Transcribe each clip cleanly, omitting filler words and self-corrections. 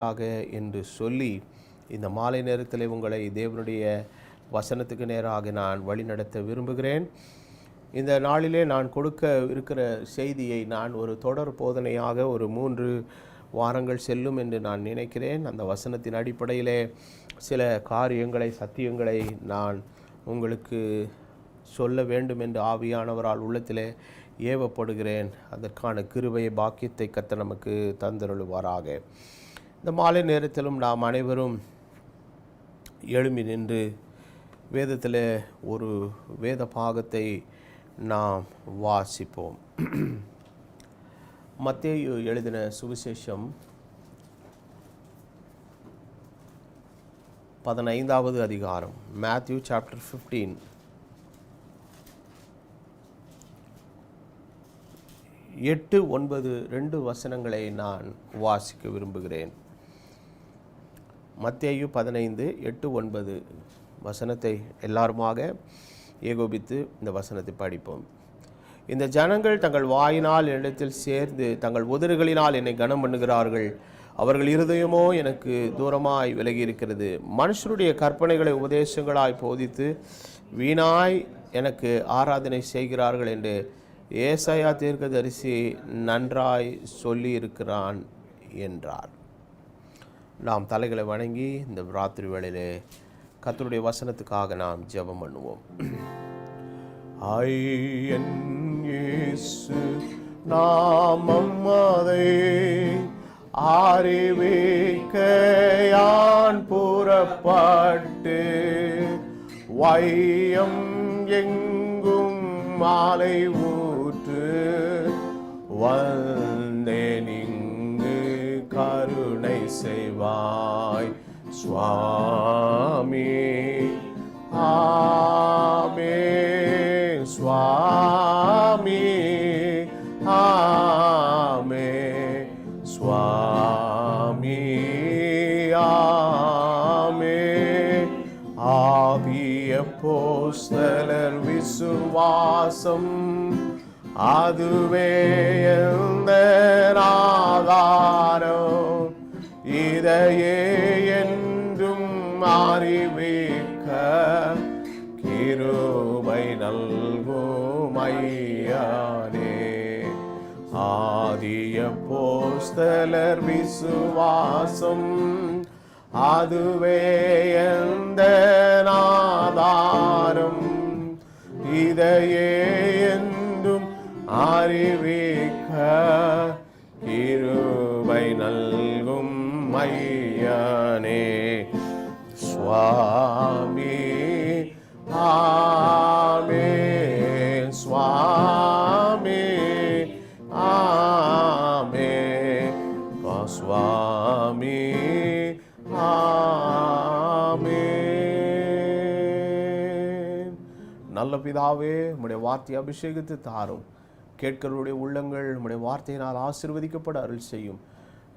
என்று சொல்லி இந்த மாலை நேரத்தில் உங்களை தேவனுடைய வசனத்துக்கு நேராக நான் வழிநடத்த விரும்புகிறேன். இந்த நாளிலே நான் கொடுக்க இருக்கிற செய்தியை நான் ஒரு தொடர் போதனையாக ஒரு 3 வாரங்கள் செல்லும் என்று நான் நினைக்கிறேன். அந்த வசனத்தின் அடிப்படையிலே சில காரியங்களை, சத்தியங்களை நான் உங்களுக்கு சொல்ல வேண்டும் என்று ஆவியானவரால் உள்ளத்திலே ஏவப்படுகிறேன். அதற்கான கிருபையை, பாக்கியத்தை கர்த்தர் நமக்கு தந்தருளுவாராக. இந்த மாலை நேரத்திலும் நாம் அனைவரும் எழும்பி நின்று வேதத்தில் ஒரு வேத பாகத்தை நாம் வாசிப்போம். மத்தேயு எழுதின சுவிசேஷம் 15வது அதிகாரம், மேத்யூ சாப்டர் 15. 8, 9 2 வசனங்களை நான் வாசிக்க விரும்புகிறேன். மத்தேயு 15, 8, 9 வசனத்தை எல்லாருமாக ஏகோபித்து இந்த வசனத்தை படிப்போம். இந்த ஜனங்கள் தங்கள் வாயினால் என்னிடத்தில் சேர்ந்து தங்கள் உதடுகளினால் என்னை கனம் பண்ணுகிறார்கள், அவர்கள் இருதயமோ எனக்கு தூரமாய் விலகி இருக்கிறது. மனுஷருடைய கற்பனைகளை உபதேசங்களாய் போதித்து வீணாய் எனக்கு ஆராதனை செய்கிறார்கள் என்று ஏசாயா தீர்க்கதரிசி நன்றாய் சொல்லி இருக்கிறான் என்றார். நாம் தலைகளை வணங்கி இந்த ராத்திரி வேளையிலே கர்த்தருடைய வசனத்துக்காக நாம் ஜெபம் பண்ணுவோம். இயேசு நாமம் அதை அறிவிக்க யான் புறப்பட்டு வையம் எங்கும் மாலை ஊற்று வந்தேன், இங்கு கருணை செய்வாய் சுவாமி. ஆமே சுவாமி, ஆமே சுவாமி, ஆமே. ஆவிய அப்போஸ்தலர் விசுவாசம் அதுவே எந்த ஆதாரம், இதையே என்றும் அறிவிக்க கிருபை நல்கும் ஐயானே. ஆதிய அப்போஸ்தலர் விசுவாசம் அதுவே எந்த ஆதாரம், இதையே என்றும் அறிவிக்க கிருபை நல்கும் ஐயனே. சுவாமி, ஆமே சுவாமி, ஆமே சுவாமி, ஆமே. நல்ல பிதாவே, உம்முடைய வார்த்தை அபிஷேகித்து தாரும். கேட்கிறவருடைய உள்ளங்கள் உம்முடைய வார்த்தையினால் ஆசீர்வதிக்கப்பட அருள் செய்யும்.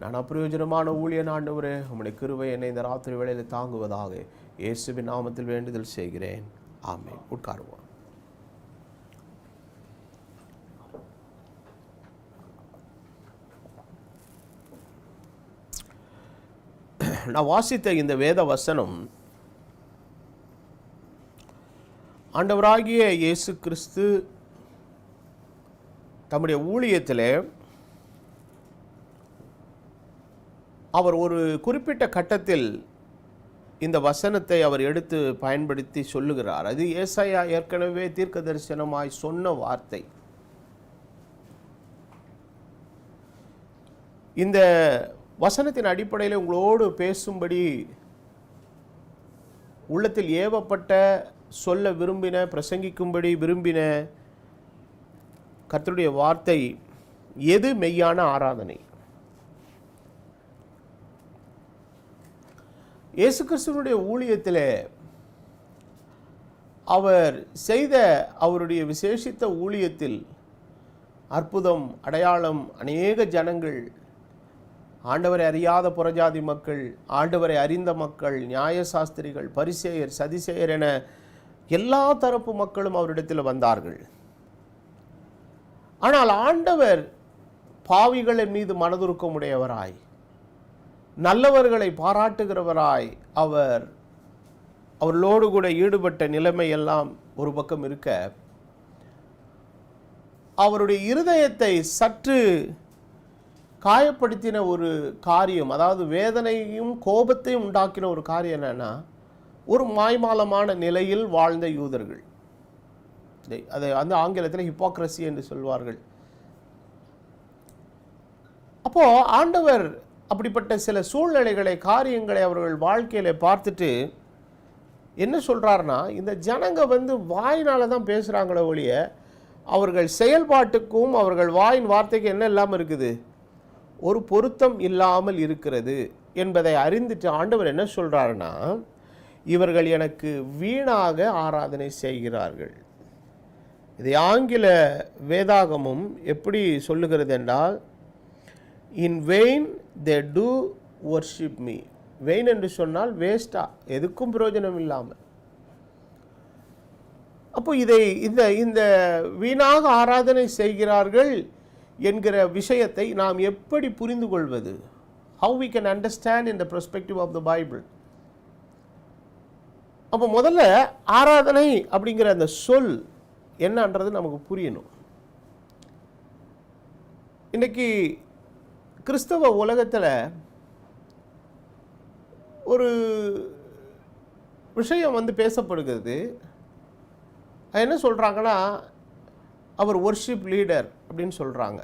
நான் அப்பிரயோஜனமான ஊழியன் ஆண்டவரே, உம்முடைய கிருபை என்னை இந்த ராத்திரி வேளையில் தாங்குவதாக இயேசுவின் நாமத்தில் வேண்டுதல் செய்கிறேன். ஆமென். உட்காருவோம். நான் வாசித்த இந்த வேத வசனம் ஆண்டவராகிய இயேசு கிறிஸ்து தம்முடைய ஊழியத்திலே அவர் ஒரு குறிப்பிட்ட கட்டத்தில் இந்த வசனத்தை அவர் எடுத்து பயன்படுத்தி சொல்லுகிறார். அது ஏசாயா ஏற்கனவே தீர்க்க தரிசனமாய் சொன்ன வார்த்தை. இந்த வசனத்தின் அடிப்படையில் உங்களோடு பேசும்படி உள்ளத்தில் ஏவப்பட்ட, சொல்ல விரும்பின, பிரசங்கிக்கும்படி விரும்பின கர்த்தருடைய வார்த்தை, எது மெய்யான ஆராதனை? இயேசு கிறிஸ்துவினுடைய ஊழியத்திலே அவர் செய்த அவருடைய விசேஷித்த ஊழியத்தில் அற்புதம், அடையாளம், அநேக ஜனங்கள், ஆண்டவரை அறியாத புறஜாதி மக்கள், ஆண்டவரை அறிந்த மக்கள், நியாயசாஸ்திரிகள், பரிசேயர், சதிசேயர் என எல்லா தரப்பு மக்களும் அவரிடத்தில் வந்தார்கள். ஆனால் ஆண்டவர் பாவிகளின் மீது மனதுருக்கமுடையவராய் நல்லவர்களை பாராட்டுகிறவராய் அவர்களோடு கூட ஈடுபட்ட நிலைமை எல்லாம் ஒரு பக்கம் இருக்க, அவருடைய இருதயத்தை சற்று காயப்படுத்தின ஒரு காரியம், அதாவது வேதனையும் கோபத்தையும் உண்டாக்கின ஒரு காரியம் என்னன்னா, ஒரு மாய்மாலமான நிலையில் வாழ்ந்த யூதர்கள். அதை அந்த ஆங்கிலத்தில் ஹிப்போக்ரசி என்று சொல்வார்கள். அப்போ ஆண்டவர் அப்படிப்பட்ட சில சூழ்நிலைகளை, காரியங்களை அவர்கள் வாழ்க்கையில பார்த்துட்டு என்ன சொல்றாருன்னா, இந்த ஜனங்க வாயினால தான் பேசுறாங்களே ஒழிய அவர்கள் செயல்பாட்டுக்கும் அவர்கள் வாயின் வார்த்தைக்கு என்ன இல்லாமல் இருக்குது, ஒரு பொருத்தம் இல்லாமல் இருக்கிறது என்பதை அறிந்துட்டு ஆண்டவர் என்ன சொல்றாருன்னா, இவர்கள் எனக்கு வீணாக ஆராதனை செய்கிறார்கள். இதை ஆங்கில வேதாகமும் எப்படி சொல்லுகிறது என்றால், in vain they do worship me. Vain என்று சொன்னால் வேஸ்டா, எதுக்கும் பிரயோஜனம் இல்லாமல். அப்போ இதை இந்த வீணாக ஆராதனை செய்கிறார்கள் என்கிற விஷயத்தை நாம் எப்படி புரிந்து கொள்வது? How we can understand in the perspective of the Bible? அப்போ முதல்ல ஆராதனை அப்படிங்கிற அந்த சொல் என்னன்றது நமக்கு புரியணும். இன்னைக்கு கிறிஸ்தவ உலகத்தில் ஒரு விஷயம் பேசப்படுகிறது. என்ன சொல்கிறாங்கன்னா, அவர் ஒர்ஷிப் லீடர் அப்படின்னு சொல்கிறாங்க,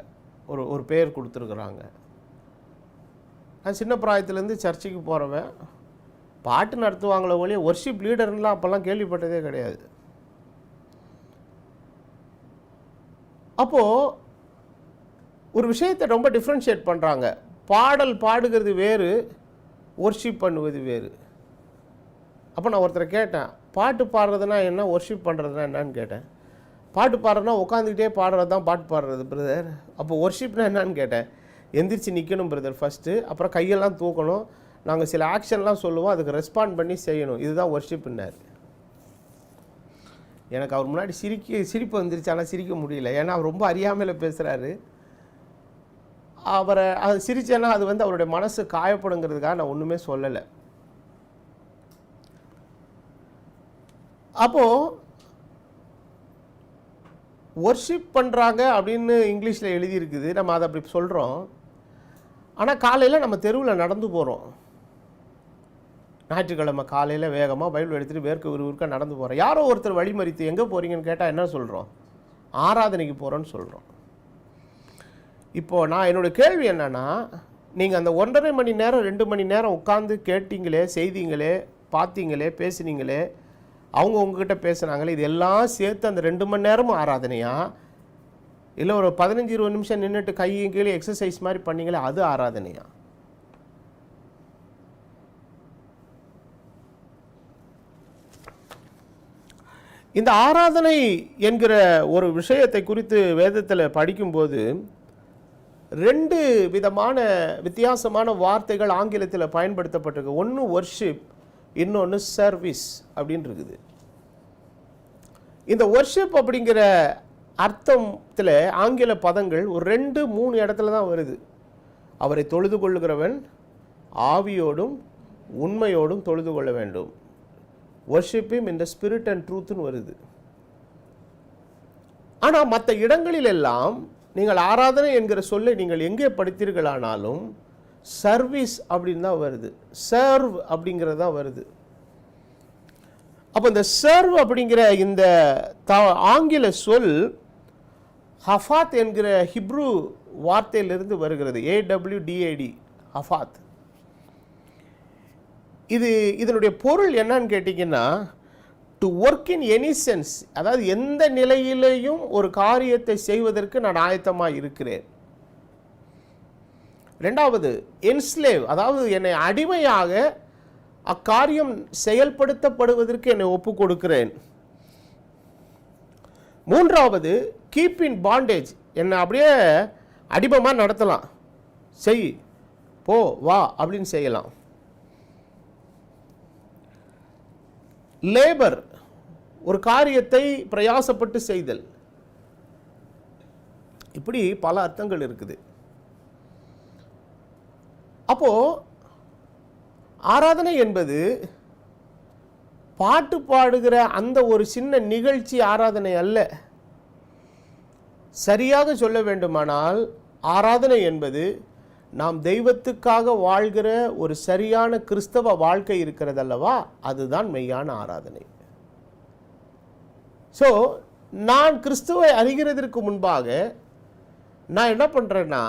ஒரு பேர் கொடுத்துருக்குறாங்க. நான் சின்ன பிராயத்துலேருந்து சர்ச்சுக்கு போகிறவன், பாட்டு நடத்துவாங்களே ஒழிய ஒர்ஷிப் லீடர்லாம் அப்போல்லாம் கேள்விப்பட்டதே கிடையாது. அப்போது ஒரு விஷயத்தை ரொம்ப டிஃப்ரென்ஷியேட் பண்ணுறாங்க. பாடல் பாடுகிறது வேறு, ஒர்ஷிப் பண்ணுவது வேறு. அப்போ நான் ஒருத்தரை கேட்டேன், பாட்டு பாடுறதுனா என்ன, ஒர்ஷிப் பண்ணுறதுனா என்னன்னு கேட்டேன். பாட்டு பாடுறதுனா உட்காந்துக்கிட்டே பாடுறது தான் பாட்டு பாடுறது பிரதர். அப்போ ஒர்ஷிப்னா என்னன்னு கேட்டேன். எந்திரிச்சு நிற்கணும் பிரதர் ஃபஸ்ட்டு, அப்புறம் கையெல்லாம் தூக்கணும், நாங்கள் சில ஆக்ஷன்லாம் சொல்லுவோம், அதுக்கு ரெஸ்பாண்ட் பண்ணி செய்யணும், இதுதான் ஒர்ஷிப்னார். எனக்கு அவர் முன்னாடி சிரிப்பு வந்துருச்சு, ஆனால் சிரிக்க முடியல. ஏன்னா அவர் ரொம்ப அறியாமையில் பேசுகிறாரு. அவரை அது சிரிச்சேன்னா அது அவருடைய மனசு காயப்படுங்கிறதுக்காக நான் ஒன்றுமே சொல்லலை. அப்போது ஒர்ஷிப் பண்ணுறாங்க அப்படின்னு இங்கிலீஷில் எழுதியிருக்குது, நம்ம அதை அப்படி சொல்கிறோம். ஆனால் காலையில் நம்ம தெருவில் நடந்து போகிறோம். ஞாயிற்றுக்கிழமை காலையில் வேகமாக பைபிள் எடுத்துகிட்டு வேர்க்க விறுவிறுக்க நடந்து போகிறோம். யாரோ ஒருத்தர் வழிமறித்து எங்கே போகிறீங்கன்னு கேட்டால் என்ன சொல்கிறோம், ஆராதனைக்கு போகிறோன்னு சொல்கிறோம். இப்போது நான் என்னோடய கேள்வி என்னென்னா, நீங்கள் அந்த 1.5 மணி நேரம் 2 மணி நேரம் உட்காந்து கேட்டீங்களே, செய்தீங்களே, பார்த்தீங்களே, பேசுனீங்களே, அவங்க உங்ககிட்ட பேசுனாங்களே, இது எல்லாம் சேர்த்து அந்த 2 மணி நேரமும் ஆராதனையா, இல்லை ஒரு 15-20 நிமிஷம் நின்றுட்டு கையும் கீழே எக்ஸசைஸ் மாதிரி பண்ணீங்களே, அது ஆராதனையா? இந்த ஆராதனை என்கிற ஒரு விஷயத்தை குறித்து வேதத்தில் படிக்கும்போது 2 விதமான வித்தியாசமான வார்த்தைகள் ஆங்கிலத்தில் பயன்படுத்தப்பட்டிருக்கு. ஒன்று ஒர்ஷிப், இன்னொன்று சர்வீஸ் அப்படின்னு இருக்குது. இந்த ஒர்ஷிப் அப்படிங்கிற அர்த்தத்தில் ஆங்கில பதங்கள் ஒரு 2-3 இடத்துல தான் வருது. அவரை தொழுது கொள்ளுகிறவன் ஆவியோடும் உண்மையோடும் தொழுது கொள்ள வேண்டும். worship him in the spirit and truthன்னு வருது. ஆனால் மற்ற இடங்களில் எல்லாம் நீங்கள் ஆராதனை என்கிற சொல்லை நீங்கள் எங்கே படித்தீர்களானாலும் சர்வீஸ் அப்படின்னு தான் வருது, சர்வ் அப்படிங்கிறது தான் வருது. அப்போ இந்த சர்வ் அப்படிங்கிற இந்த ஆங்கில சொல் ஹஃபாத் என்கிற ஹிப்ரு வார்த்தையிலிருந்து வருகிறது. AWDAD, ஹஃபாத். இதனுடைய பொருள் என்னன்னு கேட்டிங்கன்னா, to work in any sense, அதாவது எந்த நிலையிலையும் ஒரு காரியத்தை செய்வதற்கு நான் ஆயத்தமாக இருக்கிறேன். ரெண்டாவது என்ஸ்லேவ், அதாவது என்னை அடிமையாக அக்காரியம் செயல்படுத்தப்படுவதற்கு என்னை ஒப்பு கொடுக்கிறேன். மூன்றாவது கீப் இன் பாண்டேஜ், என்னை அப்படியே அடிமையாக நடத்தலாம், செய் போ வா அப்படின்னு செய்யலாம். லேபர், ஒரு காரியத்தை பிரயாசப்பட்டு செய்தல். இப்படி பல அர்த்தங்கள் இருக்குது. அப்போ ஆராதனை என்பது பாட்டு பாடுகிற அந்த ஒரு சின்ன நிகழ்ச்சி ஆராதனை அல்ல. சரியாக சொல்ல வேண்டுமானால் ஆராதனை என்பது நாம் தெய்வத்துக்காக வாழ்கிற ஒரு சரியான கிறிஸ்தவ வாழ்க்கை இருக்கிறது அல்லவா, அதுதான் மெய்யான ஆராதனை. ஸோ நான் கிறிஸ்துவை அறிகிறதற்கு முன்பாக நான் என்ன பண்ணுறேன்னா,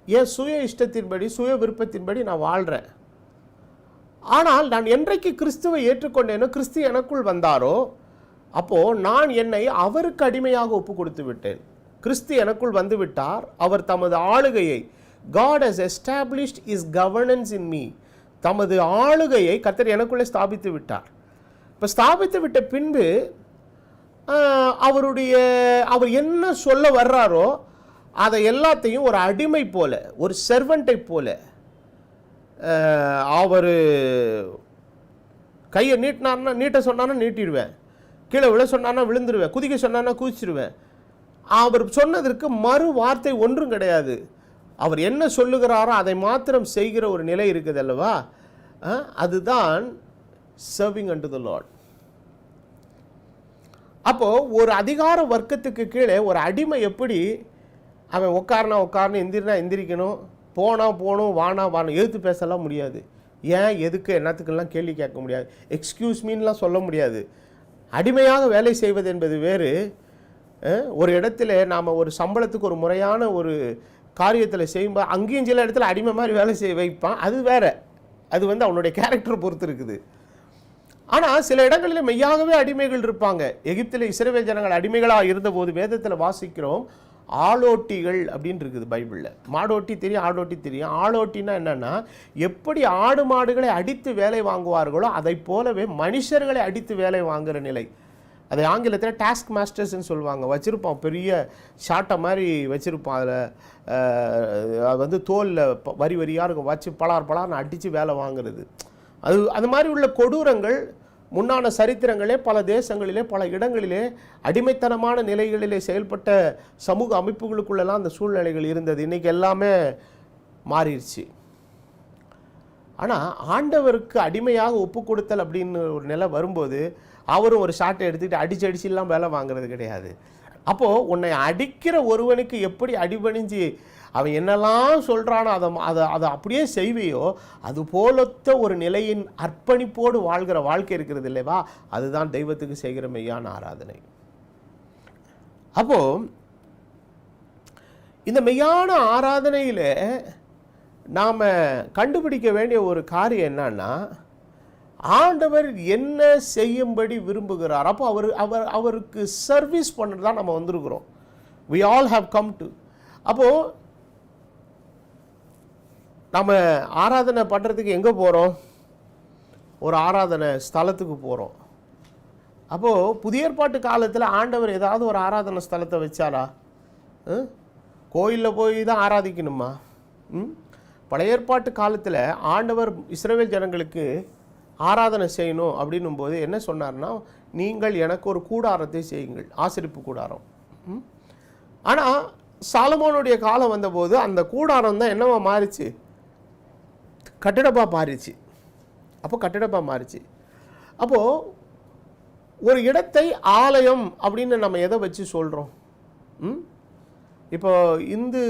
என் சுய இஷ்டத்தின்படி சுய விருப்பத்தின்படி நான் வாழ்கிறேன். ஆனால் நான் என்றைக்கு கிறிஸ்துவை ஏற்றுக்கொண்டேனோ, கிறிஸ்து எனக்குள் வந்தாரோ, அப்போது நான் என்னை அவருக்கு அடிமையாக ஒப்பு கொடுத்து விட்டேன். கிறிஸ்து எனக்குள் வந்து விட்டார். அவர் தமது ஆளுகையை, God has established his governance in me, தமது ஆளுகையை கர்த்தர் எனக்குள்ளே ஸ்தாபித்து விட்டார். இப்போ ஸ்தாபித்து விட்ட பின்பு அவர் என்ன சொல்ல வர்றாரோ அதை எல்லாத்தையும் ஒரு அடிமை போல, ஒரு செர்வெண்ட்டை போல, அவர் கையை நீட்ட சொன்னான்னா நீட்டிடுவேன், கீழே விழ சொன்னான்னா விழுந்துருவேன், குதிக்க சொன்னான்னா குதிச்சிடுவேன். அவர் சொன்னதற்கு மறு வார்த்தை ஒன்றும் கிடையாது. அவர் என்ன சொல்லுகிறாரோ அதை மாத்திரம் செய்கிற ஒரு நிலை இருக்குது அல்லவா, அதுதான் சர்விங் அன்டு தி லார்ட். அப்போது ஒரு அதிகார வர்க்கத்துக்கு கீழே ஒரு அடிமை எப்படி அவன் உட்காரணும், எந்திரினா எந்திரிக்கணும், போகணும், வாணும் எதிர்த்து பேசலாம் முடியாது. ஏன் எதுக்கு என்னத்துக்கெல்லாம் கேள்வி கேட்க முடியாது, எக்ஸ்கியூஸ் மீன்லாம் சொல்ல முடியாது. அடிமையாக வேலை செய்வது என்பது வேறு. ஒரு இடத்துல நாம் ஒரு சம்பளத்துக்கு ஒரு முறையான ஒரு காரியத்தில் செய்யும்போது அங்கேயும் சில இடத்துல அடிமை மாதிரி வேலை செய்ய வைப்பான், அது வேறு. அது அவனுடைய கேரக்டரை பொறுத்து இருக்குது. ஆனால் சில இடங்களில் மெய்யாகவே அடிமைகள் இருப்பாங்க. எகிப்தில் இஸ்ரவேல் ஜனங்கள் அடிமைகளாக இருந்தபோது வேதத்தில் வாசிக்கிறோம், ஆளோட்டிகள் அப்படின்னு இருக்குது பைபிளில். மாடோட்டி தெரியும், ஆடோட்டி தெரியும். ஆளோட்டின்னா என்னென்னா, எப்படி ஆடு மாடுகளை அடித்து வேலை வாங்குவார்களோ அதை போலவே மனுஷர்களை அடித்து வேலை வாங்குகிற நிலை. அதை ஆங்கிலத்தில் டாஸ்க் மாஸ்டர்ஸ்ன்னு சொல்லுவாங்க. வச்சுருப்பான், பெரிய ஷாட்டை மாதிரி வச்சுருப்பான். அதில் தோலில் வரி வரியாக இருக்கும், வச்சு பலார்னு அடித்து வேலை வாங்குறது. அது மாதிரி உள்ள கொடூரங்கள் முன்னான சரித்திரங்களே பல தேசங்களிலே பல இடங்களிலே அடிமைத்தனமான நிலைகளிலே செயல்பட்ட சமூக அமைப்புகளுக்குள்ளெல்லாம் அந்த சூழ்நிலைகள் இருந்தது. இன்றைக்கி எல்லாமே மாறிடுச்சு. ஆனால் ஆண்டவருக்கு அடிமையாக ஒப்பு கொடுத்தல் அப்படின்னு ஒரு நிலை வரும்போது அவரும் ஒரு ஷாட்டை எடுத்துக்கிட்டு அடிச்செல்லாம் வேலை வாங்குறது கிடையாது. அப்போது உன்னை அடிக்கிற ஒருவனுக்கு எப்படி அடிபணிஞ்சு அவன் என்னெல்லாம் சொல்கிறானோ அதை அப்படியே செய்வியோ, அது போலத்த ஒரு நிலையின் அர்ப்பணிப்போடு வாழ்கிற வாழ்க்கை இருக்கிறது இல்லைவா, அதுதான் தெய்வத்துக்கு செய்கிற மெய்யான ஆராதனை. அப்போது இந்த மெய்யான ஆராதனையில் நாம் கண்டுபிடிக்க வேண்டிய ஒரு காரியம் என்னன்னா, ஆண்டவர் என்ன செய்யும்படி விரும்புகிறார். அப்போ அவருக்கு சர்வீஸ் பண்ணுறது தான் நம்ம வந்திருக்கிறோம். we all have come to. அப்போது நம்ம ஆராதனை பண்ணுறதுக்கு எங்கே போகிறோம், ஒரு ஆராதனை ஸ்தலத்துக்கு போகிறோம். அப்போது புதிய ஏற்பாட்டு காலத்தில் ஆண்டவர் ஏதாவது ஒரு ஆராதனை ஸ்தலத்தை வச்சாரா? கோயிலில் போய் தான் ஆராதிக்கணுமா? பழைய ஏற்பாட்டு காலத்தில் ஆண்டவர் இஸ்ரவேல் ஜனங்களுக்கு ஆராதனை செய்யணும் அப்படின்னும் போது என்ன சொன்னார்னா, நீங்கள் எனக்கு ஒரு கூடாரத்தை செய்யுங்கள், ஆசரிப்பு கூடாரம். ஆனால் சாலமோனுடைய காலம் வந்தபோது அந்த கூடாரம் தான் என்னவா மாறிச்சு, கட்டிடமாக மாறிச்சு. அப்போது ஒரு இடத்தை ஆலயம் அப்படின்னு நம்ம எதை வச்சு சொல்கிறோம்? இப்போ இந்து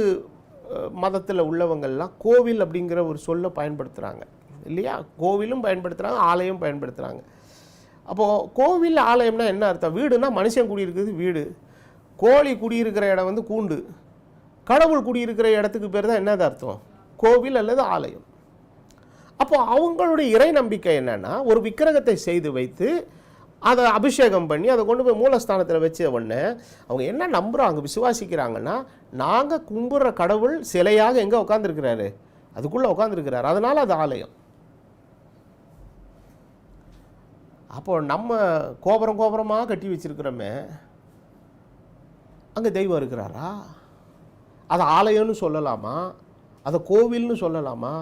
மதத்தில் உள்ளவங்கள்லாம் கோவில் அப்படிங்கிற ஒரு சொல்லை பயன்படுத்துகிறாங்க இல்லையா? கோவிலும் பயன்படுத்துகிறாங்க, ஆலயம் பயன்படுத்துகிறாங்க. அப்போது கோவில் ஆலயம்னா என்ன அர்த்தம்? வீடுனா மனுஷன் குடியிருக்கிறது வீடு, கோழி குடியிருக்கிற இடம் கூண்டு, கடவுள் குடியிருக்கிற இடத்துக்கு பேர் தான் என்னது அர்த்தம்? கோவில் அல்லது ஆலயம். அப்போ அவங்களுடைய இறை நம்பிக்கை என்னன்னா, ஒரு விக்கிரகத்தை செய்து வைத்து அதை அபிஷேகம் பண்ணி அதை கொண்டு போய் மூலஸ்தானத்தில் வச்ச உடனே அவங்க என்ன நம்புகிறாங்க, விசுவாசிக்கிறாங்கன்னா, நாங்கள் கும்பிட்ற கடவுள் சிலையாக எங்கே உட்காந்துருக்கிறாரு, அதுக்குள்ளே உட்காந்துருக்கிறாரு, அதனால் அது ஆலயம். அப்போ நம்ம கோபுரமாக கட்டி வச்சிருக்கிறோமே, அங்கே தெய்வம் இருக்கிறாரா? அதை ஆலயம்னு சொல்லலாமா, அதை கோவில்னு சொல்லலாமா?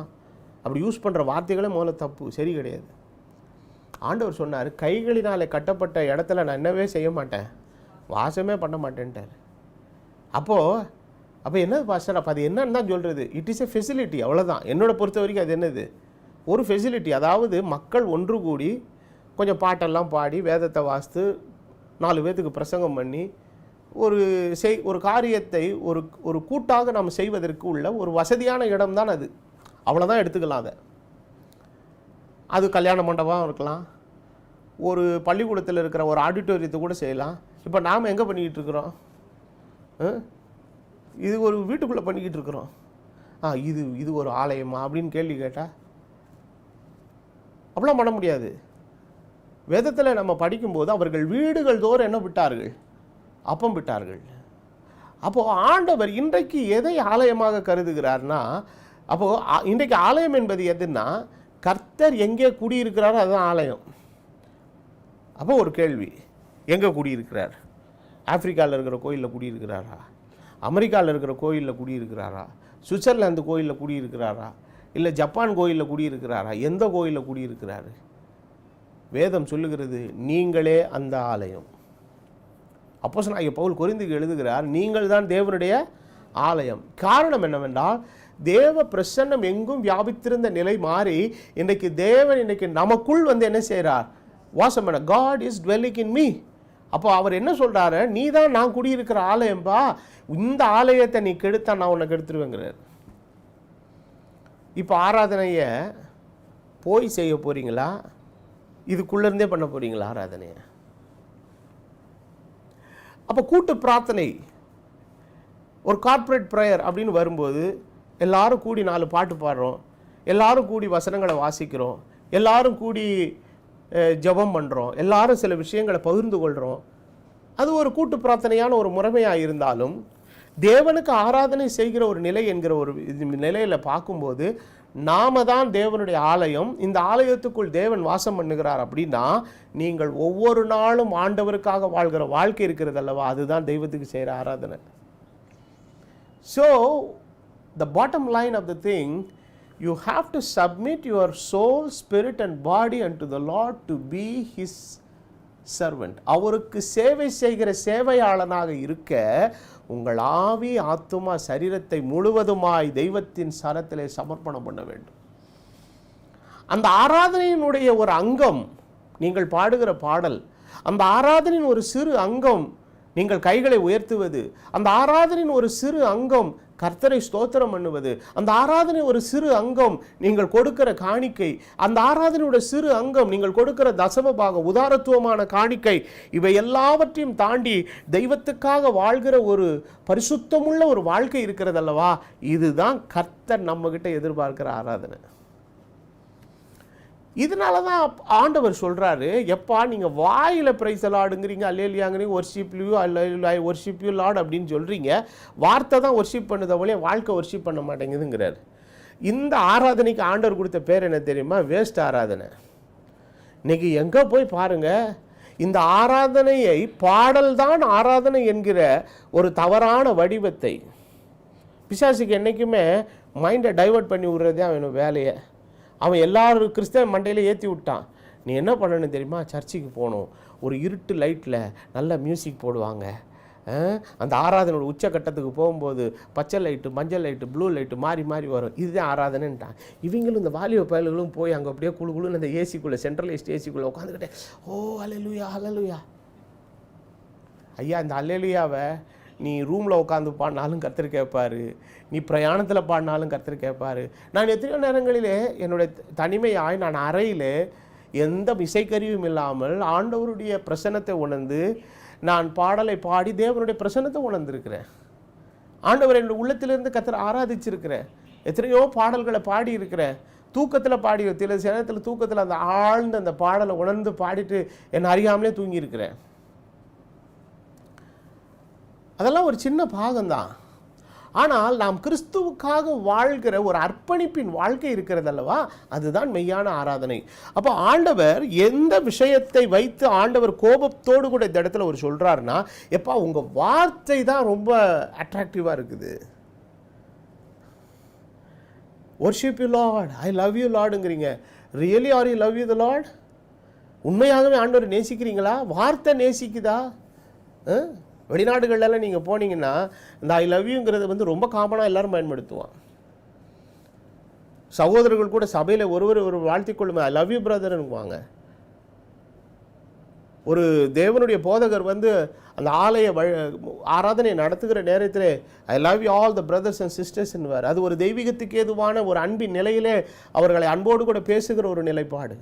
அப்படி யூஸ் பண்ணுற வார்த்தைகளே முதல்ல தப்பு, சரி கிடையாது. ஆண்டவர் சொன்னார், கைகளினாலே கட்டப்பட்ட இடத்துல நான் என்னவே செய்ய மாட்டேன், வாசமே பண்ண மாட்டேன்ட்டார். அப்போ என்னது பாஸ்டர், அப்போ அது என்னன்னு தான் சொல்கிறது? இட் இஸ் எ ஃபெசிலிட்டி, அவ்வளோதான். என்னோட பொறுத்த வரைக்கும் அது என்னது, ஒரு ஃபெசிலிட்டி, அதாவது மக்கள் ஒன்று கூடி கொஞ்சம் பாட்டெல்லாம் பாடி வேதத்தை வாசித்து 4 பேர்த்துக்கு பிரசங்கம் பண்ணி ஒரு காரியத்தை ஒரு கூட்டாக நாம் செய்வதற்கு உள்ள ஒரு வசதியான இடம் தான் அது. அவ்வளோதான் எடுத்துக்கலாம். அது கல்யாண மண்டபம் இருக்கலாம், ஒரு பள்ளிக்கூடத்தில் இருக்கிற ஒரு ஆடிட்டோரியத்தை கூட செய்யலாம். இப்போ நாம் எங்கே பண்ணிக்கிட்டு இருக்கிறோம்? இது ஒரு வீட்டுக்குள்ளே பண்ணிக்கிட்டு இருக்கிறோம். இது ஒரு ஆலயமா அப்படின்னு கேள்வி கேட்டால் அப்படிலாம் பண்ண முடியாது. வேதத்தில் நம்ம படிக்கும்போது அவர்கள் வீடுகள் தோறும் என்ன விட்டார்கள்? அப்பம் விட்டார்கள். அப்போது ஆண்டவர் இன்றைக்கு எதை ஆலயமாக கருதுகிறார்னா, அப்போது இன்றைக்கு ஆலயம் என்பது எதுன்னா, கர்த்தர் எங்கே குடியிருக்கிறாரோ அதுதான் ஆலயம். அப்போ ஒரு கேள்வி, எங்கே குடியிருக்கிறார்? ஆப்பிரிக்காவில் இருக்கிற கோயிலில் குடியிருக்கிறாரா? அமெரிக்காவில் இருக்கிற கோயிலில் குடியிருக்கிறாரா? சுவிட்சர்லாந்து கோயிலில் குடியிருக்கிறாரா? இல்லை ஜப்பான் கோயிலில் குடியிருக்கிறாரா? எந்த கோயிலில் குடியிருக்கிறாரு? வேதம் சொல்லுகிறது, நீங்களே அந்த ஆலயம். அப்போஸ்தலனாகிய பவுல் கொரிந்துக்கு எழுதுகிறார், நீங்கள் தான் தேவனுடைய ஆலயம். காரணம் என்னவென்றால், தேவ பிரசன்னம் எங்கும் வியாபித்திருந்த நிலை மாறி இன்றைக்கு தேவன் இன்றைக்கு நமக்குள் வந்து என்ன செய்கிறார்? வாசம் பண்ண. God is dwelling in me. அப்போ அவர் என்ன சொல்கிறாரு? நீ தான் நான் குடியிருக்கிற ஆலயம்பா, இந்த ஆலயத்தை நீ கெடுத்தா நான் உன்னை கெடுத்துருவேங்கிறார். இப்போ ஆராதனையை போய் செய்ய போகிறீங்களா, இதுக்குள்ளேருந்தே பண்ண போகிறீங்களா ஆராதனையை? அப்போ கூட்டு பிரார்த்தனை, ஒரு கார்ப்பரேட் ப்ரேயர் அப்படின்னு வரும்போது எல்லாரும் கூடி 4 பாட்டு பாடுறோம், எல்லாரும் கூடி வசனங்களை வாசிக்கிறோம், எல்லாரும் கூடி ஜெபம் பண்ணுறோம், எல்லாரும் சில விஷயங்களை பகிர்ந்து கொள்கிறோம். அது ஒரு கூட்டு பிரார்த்தனையான ஒரு முறைமையாக இருந்தாலும், தேவனுக்கு ஆராதனை செய்கிற ஒரு நிலை என்கிற ஒரு நிலையில் பார்க்கும்போது நாம தான் தேவனுடைய ஆலயம். இந்த ஆலயத்துக்குள் தேவன் வாசம் பண்ணுகிறார் அப்படின்னா, நீங்கள் ஒவ்வொரு நாளும் ஆண்டவருக்காக வாழ்கிற வாழ்க்கை இருக்கிறது அல்லவா, அதுதான் தெய்வத்துக்கு செய்கிற ஆராதனை. So the bottom line of the thing, you have to submit your soul, spirit and body unto the Lord to be his servant. அவருக்கு சேவை செய்கிற சேவையாளனாக இருக்க உங்கள் ஆவி, ஆத்துமா, சரீரத்தை முழுவதுமாய் தெய்வத்தின் சரத்திலே சமர்ப்பணம் பண்ண வேண்டும். அந்த ஆராதனையினுடைய ஒரு அங்கம் நீங்கள் பாடுகிற பாடல், அந்த ஆராதனையின் ஒரு சிறு அங்கம் நீங்கள் கைகளை உயர்த்துவது, அந்த ஆராதனையின் ஒரு சிறு அங்கம் கர்த்தரை ஸ்தோத்திரம் பண்ணுவது, அந்த ஆராதனை ஒரு சிறு அங்கம் நீங்கள் கொடுக்கிற காணிக்கை, அந்த ஆராதனையோட சிறு அங்கம் நீங்கள் கொடுக்கிற தசமபாக உதாரத்துவமான காணிக்கை, இவை எல்லாவற்றையும் தாண்டி தெய்வத்துக்காக வாழ்கிற ஒரு பரிசுத்தமுள்ள ஒரு வாழ்க்கை இருக்கிறது அல்லவா, இதுதான் கர்த்தர் நம்மகிட்ட எதிர்பார்க்கிற ஆராதனை. இதனால தான் ஆண்டவர் சொல்கிறாரு, எப்பா நீங்கள் வாயில் பிரைஸ் லார்டுங்கிறீங்க, அல்லேலியாங்கிறீங்க, worship you worship you lord அப்படின்னு சொல்கிறீங்க, வார்த்தை தான் ஒர்ஷிப் பண்ணுத போலே வாழ்க்கை ஒர்ஷிப் பண்ண மாட்டேங்குதுங்கிறார். இந்த ஆராதனைக்கு ஆண்டவர் கொடுத்த பேர் என்ன தெரியுமா? வேஸ்ட் ஆராதனை. இன்னைக்கு எங்கே போய் பாருங்கள், இந்த ஆராதனையை பாடல் தான் ஆராதனை என்கிற ஒரு தவறான வடிவத்தை பிசாசுக்கு என்றைக்குமே மைண்டை டைவர்ட் பண்ணி விடுறதே அவன் வேலையை. அவன் எல்லாரும் கிறிஸ்தவ மண்டையில் ஏற்றி விட்டான். நீ என்ன பண்ணணும் தெரியுமா? சர்ச்சுக்கு போகணும், ஒரு இருட்டு லைட்டில் நல்ல மியூசிக் போடுவாங்க, அந்த ஆராதனையோட உச்சக்கட்டத்துக்கு போகும்போது பச்சை லைட்டு, மஞ்சள் லைட்டு, ப்ளூ லைட்டு மாறி மாறி வரும், இதுதான் ஆராதனைன்ட்டான். இவங்களும் இந்த வாலிப பயல்களும் போய் அங்கே அப்படியே குழுன்னு அந்த ஏசிக்குள்ளே, சென்ட்ரலைஸ்ட் ஏசிக்குள்ளே உட்காந்துக்கிட்டே, ஓ அல்லேலூயா அல்லேலூயா. ஐயா, இந்த அல்லேலூயாவை நீ ரூமில் உட்காந்து பாடினாலும் கர்த்தர் கேட்பார், நீ பிரயாணத்தில் பாடினாலும் கர்த்தர் கேட்பார். நான் எத்தனையோ நேரங்களிலே என்னுடைய தனிமையாய் நான் அறையில் எந்த இசைக்கருவியும் இல்லாமல் ஆண்டவருடைய பிரசன்னத்தை உணர்ந்து நான் பாடலை பாடி தேவனுடைய பிரசன்னத்தை உணர்ந்திருக்கிறேன். ஆண்டவர் என்னுடைய உள்ளத்திலிருந்து கர்த்தர் ஆராதிச்சிருக்கிறேன். எத்தனையோ பாடல்களை பாடி இருக்கிறேன். தூக்கத்தில் பாடி, சில நேரத்தில் தூக்கத்தில் அந்த ஆழ்ந்த அந்த பாடலை உணர்ந்து பாடிட்டு என்னை அறியாமலே தூங்கியிருக்கிறேன். அதெல்லாம் ஒரு சின்ன பாகம்தான். ஆனால் நாம் கிறிஸ்துவுக்காக வாழ்கிற ஒரு அர்ப்பணிப்பின் வாழ்க்கை இருக்கிறது அல்லவா, அதுதான் மெய்யான ஆராதனை. அப்போ ஆண்டவர் எந்த விஷயத்தை வைத்து ஆண்டவர் கோபத்தோடு கூட இந்த இடத்துல ஒரு சொல்கிறாருன்னா, எப்பா உங்கள் வார்த்தை தான் ரொம்ப அட்ராக்டிவாக இருக்குது. Worship you lord, I love you லார்டுங்கிறீங்க. Really are you love you the lord? உண்மையாகவே ஆண்டவர் நேசிக்கிறீங்களா? வார்த்தை நேசிக்குதா? வெளிநாடுகள்லாம் நீங்கள் போனீங்கன்னா இந்த ஐ லவ் யூங்கிறது வந்து ரொம்ப காமனாக எல்லோரும் பயன்படுத்துவான். சகோதரர்கள் கூட சபையில் ஒருவர் வாழ்த்திக் கொள்ளுமே, ஐ லவ் யூ பிரதர்னுவாங்க. ஒரு தேவனுடைய போதகர் வந்து அந்த ஆலய ஆராதனை நடத்துகிற நேரத்தில் I love you all the brothers and சிஸ்டர்ஸ்ன்னுவார். அது ஒரு தெய்வீகத்துக்கு ஏதுவான ஒரு அன்பின் நிலையிலே அவர்களை அன்போடு கூட பேசுகிற ஒரு நிலைப்பாடு.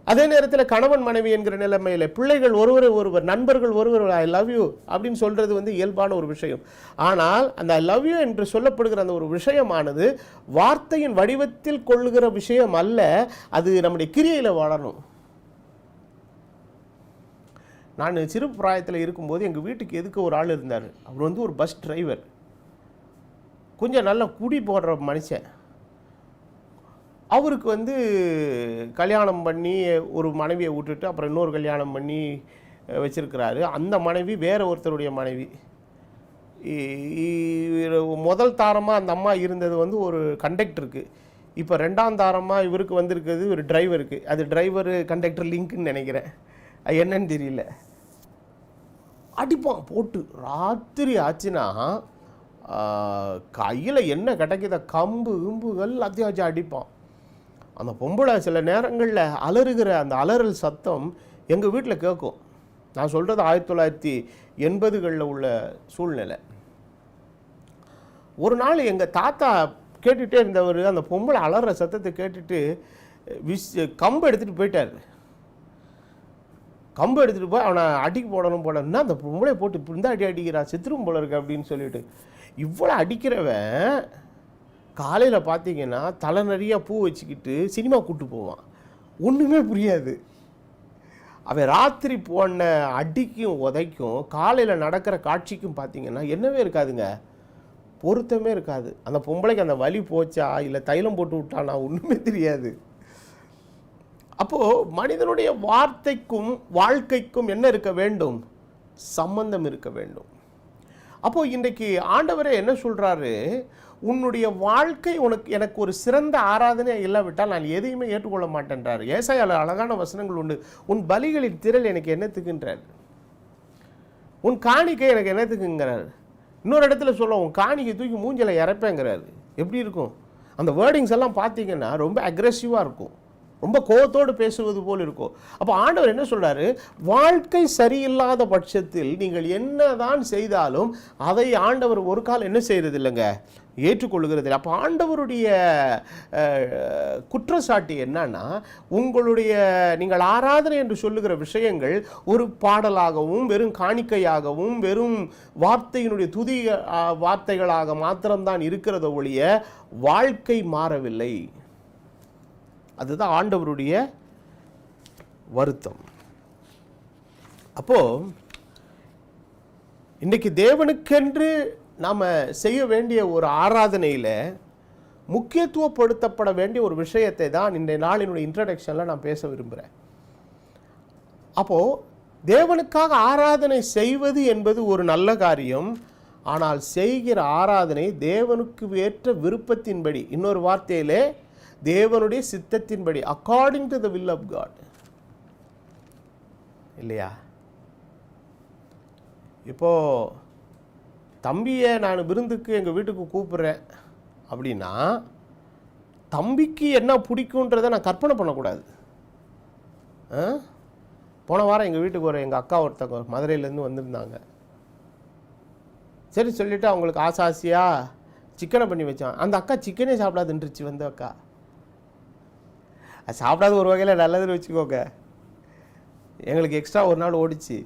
அதே நேரத்தில் கணவன் மனைவி என்கிற நிலைமையில் பிள்ளைகள் ஒருவர் நண்பர்கள் ஒருவர் ஐ லவ் யூ அப்படின்னு சொல்கிறது வந்து இயல்பான ஒரு விஷயம். ஆனால் அந்த ஐ லவ் யூ என்று சொல்லப்படுகிற அந்த ஒரு விஷயமானது வார்த்தையின் வடிவத்தில் கொள்ளுகிற விஷயம் அல்ல, அது நம்முடைய கிரியையில் வளரணும். நான் சிறு பிராயத்தில் இருக்கும்போது எங்கள் வீட்டுக்கு எதுக்கு ஒரு ஆள் இருந்தார். அவர் வந்து ஒரு பஸ் டிரைவர், கொஞ்சம் நல்லா குடி போடுற மனுஷன். அவருக்கு வந்து கல்யாணம் பண்ணி ஒரு மனைவியை விட்டுட்டு அப்புறம் இன்னொரு கல்யாணம் பண்ணி வச்சுருக்கிறாரு. அந்த மனைவி வேறு ஒருத்தருடைய மனைவி. முதல் தாரமாக அந்த அம்மா இருந்தது வந்து ஒரு கண்டக்டருக்கு. இப்போ ரெண்டாம் தாரமாக இவருக்கு வந்திருக்கிறது ஒரு டிரைவருக்கு. அது டிரைவரு கண்டக்டர் லிங்க்குன்னு நினைக்கிறேன், அது என்னன்னு தெரியல. அடிப்பான் போட்டு. ராத்திரி ஆச்சுன்னா கையில் என்ன கிடைக்கிற கம்பு கிம்புகள் எல்லாத்தையும் அடிப்பான். அந்த பொம்பளை சில நேரங்களில் அலறுகிற அந்த அலறல் சத்தம் எங்கள் வீட்டில் கேட்கும். நான் சொல்கிறது 1980களில் உள்ள சூழ்நிலை. ஒரு நாள் எங்கள் தாத்தா கேட்டுகிட்டே இருந்தவர் அந்த பொம்பளை அலற சத்தத்தை கேட்டுட்டு கம்பு எடுத்துகிட்டு போயிட்டார். கம்பு எடுத்துகிட்டு போய் அவனை அடிக்க போடணும்னா அந்த பொம்பளை போட்டு இப்படி இருந்தால் அடிக்கிறான், செத்துரும் போல இருக்கு அப்படின்னு சொல்லிட்டு இவ்வளோ அடிக்கிறவன் காலையில் பார்த்தீங்கன்னா தலை நிறைய பூ வச்சுக்கிட்டு சினிமா கூப்பிட்டு போவான். ஒன்றுமே புரியாது. அவன் ராத்திரி போன அடிக்கும் உதைக்கும் காலையில் நடக்கிற காட்சிக்கும் பார்த்தீங்கன்னா என்னவே இருக்காதுங்க, பொருத்தமே இருக்காது. அந்த பொம்பளைக்கு அந்த வலி போச்சா இல்லை தைலம் போட்டு விட்டானா ஒன்றுமே தெரியாது. அப்போது மனிதனுடைய வார்த்தைக்கும் வாழ்க்கைக்கும் என்ன இருக்க வேண்டும்? சம்பந்தம் இருக்க வேண்டும். அப்போது இன்றைக்கு ஆண்டவரே என்ன சொல்கிறாரு? உன்னுடைய வாழ்க்கை எனக்கு ஒரு சிறந்த ஆராதனை இல்லாவிட்டால் நான் எதையுமே ஏற்றுக்கொள்ள மாட்டேன்றார். ஏசாயால அழகான வசனங்கள் உண்டு. உன் பலிகளின் திரள் எனக்கு என்னத்துக்குன்றார், உன் காணிக்கை எனக்கு என்னத்துக்குங்கிறார். இன்னொரு இடத்துல சொல்ல உன் காணிக்கை தூக்கி மூஞ்சில இறப்பேங்கிறாரு. எப்படி இருக்கும்? அந்த வேர்டிங்ஸ் எல்லாம் பார்த்தீங்கன்னா ரொம்ப அக்ரெசிவாக இருக்கும், ரொம்ப கோபத்தோடு பேசுவது போல் இருக்கும். அப்போ ஆண்டவர் என்ன சொல்கிறாரு? வாழ்க்கை சரியில்லாத பட்சத்தில் நீங்கள் என்னதான் செய்தாலும் அதை ஆண்டவர் ஒரு காலம் என்ன செய்கிறது இல்லைங்க, ஏற்றுக்கொள்கிறது இல்லை. அப்போ ஆண்டவருடைய குற்றச்சாட்டு என்னன்னா, உங்களுடைய நீங்கள் ஆராதனை என்று சொல்லுகிற விஷயங்கள் ஒரு பாடலாகவும் வெறும் காணிக்கையாகவும் வெறும் வார்த்தையினுடைய துதி வார்த்தைகளாக மாத்திரம்தான் இருக்கிறத ஒழிய வாழ்க்கை மாறவில்லை. அதுதான் ஆண்டவருடைய வருத்தம். அப்போ இன்னைக்கு தேவனுக்கென்று நாம் செய்ய வேண்டிய ஒரு ஆராதனையில் முக்கியத்துவப்படுத்தப்பட வேண்டிய ஒரு விஷயத்தை தான் இந்த நாளினுடைய இன்ட்ரடக்ஷனில் நான் பேச விரும்புகிறேன். அப்போது தேவனுக்காக ஆராதனை செய்வது என்பது ஒரு நல்ல காரியம். ஆனால் செய்கிற ஆராதனை தேவனுக்கு ஏற்ற விருப்பத்தின்படி, இன்னொரு வார்த்தையிலே தேவனுடைய சித்தத்தின்படி, according to the will of God, இல்லையா? இப்போது தம்பியை நான் விருந்துக்கு எங்கள் வீட்டுக்கு கூப்பிட்றேன் அப்படின்னா தம்பிக்கு என்ன பிடிக்குன்றதை நான் கற்பனை பண்ணக்கூடாது. போன வாரம் எங்கள் வீட்டுக்கு எங்கள் அக்கா ஒருத்தங்க மதுரையிலேருந்து வந்திருந்தாங்க. சரி சொல்லிவிட்டு அவங்களுக்கு ஆசாசியாக சிக்கனை பண்ணி வச்சான். அந்த அக்கா சிக்கனே சாப்பிடாதுன்றுச்சு. வந்த அக்கா அது சாப்பிடாத ஒரு வகையில் நல்லதுன்னு வச்சுக்கோங்க. எங்களுக்கு எக்ஸ்ட்ரா ஒரு நாள் ஓடிச்சு.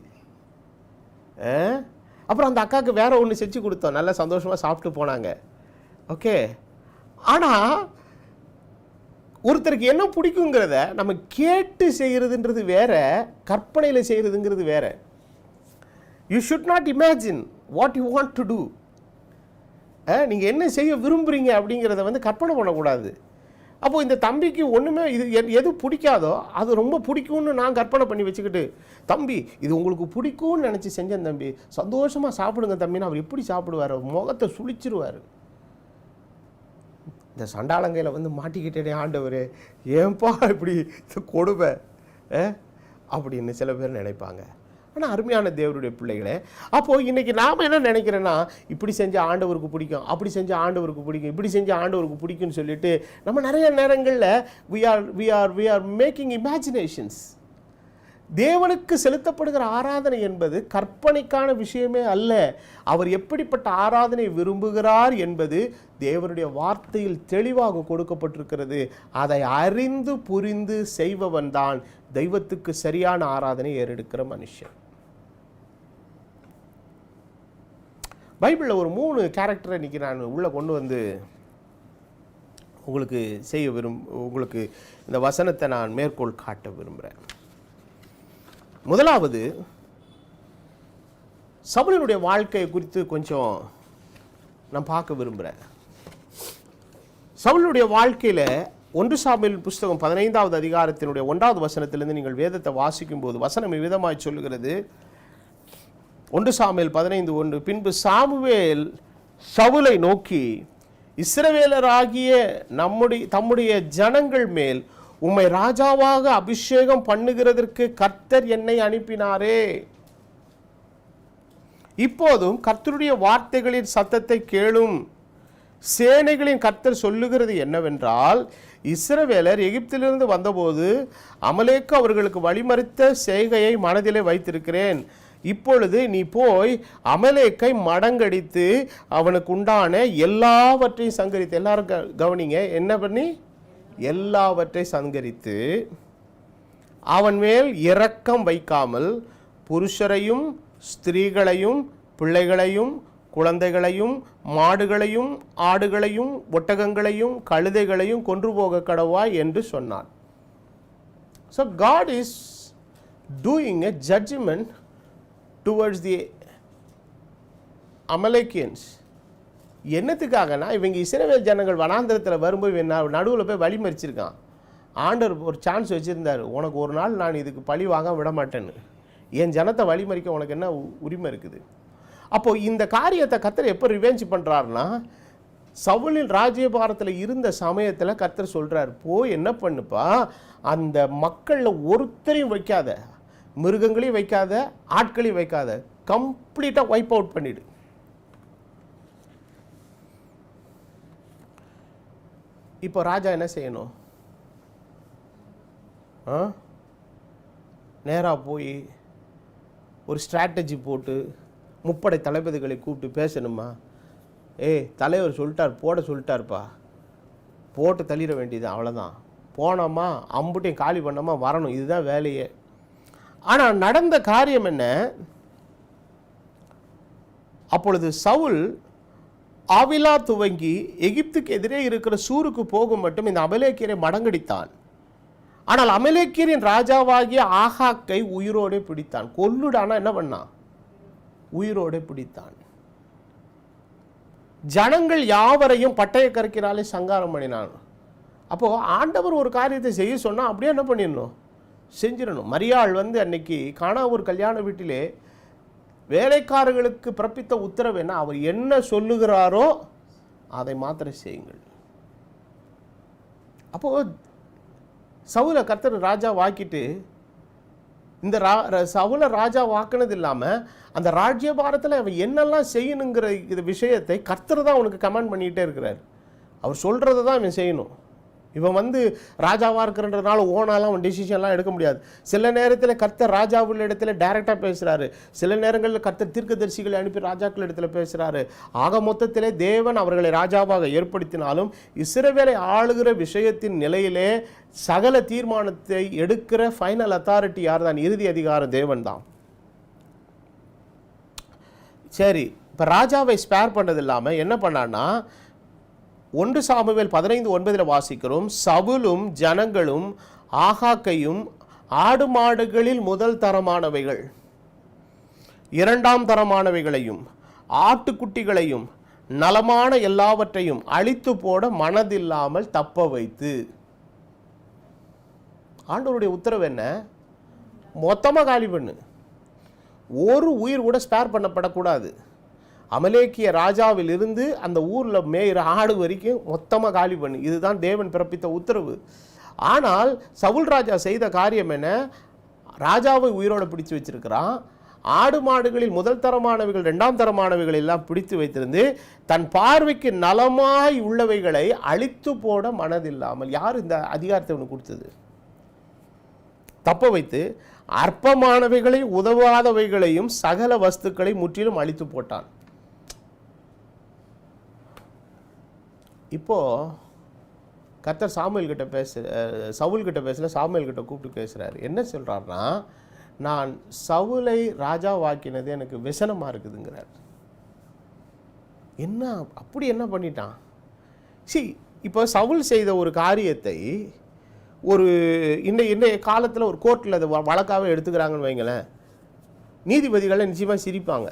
அப்புறம் அந்த அக்காவுக்கு வேற ஒன்று செஞ்சு கொடுத்தோம், நல்லா சந்தோஷமாக சாப்பிட்டு போனாங்க. ஓகே. ஆனால் ஒருத்தருக்கு என்ன பிடிக்குங்கிறத நம்ம கேட்டு செய்கிறதுன்றது வேற, கற்பனையில் செய்கிறதுங்கிறது வேற. You should not imagine what you want to do. நீங்கள் என்ன செய்ய விரும்புகிறீங்க அப்படிங்கிறத வந்து கற்பனை பண்ணக்கூடாது. அப்போது இந்த தம்பிக்கு ஒன்றுமே இது எது பிடிக்காதோ அது ரொம்ப பிடிக்கும்னு நான் கற்பனை பண்ணி வச்சுக்கிட்டு, தம்பி இது உங்களுக்கு பிடிக்கும்னு நினச்சி செஞ்சேன் தம்பி, சந்தோஷமாக சாப்பிடுங்க தம்பின்னு அவர் எப்படி சாப்பிடுவார்? முகத்தை சுழிச்சிருவார். இந்த சண்டாளங்கையில் வந்து மாட்டிக்கிட்டே ஆண்டவர் ஏன்பா இப்படி கொடுமை அப்படின்னு சில பேர் நினைப்பாங்க. ஆனால் அருமையான தேவனுடைய பிள்ளைகளே, அப்போது இன்றைக்கி நாம் என்ன நினைக்கிறேன்னா, இப்படி செஞ்ச ஆண்டவருக்கு பிடிக்கும், அப்படி செஞ்ச ஆண்டவருக்கு பிடிக்கும், இப்படி செஞ்ச ஆண்டவருக்கு பிடிக்கும்னு சொல்லிட்டு நம்ம நிறைய நேரங்களில் we are making imaginations. தேவனுக்கு செலுத்தப்படுகிற ஆராதனை என்பது கற்பனைக்கான விஷயமே அல்ல. அவர் எப்படிப்பட்ட ஆராதனை விரும்புகிறார் என்பது தேவனுடைய வார்த்தையில் தெளிவாக கொடுக்கப்பட்டிருக்கிறது. அதை அறிந்து புரிந்து செய்பவன் தான் தெய்வத்துக்கு சரியான ஆராதனை ஏறெடுக்கிற மனுஷன். பைபிளில் ஒரு 3 கேரக்டரை இன்றைக்கி நான் உள்ளே கொண்டு வந்து உங்களுக்கு உங்களுக்கு இந்த வசனத்தை நான் மேற்கோள் காட்ட விரும்புகிறேன். முதலாவது, சவுலினுடைய வாழ்க்கையை குறித்து கொஞ்சம் நான் பார்க்க விரும்புகிறேன். சவுலுடைய வாழ்க்கையில் 1 சாமுவேல் புஸ்தகம் 15வது அதிகாரத்தினுடைய 1வது வசனத்திலிருந்து நீங்கள் வேதத்தை வாசிக்கும் போது வசனம் விதமாய் சொல்லுகிறது. 1 சாமுவேல் 15:1, பின்பு சாமுவேல் சவுலை நோக்கி, இஸ்ரவேலராகிய தம்முடைய ஜனங்கள் மேல் உம்மை ராஜாவாக அபிஷேகம் பண்ணுகிறதற்கு கர்த்தர் என்னை அனுப்பினாரே. இப்போதும் கர்த்தருடைய வார்த்தைகளின் சத்தத்தை கேளும். சேனைகளின் கர்த்தர் சொல்லுகிறது என்னவென்றால், இஸ்ரவேலர் எகிப்திலிருந்து வந்தபோது அமலேக்கு அவர்களுக்கு வழிமறித்த செய்கையை மனதிலே வைத்திருக்கிறேன். இப்பொழுது நீ போய் அமலேக்கை மடங்கடித்து அவனுக்கு உண்டான எல்லாவற்றையும் சங்கரித்து, எல்லாரும் கவனிங்க, என்ன பண்ணி எல்லாவற்றை சங்கரித்து அவன் மேல் இரக்கம் வைக்காமல் புருஷரையும் ஸ்திரீகளையும் பிள்ளைகளையும் குழந்தைகளையும் மாடுகளையும் ஆடுகளையும் ஒட்டகங்களையும் கழுதைகளையும் கொன்று போக கடவாய் என்று சொன்னான். So God is doing a judgment towards the Amalekians. என்னத்துக்காகனா, இவங்க இஸ்ரவேல் ஜனங்கள் வனாந்திரத்தில் வரும்போது நடுவில் போய் வழி மறிச்சிருக்கான். ஆண்டவர் ஒரு சான்ஸ் வச்சுருந்தார், உனக்கு ஒரு நாள் நான் இதுக்கு பழி வாங்க விட மாட்டேன்னு. என் ஜனத்தை வழி மறிக்க உனக்கு என்ன உரிமை இருக்குது? அப்போது இந்த காரியத்தை கர்த்தர் எப்போ ரிவெஞ்ச் பண்ணுறாருனா, சவுலின் ராஜ்யபாரத்தில் இருந்த சமயத்தில் கர்த்தர் சொல்கிறார், போய் என்ன பண்ணுப்பா, அந்த மக்களில் ஒருத்தரையும் வைக்காத, மிருகங்களையும் வைக்காத, ஆட்களையும் வைக்காத, கம்ப்ளீட்டாக வைப் அவுட் பண்ணிவிடு. இப்போ ராஜா என்ன செய்யணும்? நேராக போய் ஒரு ஸ்ட்ராட்டஜி போட்டு முப்படை தளபதிகளை கூப்பிட்டு பேசணுமா? தலைவர் சொல்லிட்டார், போட சொல்லிட்டார்ப்பா, போட்டு தள்ளிட வேண்டியது, அவ்வளோதான். போனோமா, அம்புட்டையும் காலி பண்ணோமா, வரணும், இதுதான் வேலையே. ஆனால் நடந்த காரியம் என்ன? அப்பொழுது சவுல் ஆவிலா துவங்கி எகிப்துக்கு எதிரே இருக்கிற சூருக்கு போகும் மட்டும் இந்த அமலேக்கியரை மடங்கடித்தான். ஆனால் அமலேக்கியரின் ராஜாவாகிய ஆகாக்கை உயிரோடே பிடித்தான். கொல்லுடானா என்ன பண்ணான்? உயிரோடே பிடித்தான். ஜனங்கள் யாவரையும் பட்டய கரைக்கிறாலே சங்காரம் பண்ணினான். அப்போது ஆண்டவர் ஒரு காரியத்தை செய்ய சொன்னால் அப்படியே என்ன பண்ணிடணும்? செஞ்சிடணும். மரியாள் அன்னைக்கு காணா ஒரு கல்யாண வீட்டிலே வேலைக்காரர்களுக்கு பிறப்பித்த உத்தரவு என்ன? அவர் என்ன சொல்லுகிறாரோ அதை மாத்திரம் செய்யுங்கள். அப்போது சவுலை கர்த்தர் ராஜா வாக்கிட்டு, இந்த சவுலை ராஜா வாக்குனது இல்லாமல் அந்த ராஜ்யபாரத்தில் அவன் என்னெல்லாம் செய்யணுங்கிற இந்த விஷயத்தை கர்த்தர் தான் அவனுக்கு கமெண்ட் பண்ணிகிட்டே இருக்கிறார். அவர் சொல்கிறத தான் அவன் செய்யணும். இவன் ராஜாவாக இருக்கிறன்றதுனால ஓனாலாம் அவன் டிசிஷன்லாம் எடுக்க முடியாது. சில நேரத்தில் கர்த்தர் ராஜாவுள்ள இடத்துல டைரெக்டாக பேசுகிறாரு, சில நேரங்களில் கர்த்தர் தீர்க்கதரிசிகளை அனுப்பி ராஜாக்கள் இடத்துல பேசுகிறாரு. ஆக மொத்தத்திலே தேவன் அவர்களை ராஜாவாக ஏற்படுத்தினாலும் இஸ்ரவேலை ஆளுகிற விஷயத்தின் நிலையிலே சகல தீர்மானத்தை எடுக்கிற ஃபைனல் அத்தாரிட்டி யார் தான்? இறுதி அதிகாரம் தேவன் தான். சரி, இப்போ ராஜாவை ஸ்பேர் பண்ணது இல்லாமல் என்ன பண்ணான்னா, 1 சாமுவேல் 15:9 வாசிக்கிறோம், சவுலும் ஜனங்களும் ஆகாக்கையும் ஆடு மாடுகளில் முதல் தரமானவைகள், 2ஆம் தரமானவைகளையும் ஆட்டுக்குட்டிகளையும் நலமான எல்லாவற்றையும் அழித்து போட மனதில்லாமல் தப்ப வைத்து. ஆண்டவருடைய உத்தரவு என்ன? மொத்தமாக காலி பண்ணு, ஒரு உயிர் கூட ஸ்பேர் பண்ணப்படக்கூடாது. அமலேக்கிய ராஜாவில் இருந்து அந்த ஊரில் மேயிற ஆடு வரைக்கும் மொத்தமாக காலி பண்ணு. இதுதான் தேவன் பிறப்பித்த உத்தரவு. ஆனால் சவுல் ராஜா செய்த காரியம் என்ன? ராஜாவை உயிரோடு பிடிச்சு வச்சிருக்கிறான், ஆடு மாடுகளில் முதல் தரமானவைகள் இரண்டாம் தரமானவைகள் எல்லாம் பிடித்து வைத்திருந்து தன் பார்வைக்கு நலமாய் உள்ளவைகளை அழித்து போட மனதில்லாமல். யார் இந்த அதிகாரத்தை ஒன்று கொடுத்தது? தப்ப வைத்து அற்பமானவைகளை உதவாதவைகளையும் சகல வஸ்துக்களை முற்றிலும் அழித்து போட்டான். இப்போ கர்த்தர் சாமுவேல் கிட்ட சவுல் கிட்ட பேசல, சாமுவேல் கிட்ட கூப்பிட்டு பேசுறாரு. என்ன சொல்றாருன்னா, நான் சவுலை ராஜாவாக்கினது எனக்கு விசனமா இருக்குதுங்கிறார். என்ன அப்படி என்ன பண்ணிட்டான்? இப்போ சவுல் செய்த ஒரு காரியத்தை ஒரு இன்றைய காலத்தில் ஒரு கோர்ட்டில் அது வழக்காகவே எடுத்துக்கிறாங்கன்னு வைங்களேன், நீதிபதிகளை நிச்சயமாக சிரிப்பாங்க.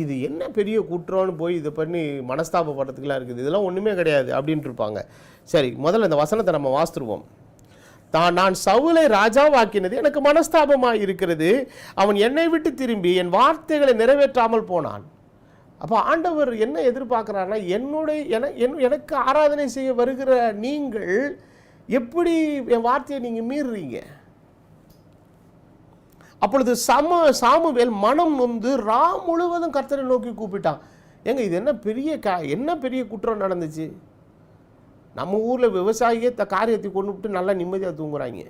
இது என்ன பெரிய குற்றம்னு போய் இதை பண்ணி மனஸ்தாபப்படுறதுக்குலாம் இருக்குது, இதெல்லாம் ஒன்றுமே கிடையாது அப்படின்ட்டு இருப்பாங்க. சரி, முதல்ல இந்த வசனத்தை நம்ம வாசித்துருவோம். நான் சவுலை ராஜாவாக்கினது எனக்கு மனஸ்தாபமாக இருக்கிறது, அவன் என்னை விட்டு திரும்பி என் வார்த்தைகளை நிறைவேற்றாமல் போனான். அப்போ ஆண்டவர் என்ன எதிர்பார்க்குறாருன்னா, எனக்கு ஆராதனை செய்ய வருகிற நீங்கள் எப்படி என் வார்த்தையை நீங்கள் மீறுறீங்க? அப்பொழுது சாமுவேல் மனம் நொந்து முழுவதும் கர்த்தரை நோக்கி கூப்பிட்டான். ஏங்க, இது என்ன பெரிய குற்றம் நடந்துச்சு? நம்ம ஊரில் விவசாயியே காரியத்தை கொண்டு விட்டு நல்லா நிம்மதியாக தூங்குறாங்க.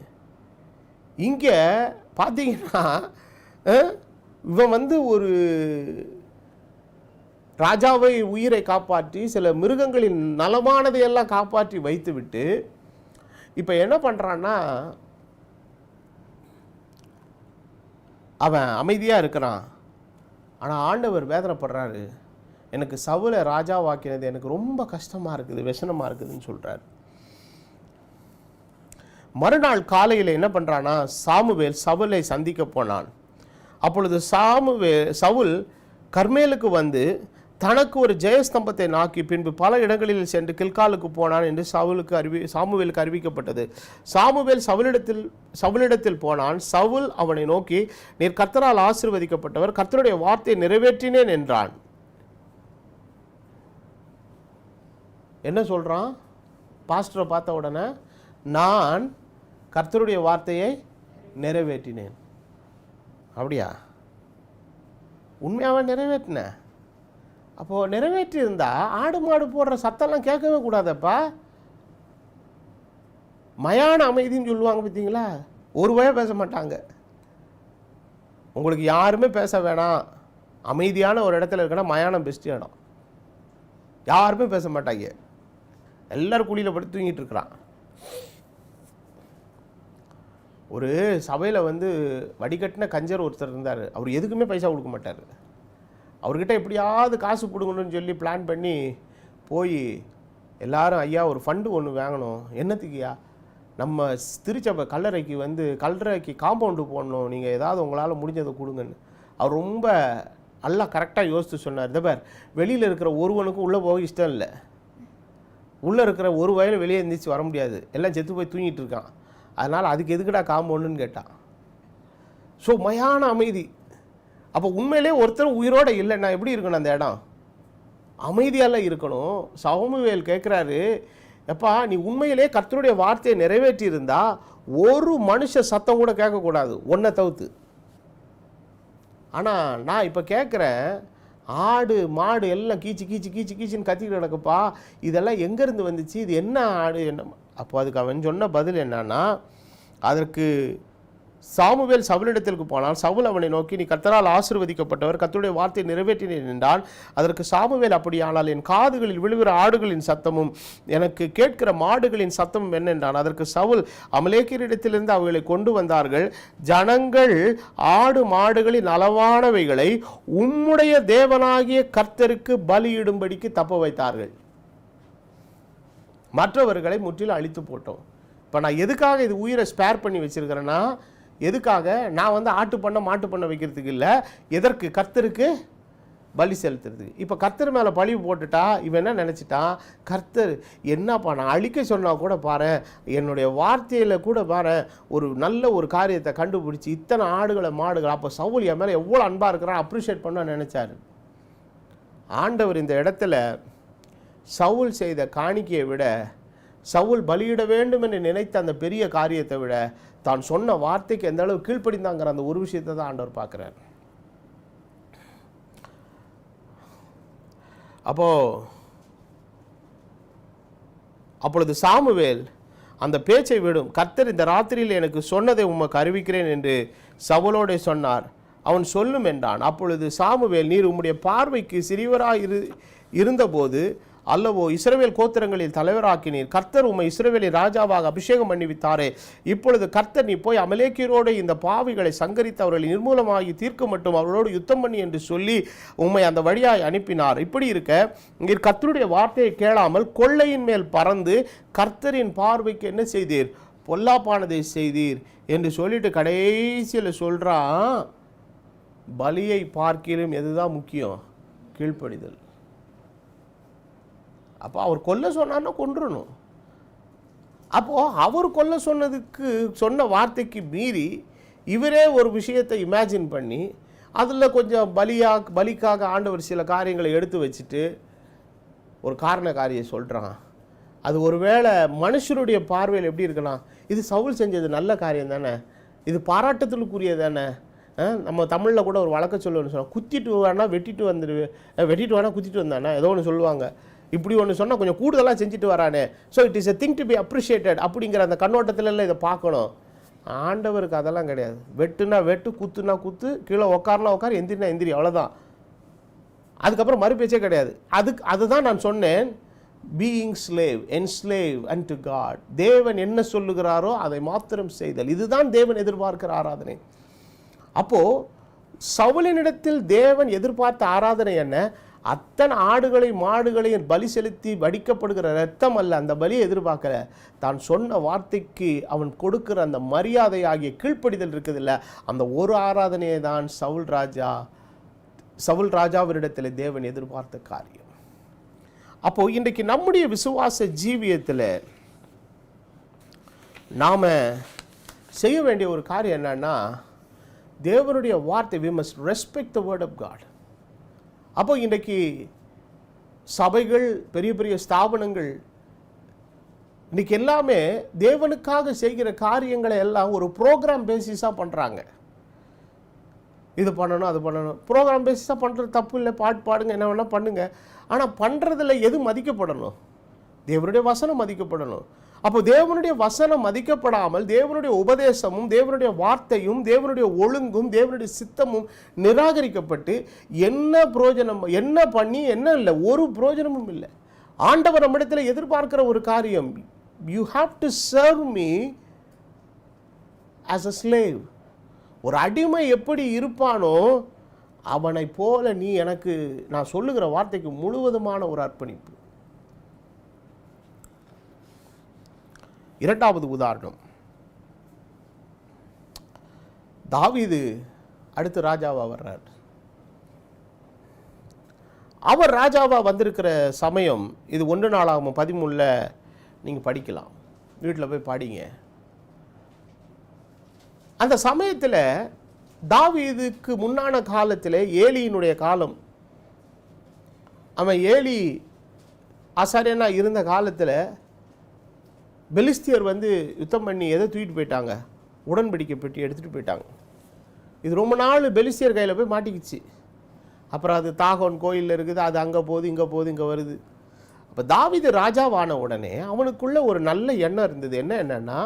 இங்கே பார்த்தீங்கன்னா இவன் ஒரு ராஜாவை உயிரை காப்பாற்றி சில மிருகங்களின் நலமானதையெல்லாம் காப்பாற்றி வைத்து விட்டு இப்போ என்ன பண்ணுறான்னா, அவன் அமைதியாக இருக்கிறான். ஆனால் ஆண்டவர் வேதனைப்படுறாரு. எனக்கு சவுலை ராஜாவாக்கினது எனக்கு ரொம்ப கஷ்டமாக இருக்குது, விஷனமாக இருக்குதுன்னு சொல்கிறார். மறுநாள் காலையில் என்ன பண்ணுறான்னா, சாமுவேல் சவுலை சந்திக்க போனான். அப்பொழுது சவுல் கர்மேலுக்கு வந்து தனக்கு ஒரு ஜெயஸ்தம்பத்தை நாக்கி பின்பு பல இடங்களில் சென்று கில்காலுக்கு போனான் என்று சாமுவேலுக்கு அறிவிக்கப்பட்டது. சாமுவேல் சவுலிடத்தில் போனான். சவுல் அவனை நோக்கி, நீர் கர்த்தரால் ஆசீர்வதிக்கப்பட்டவர், கர்த்தருடைய வார்த்தையை நிறைவேற்றினேன் என்றான். என்ன சொல்றான்? பாஸ்டரை பார்த்த உடனே, நான் கர்த்தருடைய வார்த்தையை நிறைவேற்றினேன். அப்படியா? உண்மையாவே நிறைவேற்றினேன்? அப்போது நிறைவேற்றி இருந்தா ஆடு மாடு போடுற சத்தம்லாம் கேட்கவே கூடாதப்பா. மயான அமைதின்னு சொல்லுவாங்க பார்த்தீங்களா, ஒரு வய பேச மாட்டாங்க. உங்களுக்கு யாருமே பேச வேணாம், அமைதியான ஒரு இடத்துல இருக்கனா மயானம் பெஸ்ட் இடம். யாருமே பேச மாட்டாங்க, எல்லாரும் குழியில் படுத்து தூங்கிட்டு இருக்கிறான். ஒரு சபையில் வடிகட்டின கஞ்சர் ஒருத்தர் இருந்தார். அவர் எதுக்குமே பைசா கொடுக்க மாட்டார். அவர்கிட்ட எப்படியாவது காசு பிடுங்கணும்னு சொல்லி பிளான் பண்ணி போய் எல்லாரும், ஐயா ஒரு ஃபண்டு ஒன்று வாங்கணும். என்னத்துக்குயா? நம்ம திருச்சபை கல்லறைக்கு காம்பவுண்டு போடணும், நீங்கள் ஏதாவது உங்களால் முடிஞ்சதை கொடுங்கன்னு. அவர் ரொம்ப நல்லா கரெக்டாக யோசித்து சொன்னார். இதபார், வெளியில் இருக்கிற ஒருவனுக்கும் உள்ளே போக இஷ்டம் இல்லை, உள்ளே இருக்கிற ஒரு வயலும் வெளியே எழுந்திரிச்சு வர முடியாது, எல்லாம் செத்து போய் தூங்கிட்டு இருக்கான். அதனால் அதுக்கு எதுக்குடா காம்பவுண்டுன்னு கேட்டான். ஸோ மயான அமைதி. அப்போ உண்மையிலே ஒருத்தர் உயிரோடு இல்லைன்னா எப்படி இருக்கணும் அந்த இடம்? அமைதியால் இருக்கணும். சாமுவேல் கேட்குறாரு, எப்பா நீ உண்மையிலே கர்த்தருடைய வார்த்தையை நிறைவேற்றி இருந்தா ஒரு மனுஷ சத்தம் கூட கேட்கக்கூடாது, ஒன்றை தவிர்த்து. ஆனால் நான் இப்போ கேட்குறேன், ஆடு மாடு எல்லாம் கீச்சின்னு கத்திக்கிட்டு கிடக்குப்பா, இதெல்லாம் எங்கேருந்து வந்துச்சு? இது என்ன ஆடு என்ன? அப்போ அதுக்கு அவன் சொன்ன பதில் என்னன்னா, அதற்கு சாமுவேல் சவுலிடத்திற்கு போனால் சவுல் அவனை நோக்கி, நீ கர்த்தரால் ஆசீர்வதிக்கப்பட்டவர், கர்த்தருடைய வார்த்தையை நிறைவேற்றினேன் என்றான். அதற்கு சாமுவேல், அப்படியானால் என் காதுகளில் விழுகிற ஆடுகளின் சத்தமும் எனக்கு கேட்கிற மாடுகளின் சத்தமும் என்னென்றான். அதற்கு சவுல், அமலேக்கியரிடத்திலிருந்து அவைகளை கொண்டு வந்தார்கள். ஜனங்கள் ஆடு மாடுகளின் அளவானவைகளை உம்முடைய தேவனாகிய கர்த்தருக்கு பலியிடும்படிக்கு தப்ப வைத்தார்கள், மற்றவர்களை முற்றிலும் அழித்து போட்டோம். இப்போ நான் எதுக்காக இது உயிரை ஸ்பேர் பண்ணி வச்சிருக்கிறேன்னா, எதுக்காக? நான் ஆட்டு பண்ண மாட்டு பண்ண வைக்கிறதுக்கு இல்லை, எதற்கு? கர்த்தருக்கு பலி செலுத்துறதுக்கு. இப்போ கர்த்தர் மேலே பழிவு போட்டுட்டா இவன் என்ன நினச்சிட்டான், கர்த்தர் என்னப்பா நான் அழிக்க சொன்னால் கூட பாரு, என்னுடைய வார்த்தையில் கூட பாரு ஒரு நல்ல ஒரு காரியத்தை கண்டுபிடிச்சி இத்தனை ஆடுகளை மாடுகள், அப்போ சவுல் என் மேலே எவ்வளோ அன்பாக இருக்கிறான் அப்ரிஷியேட் பண்ண நினச்சார். ஆண்டவர் இந்த இடத்துல சவுல் செய்த காணிக்கையை விட சவுல் பலியிட வேண்டும் என்று நினைத்த அந்த பெரிய காரியத்தை விட தான் சொன்ன வார்த்தைக்கு எந்த அளவு கீழ்ப்படிந்தாங்கிற அந்த ஒரு விஷயத்தை தான் ஆண்டவர் பார்க்குறார். அப்பொழுது சாமுவேல் அந்த பேச்சை விடும், கர்த்தர் இந்த ராத்திரியில் எனக்கு சொன்னதை உமக்கு அறிவிக்கிறேன் என்று சவுலோடே சொன்னார். அவன் சொல்லும் என்றான். அப்பொழுது சாமுவேல், நீர் உம்முடைய பார்வைக்கு சிறியவராய் இருந்தபோது அல்லவோ இஸ்ரவேல் கோத்திரங்களில் தலைவராக்கினீர். கர்த்தர் உம்மை இஸ்ரவேலின் ராஜாவாக அபிஷேகம் பண்ணிவித்தாரே. இப்பொழுது கர்த்தர், நீ போய் அமலேக்கியரோடு இந்த பாவிகளை சங்கரித்து அவர்களை நிர்மூலமாகி தீர்க்க மட்டும் அவர்களோடு யுத்தம் பண்ணி என்று சொல்லி உம்மை அந்த வழியாய் அனுப்பினார். இப்படி இருக்க நீர் கர்த்தருடைய வார்த்தையை கேளாமல் கொள்ளையின் மேல் பறந்து கர்த்தரின் பார்வைக்கு என்ன செய்தீர்? பொல்லாப்பானதை செய்தீர் என்று சொல்லிட்டு கடைசியில் சொல்கிறான், பலியை பார்க்கிலும் எதுதான் முக்கியம்? கீழ்ப்படிதல். அப்போ அவர் கொல்ல சொன்னார்னா கொன்றணும். அப்போது அவர் கொல்ல சொன்ன வார்த்தைக்கு மீறி இவரே ஒரு விஷயத்தை இமேஜின் பண்ணி அதில் கொஞ்சம் பலிக்காக ஆண்டவர் சில காரியங்களை எடுத்து வச்சுட்டு ஒரு காரண காரியம் சொல்கிறான். அது ஒருவேளை மனுஷருடைய பார்வையில் எப்படி இருக்கலாம்? இது சவுல் செஞ்சது நல்ல காரியம் தானே, இது பாராட்டத்துக்குரிய தானே. நம்ம தமிழில் கூட ஒரு வழக்க சொல்லுன்னு சொன்னால், குத்திட்டு வேணா வெட்டிட்டு வேணா குத்திட்டு வந்தானே, ஏதோ ஒன்று சொல்லுவாங்க. இப்படி ஒன்று சொன்னால் கொஞ்சம் கூடுதலாக செஞ்சுட்டு வரானே, so it is a thing to be appreciated அப்படிங்கிற அந்த கண்ணோட்டத்திலலாம் இதை பார்க்கணும். ஆண்டவருக்கு அதெல்லாம் கிடையாது. வெட்டுனா வெட்டு, குத்துனா குத்து, கீழே உட்காருனா உட்காரு, எந்திரினா எந்திரி, அவ்வளோதான். அதுக்கப்புறம் மறுபேச்சே கிடையாது. அதுதான் நான் சொன்னேன், being slave, enslave unto God. தேவன் என்ன சொல்லுகிறாரோ அதை மாத்திரம் செய்தல், இதுதான் தேவன் எதிர்பார்க்கிற ஆராதனை. அப்போது சவுலினிடத்தில் தேவன் எதிர்பார்த்த ஆராதனை என்ன? அத்தனை ஆடுகளை மாடுகளையும் பலி செலுத்தி வடிக்கப்படுகிற ரத்தம் அல்ல. அந்த பலியை எதிர்பார்க்கல. தான் சொன்ன வார்த்தைக்கு அவன் கொடுக்கிற அந்த மரியாதை ஆகிய கீழ்ப்படிதல் இருக்குதில்ல, அந்த ஒரு ஆராதனையை தான் சவுல் ராஜாவினிடத்தில் தேவன் எதிர்பார்த்த காரியம். அப்போ இன்றைக்கு நம்முடைய விசுவாச ஜீவியத்தில் நாம் செய்ய வேண்டிய ஒரு காரியம் என்னன்னா, தேவனுடைய வார்த்தை, we must respect the word of God. அப்போ இன்றைக்கு சபைகள், பெரிய பெரிய ஸ்தாபனங்கள் இன்றைக்கி எல்லாமே தேவனுக்காக செய்கிற காரியங்களை எல்லாம் ஒரு ப்ரோக்ராம் பேசிஸாக பண்ணுறாங்க. இது பண்ணணும், அது பண்ணணும், ப்ரோக்ராம் பேசிஸாக பண்ணுறது தப்பு இல்லை. பாடுங்க, என்ன வேணால் பண்ணுங்கள். ஆனால் பண்ணுறதில் எது மதிக்கப்படணும்? தேவனுடைய வசனம் மதிக்கப்படணும். அப்போ தேவனுடைய வசனம் மதிக்கப்படாமல் தேவனுடைய உபதேசமும் தேவனுடைய வார்த்தையும் தேவனுடைய ஒழுங்கும் தேவனுடைய சித்தமும் நிராகரிக்கப்பட்டு என்ன பிரயோஜனம்? என்ன பண்ணி என்ன இல்லை? ஒரு பிரயோஜனமும் இல்லை. ஆண்டவர் நம்மிடத்தில் எதிர்பார்க்கிற ஒரு காரியம், you have to serve me as a slave. ஒரு அடிமை எப்படி இருப்பானோ அவனை போல நீ எனக்கு, நான் சொல்லுகிற வார்த்தைக்கு முழுவதுமான ஒரு அர்ப்பணிப்பு. இரண்டாவது உதாரணம், தாவீது அடுத்து ராஜாவா வர்றார். அவர் ராஜாவா வந்திருக்கிற சமயம் இது 1 நாளாகமம் 13 நீங்கள் படிக்கலாம், வீட்டில் போய் படிங்க. அந்த சமயத்தில் தாவீதுக்கு முன்னான காலத்தில் ஏலியினுடைய காலம், அவன் ஏலி ஆசாரியனாக இருந்த காலத்தில் பெலிஸ்தியர் யுத்தம் பண்ணி எதை தூக்கிட்டு போயிட்டாங்க? உடன்படிக்கை பெட்டி எடுத்துகிட்டு போயிட்டாங்க. இது ரொம்ப நாள் பெலிஸ்தியர் கையில் போய் மாட்டிக்கிச்சு. அப்புறம் அது தாகோன் கோயிலில் இருக்குது, அது அங்கே போகுது, இங்கே வருது. அப்போ தாவீது ராஜாவான உடனே அவனுக்குள்ள ஒரு நல்ல எண்ணம் இருந்தது. என்னன்னா,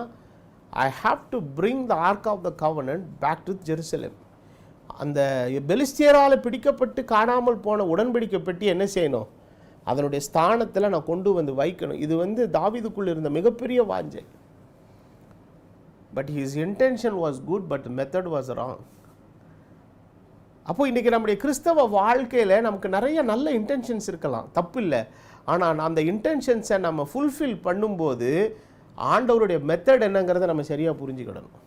I have to bring the ark of the covenant back to Jerusalem. அந்த பெலிஸ்தியரால் பிடிக்கப்பட்டு காணாமல் போன உடன்படிக்கை பெட்டி என்ன செய்யணும்? அதனுடைய ஸ்தானத்தில் நான் கொண்டு வைக்கணும். இது தாவீதுக்குள்ள இருந்த மிகப்பெரிய வாஞ்சை. But his intention was good, but method was wrong. அப்போ இன்றைக்கி நம்முடைய கிறிஸ்தவ வாழ்க்கையில் நமக்கு நிறைய நல்ல இன்டென்ஷன்ஸ் இருக்கலாம், தப்பு இல்லை. ஆனால் அந்த இன்டென்ஷன்ஸை நம்ம ஃபுல்ஃபில் பண்ணும்போது ஆண்டவருடைய மெத்தட் என்னங்கிறத நம்ம சரியாக புரிஞ்சுக்கிடணும்.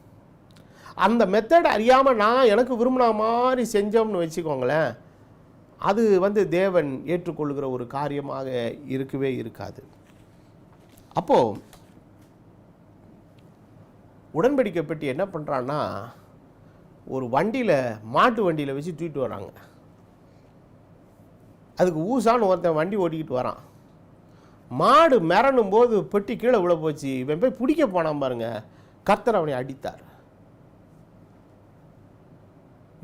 அந்த மெத்தட் அறியாமல் நான் எனக்கு விரும்பின மாதிரி செஞ்சோம்னு வச்சுக்கோங்களேன், அது தேவன் ஏற்றுக்கொள்கிற ஒரு காரியமாக இருக்கவே இருக்காது. அப்போது உடன்படிக்கை பெட்டி என்ன பண்ணுறான்னா, ஒரு வண்டியில், மாட்டு வண்டியில் வச்சு தூக்கிட்டு வராங்க. அதுக்கு ஊசான்னு ஒருத்தன் வண்டி ஓட்டிக்கிட்டு வரான். மாடு மிரணும் போது பெட்டி கீழே விழ போச்சு. இவன் போய் பிடிக்க போனான் பாருங்க, கர்த்தர் அவனை அடித்தார்.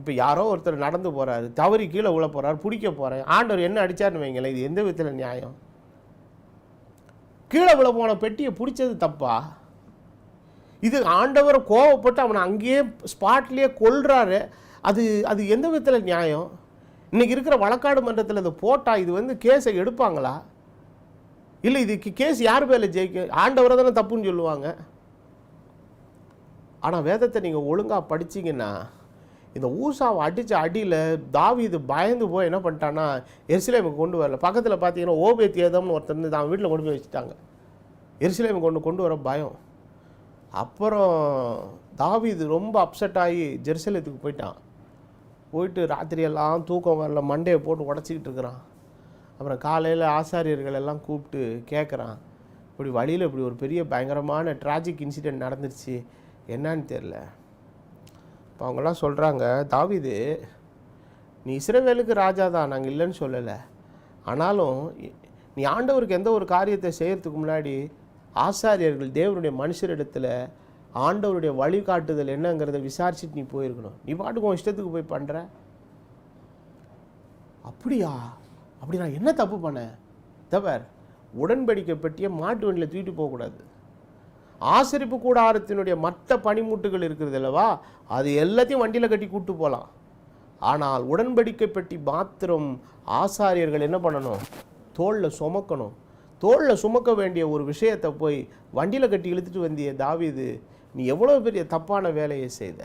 இப்போ யாரோ ஒருத்தர் நடந்து போகிறாரு, தவறி கீழே விழ போகிறார், பிடிக்க போகிறேன், ஆண்டவர் என்ன அடித்தார்னு வைங்களேன், இது எந்த விதத்தில் நியாயம்? கீழே விழ போன பெட்டியை பிடிச்சது தப்பா? இது ஆண்டவரை கோவப்பட்டு அவனை அங்கேயே ஸ்பாட்லேயே கொல்றாரு, அது அது எந்த விதத்தில் நியாயம்? இன்றைக்கி இருக்கிற வழக்காடு மன்றத்தில் இதை போட்டால் இது கேஸை எடுப்பாங்களா? இல்லை இதுக்கு கேஸ் யார் பேரில் ஜெயிக்க? ஆண்டவரை தானே தப்புன்னு சொல்லுவாங்க. ஆனால் வேதத்தை நீங்கள் ஒழுங்காக படிச்சிங்கன்னா, இந்த ஊசாவை அடித்த அடியில் தாவீது பயந்து போய் என்ன பண்ணிட்டான்னா எருசலேமுக்கு கொண்டு வரல. பக்கத்தில் பார்த்தீங்கன்னா ஓபேத் ஏதோம்னு ஒருத்தர் தான் வீட்டில் கொண்டு போய் வச்சுட்டாங்க. எருசலேமுக்கு கொண்டு வர பயம். அப்புறம் தாவீது ரொம்ப அப்செட் ஆகி ஜெருசலேத்துக்கு போயிட்டு ராத்திரியெல்லாம் தூக்கம் வரல, மண்டையை போட்டு உடச்சிக்கிட்டு இருக்கிறான். அப்புறம் காலையில் ஆசாரியர்கள் எல்லாம் கூப்பிட்டு கேட்குறான், இப்படி வழியில் இப்படி ஒரு பெரிய பயங்கரமான ட்ராஜிக் இன்சிடெண்ட் நடந்துருச்சு, என்னான்னு தெரில. இப்போ அவங்களாம் சொல்கிறாங்க, தாவீது நீ இஸ்ரவேலுக்கு ராஜா தான், நாங்கள் இல்லைன்னு சொல்லலை. ஆனாலும் நீ ஆண்டவருக்கு எந்த ஒரு காரியத்தை செய்கிறதுக்கு முன்னாடி ஆசாரியர்கள் தேவனுடைய மனுஷரிடத்தில் ஆண்டவருடைய வழிகாட்டுதல் என்னங்கிறத விசாரிச்சுட்டு நீ போயிருக்கணும். நீ பாட்டுக்கு உன் இஷ்டத்துக்கு போய் பண்ணுற. அப்படியா? அப்படி நான் என்ன தப்பு பண்ணேன்? தவர் உடன்படிக்கை பெட்டியை மாட்டு வண்டியில் தூக்கிட்டு போகக்கூடாது. ஆசரிப்பு கூடாரத்தினுடைய மற்ற பனிமூட்டுகள் இருக்கிறது அல்லவா, அது எல்லாத்தையும் வண்டியில் கட்டி கூப்பிட்டு போகலாம். ஆனால் உடன்படிக்கை பெட்டி மாத்திரம் ஆசாரியர்கள் என்ன பண்ணணும்? தோளில் சுமக்கணும். தோளில் சுமக்க வேண்டிய ஒரு விஷயத்தை போய் வண்டியில் கட்டி இழுத்துட்டு வந்திய தாவீது, நீ எவ்வளோ பெரிய தப்பான வேலையை செய்த.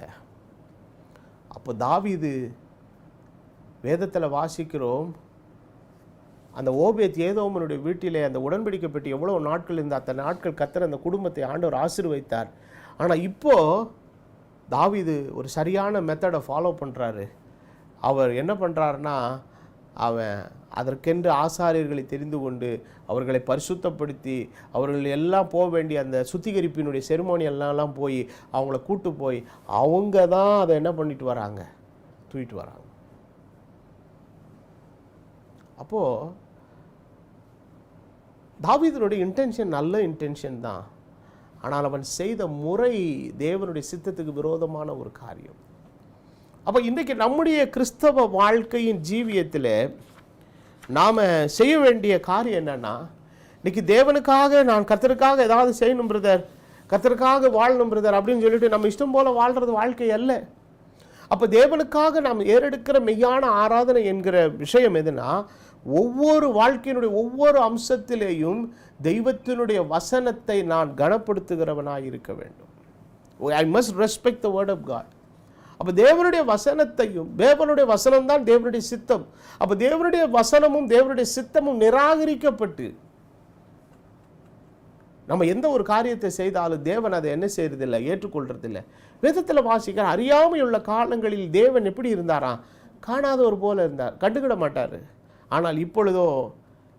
அப்போ தாவீது வேதத்தில் வாசிக்கிறோம், அந்த ஓபேத் ஏதோமனுடைய வீட்டிலே அந்த உடன்படிக்கை பெட்டி எவ்வளோ நாட்கள் இருந்த அத்தனை நாட்கள் கர்த்தர் அந்த குடும்பத்தை ஆண்டவர் ஆசீர்வதித்தார். ஆனால் இப்போது தாவீது ஒரு சரியான மெத்தடை ஃபாலோ பண்ணுறாரு. அவர் என்ன பண்ணுறாருன்னா, அவன் அதற்கென்று ஆசாரியர்களை தெரிந்து கொண்டு அவர்களை பரிசுத்தப்படுத்தி அவர்கள் எல்லாம் போக வேண்டிய அந்த சுத்திகரிப்பினுடைய செரிமோனி எல்லாம் போய் அவங்கள கூட்டு போய் அவங்க தான் அதை என்ன பண்ணிட்டு வராங்க, தூக்கிட்டு வராங்க. அப்போது தாவீதுனுடைய இன்டென்ஷன் நல்ல இன்டென்ஷன் தான். ஆனால் அவன் செய்த முறை தேவனுடைய சித்தத்துக்கு விரோதமான ஒரு காரியம். அப்போ இன்றைக்கு நம்முடைய கிறிஸ்தவ வாழ்க்கையின் ஜீவியத்தில் நாம் செய்ய வேண்டிய காரியம் என்னென்னா, இன்றைக்கி தேவனுக்காக நான் கர்த்தருக்காக ஏதாவது செய்யணும் பிரதர், கர்த்தருக்காக வாழணும் பிரதர் அப்படின்னு சொல்லிட்டு நம்ம இஷ்டம் போல் வாழ்கிறது வாழ்க்கை அல்ல. அப்போ தேவனுக்காக நாம் ஏறெடுக்கிற மெய்யான ஆராதனை என்கிற விஷயம் எதுனா, ஒவ்வொரு வாழ்க்கையினுடைய ஒவ்வொரு அம்சத்திலேயும் தெய்வத்தினுடைய வசனத்தை நான் கனப்படுத்துகிறவனாக இருக்க வேண்டும். I must respect the word of God. அப்போ தேவனுடைய வசனத்தையும், தேவனுடைய வசனம் தான் தேவனுடைய சித்தம். அப்போ தேவனுடைய வசனமும் தேவனுடைய சித்தமும் நிராகரிக்கப்பட்டு நம்ம எந்த ஒரு காரியத்தை செய்தாலும் தேவன் அதை என்ன செய்யறதில்லை, ஏற்றுக்கொள்றதில்லை. வேதத்தில் வாசிக்கிற அறியாமையுள்ள காலங்களில் தேவன் எப்படி இருந்தாராம்? காணாதவர் போல இருந்தார், கண்டுக்கிட மாட்டார். ஆனால் இப்பொழுதோ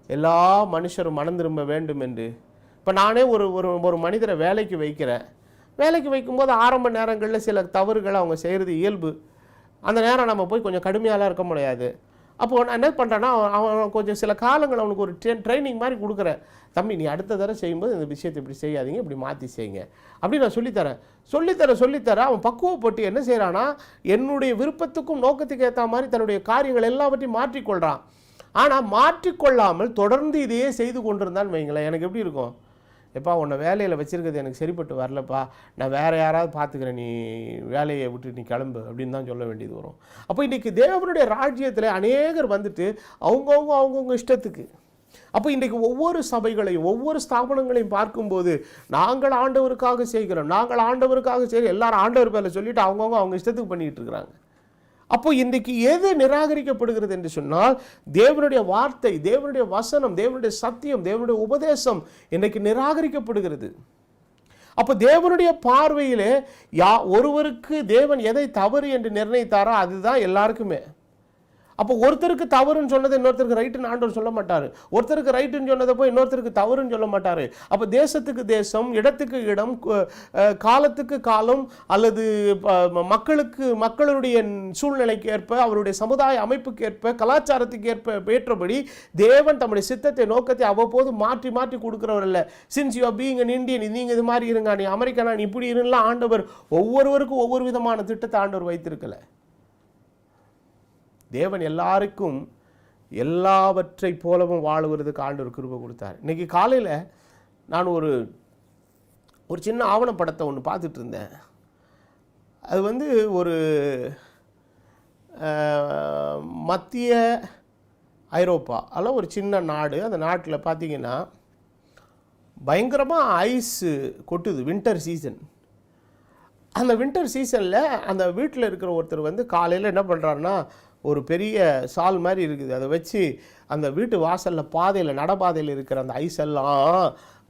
எல்லா மனுஷரும் மனம் திரும்ப வேண்டும் என்று. இப்போ நானே ஒரு மனிதரை வேலைக்கு வைக்கிறேன். வேலைக்கு வைக்கும்போது ஆரம்ப நேரங்களில் சில தவறுகளை அவங்க செய்கிறது இயல்பு. அந்த நேரம் நம்ம போய் கொஞ்சம் கடுமையாலாம் இருக்க முடியாது. அப்போது நான் என்ன பண்ணுறேன்னா, அவன் கொஞ்சம் சில காலங்கள் அவனுக்கு ஒரு ட்ரைனிங் மாதிரி கொடுக்குறேன். தம்பி நீ அடுத்த தடவை செய்யும்போது இந்த விஷயத்தை இப்படி செய்யாதீங்க, இப்படி மாற்றி செய்யுங்க அப்படி நான் சொல்லித்தரேன். அவன் பக்குவப்பட்டு என்ன செய்கிறான்னா, என்னுடைய விருப்பத்துக்கும் நோக்கத்துக்கு ஏற்ற மாதிரி தன்னுடைய காரியங்கள் எல்லாவற்றையும் மாற்றிக்கொள்கிறான். ஆனால் மாற்றிக்கொள்ளாமல் தொடர்ந்து இதையே செய்து கொண்டிருந்தான்னு வைங்களேன், எனக்கு எப்படி இருக்கும்? எப்பா உன்னை வேலையில் வச்சுருக்கிறது எனக்கு சரிப்பட்டு வரலப்பா, நான் வேறு யாராவது பார்த்துக்கிறேன், நீ வேலையை விட்டு நீ கிளம்பு அப்படின்னு தான் சொல்ல வேண்டியது வரும். அப்போ இன்றைக்கி தேவனுடைய ராஜ்யத்தில் அநேகர் வந்துட்டு அவங்கவுங்க இஷ்டத்துக்கு. அப்போ இன்றைக்கு ஒவ்வொரு சபைகளையும் ஒவ்வொரு ஸ்தாபனங்களையும் பார்க்கும்போது நாங்கள் ஆண்டவருக்காக செய்கிறோம் எல்லாரும் ஆண்டவர் பேரில் சொல்லிவிட்டு அவங்க இஷ்டத்துக்கு பண்ணிகிட்டு இருக்கிறாங்க. அப்போ இன்றைக்கு எது நிராகரிக்கப்படுகிறது என்று சொன்னால், தேவனுடைய வார்த்தை, தேவனுடைய வசனம், தேவனுடைய சத்தியம், தேவனுடைய உபதேசம் இன்றைக்கு நிராகரிக்கப்படுகிறது. அப்போ தேவனுடைய பார்வையிலே ஒருவருக்கு தேவன் எதை தவறு என்று நிர்ணயித்தாரோ அதுதான் எல்லாருக்குமே. அப்போ ஒருத்தருக்கு தவறுன்னு சொன்னதை இன்னொருத்தருக்கு ரைட்டுன்னு ஆண்டவர் சொல்ல மாட்டார். ஒருத்தருக்கு ரைட்டுன்னு சொன்னதை போய் இன்னொருத்தருக்கு தவறுன்னு சொல்ல மாட்டார். அப்போ தேசத்துக்கு தேசம், இடத்துக்கு இடம், காலத்துக்கு காலம், அல்லது மக்களுடைய சூழ்நிலைக்கு ஏற்ப, அவருடைய சமுதாய அமைப்புக்கு ஏற்ப, கலாச்சாரத்துக்கு ஏற்றபடி தேவன் தம்முடைய சித்தத்தை, நோக்கத்தை அவ்வப்போது மாற்றி மாற்றி கொடுக்குறவர் இல்லை. Since you are being an Indian, நீங்கள் இது மாதிரி இருங்க, நீ அமெரிக்கனா நீ இப்படி இருலாம் ஆண்டவர் ஒவ்வொருவருக்கும் ஒவ்வொரு விதமான திட்டத்தை ஆண்டவர் வைத்திருக்கல. தேவன் எல்லாருக்கும் எல்லாவற்றை போலவும் வாழுவதற்கு ஆண்டவர் கிருபை கொடுத்தார். இன்னைக்கு காலையில் நான் ஒரு சின்ன ஆவணப்படத்தை ஒன்று பார்த்துட்டு இருந்தேன். அது ஒரு மத்திய ஐரோப்பா அல்ல ஒரு சின்ன நாடு. அந்த நாட்டில் பார்த்தீங்கன்னா பயங்கரமாக ஐஸ் கொட்டுது, வின்டர் சீசன். அந்த வின்டர் சீசனில் அந்த வீட்டில் இருக்கிற ஒருத்தர் காலையில் என்ன பண்ணுறாருன்னா, ஒரு பெரிய சால் மாதிரி இருக்குது, அதை வச்சு அந்த வீட்டு வாசலில் பாதையில், நடப்பாதையில் இருக்கிற அந்த ஐஸ் எல்லாம்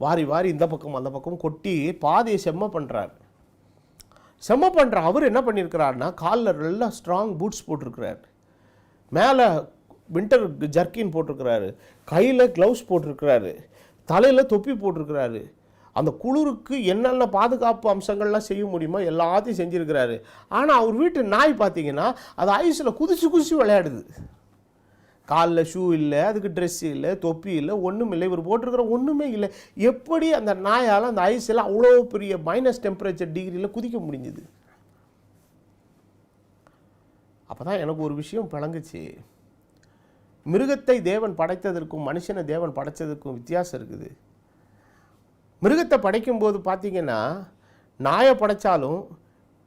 வாரி வாரி இந்த பக்கம் அந்த பக்கம் கொட்டி பாதையை செம்ம பண்ணுறார். அவர் என்ன பண்ணியிருக்கிறாருன்னா, காலில் நல்லா ஸ்ட்ராங் பூட்ஸ் போட்டிருக்கிறார், மேலே வின்டர் ஜர்க்கின் போட்டிருக்கிறாரு, கையில் க்ளவுஸ் போட்டிருக்கிறாரு, தலையில் தொப்பி போட்டிருக்கிறாரு. அந்த குளிருக்கு என்னென்ன பாதுகாப்பு அம்சங்கள்லாம் செய்ய முடியுமோ எல்லாத்தையும் செஞ்சுருக்கிறாரு. ஆனால் அவர் வீட்டு நாய் பார்த்தீங்கன்னா அது ஐஸில் குதிச்சு விளையாடுது. காலில் ஷூ இல்லை, அதுக்கு ட்ரெஸ் இல்லை, தொப்பி இல்லை, ஒன்றும் இல்லை, இவர் போட்டிருக்கிற ஒன்றுமே இல்லை. எப்படி அந்த நாயால் அந்த ஐஸில் அவ்வளோ பெரிய மைனஸ் டெம்பரேச்சர் டிகிரியில் குதிக்க முடிஞ்சுது? அப்போ தான் எனக்கு ஒரு விஷயம் பழங்குச்சு. மிருகத்தை தேவன் படைத்ததற்கும் மனுஷனை தேவன் படைத்ததற்கும் வித்தியாசம் இருக்குது. மிருகத்தை படைக்கும்போது பார்த்தீங்கன்னா, நாயை படைத்தாலும்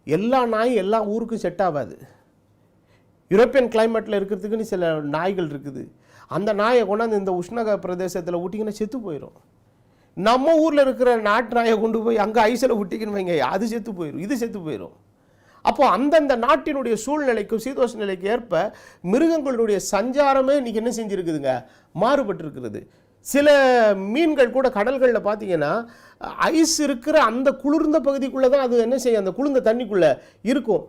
எல்லா நாயும் எல்லா ஊருக்கும் செட் ஆகாது. யூரோப்பியன் கிளைமேட்டில் இருக்கிறதுக்குன்னு சில நாய்கள் இருக்குது. அந்த நாயை கொண்டாந்து இந்த உஷ்ண பிரதேசத்தில் விட்டிங்கன்னா செத்து போயிடும். நம்ம ஊரில் இருக்கிற நாட்டு நாயை கொண்டு போய் அங்கே ஐஸில் விட்டிங்கன்னு வைங்க, அது செத்து போயிடும், இது செத்து போயிடும். அப்போது அந்தந்த நாட்டினுடைய சூழ்நிலைக்கும் சீதோஷ நிலைக்கு ஏற்ப மிருகங்களுடைய சஞ்சாரமே இன்றைக்கி என்ன செஞ்சுருக்குதுங்க, மாறுபட்டிருக்கிறது. சில மீன்கள் கூட கடல்களில் பார்த்தீங்கன்னா ஐஸ் இருக்கிற அந்த குளிர்ந்த பகுதிக்குள்ளே தான் அது என்ன செய்யும், அந்த குளிர்ந்த தண்ணிக்குள்ளே இருக்கும்.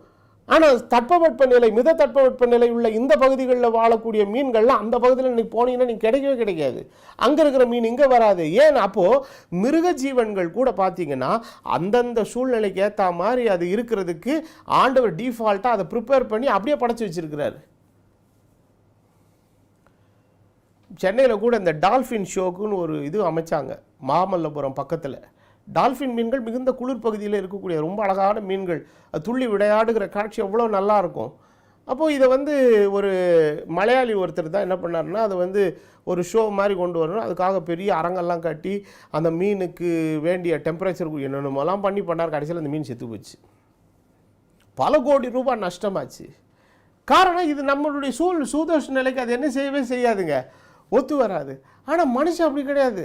ஆனால் தட்பவெட்ப நிலை, மித தட்பவெட்ப நிலை உள்ள இந்த பகுதிகளில் வாழக்கூடிய மீன்கள்லாம் அந்த பகுதியில் நீங்கள் போனீங்கன்னா நீங்கள் கிடைக்கவே கிடைக்காது. அங்கே இருக்கிற மீன் இங்கே வராது. ஏன்? அப்போது மிருக ஜீவன்கள் கூட பார்த்தீங்கன்னா அந்தந்த சூழ்நிலைக்கு ஏற்ற மாதிரி அது இருக்கிறதுக்கு ஆண்டவர் டிஃபால்ட்டாக அதை ப்ரிப்பேர் பண்ணி அப்படியே படைச்சி வச்சுருக்கிறாரு. சென்னையில் கூட இந்த டால்ஃபின் ஷோக்குன்னு ஒரு இது அமைச்சாங்க மாமல்லபுரம் பக்கத்தில். டால்ஃபின் மீன்கள் மிகுந்த குளிர் பகுதியில் இருக்கக்கூடிய ரொம்ப அழகான மீன்கள், அது துள்ளி விளையாடுகிற காட்சி எவ்வளோ நல்லாயிருக்கும். அப்போது இதை ஒரு மலையாளி ஒருத்தர் தான் என்ன பண்ணாருன்னா, அதை ஒரு ஷோ மாதிரி கொண்டு வரணும், அதுக்காக பெரிய அரங்கெல்லாம் கட்டி அந்த மீனுக்கு வேண்டிய டெம்பரேச்சர் என்னென்னமோலாம் பண்ணார். கடைசியில் அந்த மீன் செத்து போச்சு. பல கோடி ரூபாய் நஷ்டமாச்சு. காரணம் இது நம்மளுடைய சூதோஷ நிலைக்கு அது என்ன செய்யவே செய்யாதுங்க, ஒத்து வராது. ஆனால் மனுஷன் அப்படி கிடையாது.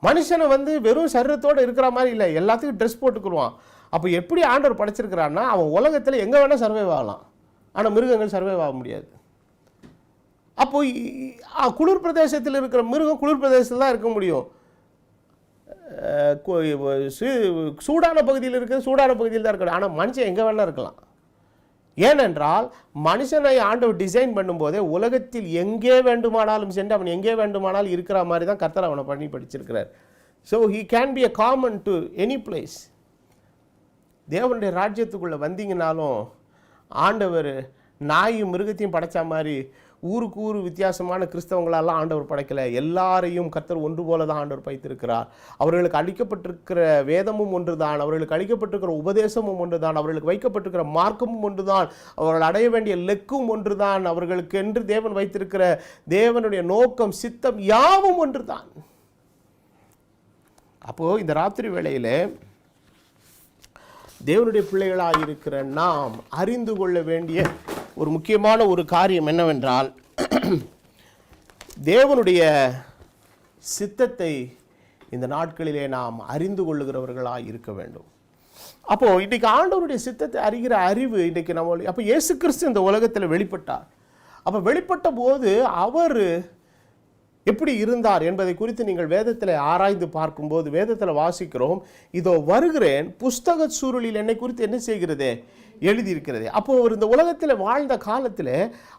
மனுஷனை வெறும் சரீரத்தோடு இருக்கிற மாதிரி இல்லை, எல்லாத்துக்கும் ட்ரெஸ் போட்டுக்குருவான். அப்போ எப்படி ஆண்டவர் படைச்சிருக்கிறான்னா, அவன் உலகத்தில் எங்கே வேணால் சர்வைவ் ஆகலாம், ஆனால் மிருகங்கள் சர்வைவ் ஆக முடியாது. அப்போ குளிர் பிரதேசத்தில் இருக்கிற மிருகம் குளிர் பிரதேசத்தில் தான் இருக்க முடியும். சூடான பகுதியில் இருக்கிறது சூடான பகுதியில் தான் இருக்கணும். ஆனால் மனுஷன் எங்கே வேணால் இருக்கலாம். ஏனென்றால் மனுஷனை ஆண்டவர் டிசைன் பண்ணும்போதே உலகத்தில் எங்கே வேண்டுமானாலும் சென்று அவன் எங்கே வேண்டுமானாலும் இருக்கிற மாதிரி தான் கர்த்தர் அவனை பண்ணி படிச்சிருக்கிறார். So he can be a common to any place. தேவனுடைய ராஜ்யத்துக்குள்ளே வந்தீங்கனாலும் ஆண்டவர் நாயும் மிருகத்தையும் படைச்ச மாதிரி ஊருக்கு ஊர் வித்தியாசமான கிறிஸ்தவங்களெல்லாம் ஆண்டவர் படைக்கலை. எல்லாரையும் கர்த்தர் ஒன்று போல தான் ஆண்டவர் படைத்திருக்கிறார். அவர்களுக்கு அளிக்கப்பட்டிருக்கிற வேதமும் ஒன்று தான், அவர்களுக்கு அளிக்கப்பட்டிருக்கிற உபதேசமும் ஒன்று தான், அவர்களுக்கு வைக்கப்பட்டிருக்கிற மார்க்கமும் ஒன்று தான், அவர்கள் அடைய வேண்டிய லெக்கும் ஒன்று தான், அவர்களுக்கு என்று தேவன் வைத்திருக்கிற தேவனுடைய நோக்கம் சித்தம் யாவும் ஒன்று தான். அப்போது இந்த ராத்திரி வேளையில் தேவனுடைய பிள்ளைகளாக இருக்கிற நாம் அறிந்து கொள்ள வேண்டிய ஒரு முக்கியமான ஒரு காரியம் என்னவென்றால், தேவனுடைய சித்தத்தை இந்த நாட்களிலே நாம் அறிந்து கொள்ளுகிறவர்களாக இருக்க வேண்டும். அப்போது இன்றைக்கு ஆண்டவருடைய சித்தத்தை அறிகிற அறிவு இன்றைக்கு நம்ம, அப்போ இயேசு கிறிஸ்து இந்த உலகத்தில் வெளிப்பட்டார். அப்போ வெளிப்பட்ட போது அவர் எப்படி இருந்தார் என்பதை குறித்து நீங்கள் வேதத்தில் ஆராய்ந்து பார்க்கும்போது வேதத்தில் வாசிக்கிறோம், இதோ வருகிறேன், புஸ்தக சூழலில் என்னை குறித்து என்ன செய்கிறது, எழுதியிருக்கிறது. அப்போது அவர் இந்த உலகத்தில் வாழ்ந்த காலத்தில்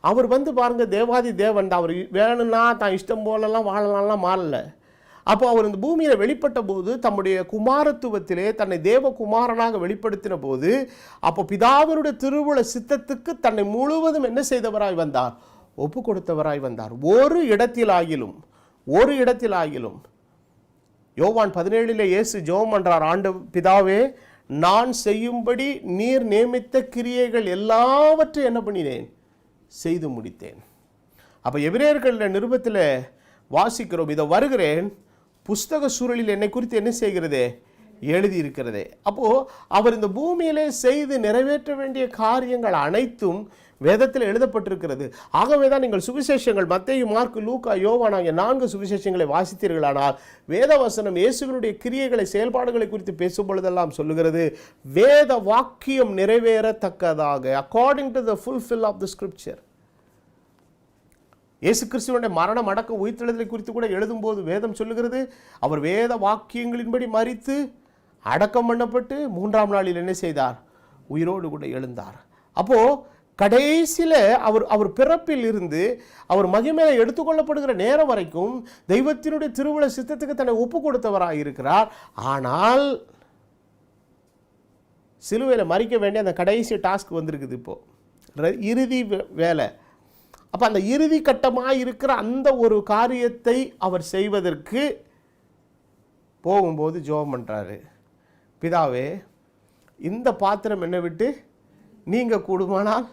அவர் வந்து பாருங்கள், தேவாதி தேவன் தான். அவர் வேணும்னா தான் இஷ்டம் போலலாம் வாழலாம்லாம் மாறல. அப்போ அவர் இந்த பூமியில் வெளிப்பட்ட போது தம்முடைய குமாரத்துவத்திலே தன்னை தேவகுமாரனாக வெளிப்படுத்தின போது, அப்போ பிதாவினுடைய திருவுள சித்தத்துக்கு தன்னை முழுவதும் என்ன செய்தவராய் வந்தார்? ஒப்பு கொடுத்தவராய் வந்தார். ஒரு இடத்திலாகிலும் யோவான் 17 இயேசு ஜெபம் பண்றார், ஆண்டு பிதாவே, நான் செய்யும்படி நீர் நியமித்த கிரியைகள் எல்லாவற்றையும் என்ன பண்ணினேன்? செய்து முடித்தேன். அப்போ எபிரேயர்கள் நிருபத்தில் வாசிக்கிறோம், இதை வருகிறேன் புஸ்தக சூழலில் என்னை குறித்து என்ன செய்கிறது? எழுதியிருக்கிறதே. அப்போது அவர் இந்த பூமியிலே செய்து நிறைவேற்ற வேண்டிய காரியங்கள் அனைத்தும் வேதத்தில் எழுதப்பட்டிருக்கிறது. ஆகவே தான் நீங்கள் சுவிசேஷங்கள் மத்தேயு, மார்க்கு, லூக்கா, யோவான் ஆகிய 4 சுவிசேஷங்களை வாசித்தீர்களானால் வேத வசனம் இயேசுவினுடைய கிரியைகளை, செயல்பாடுகளை குறித்து பேசும் பொழுதெல்லாம் சொல்லுகிறது, வேத வாக்கியம் நிறைவேறத்தக்கதாக, according to the fulfil of the scripture. இயேசு கிறிஸ்துவனுடைய மரணம், அடக்க, உயிர்த்தெழுதலை குறித்து கூட எழுதும்போது வேதம் சொல்லுகிறது, அவர் வேத வாக்கியங்களின்படி மரித்து அடக்கம் பண்ணப்பட்டு 3ஆம் நாளில் என்ன செய்தார்? உயிரோடு கூட எழுந்தார். அப்போது கடைசியில் அவர் பிறப்பில் இருந்து அவர் மகிமையை எடுத்துக்கொள்ளப்படுகிற நேரம் வரைக்கும் தெய்வத்தினுடைய திருவுள சித்தத்துக்கு தன்னை ஒப்பு கொடுத்தவராக இருக்கிறார். ஆனால் சிலுவையில் மறிக்க வேண்டிய அந்த கடைசி டாஸ்க் வந்திருக்குது, இப்போது இறுதி வேலை. அப்போ அந்த இறுதி கட்டமாக இருக்கிற அந்த ஒரு காரியத்தை அவர் செய்வதற்கு போகும்போது ஜெபம் பண்ணுறாரு, பிதாவே, இந்த பாத்திரம் என்னை விட்டு நீங்கள் கூடுமானால்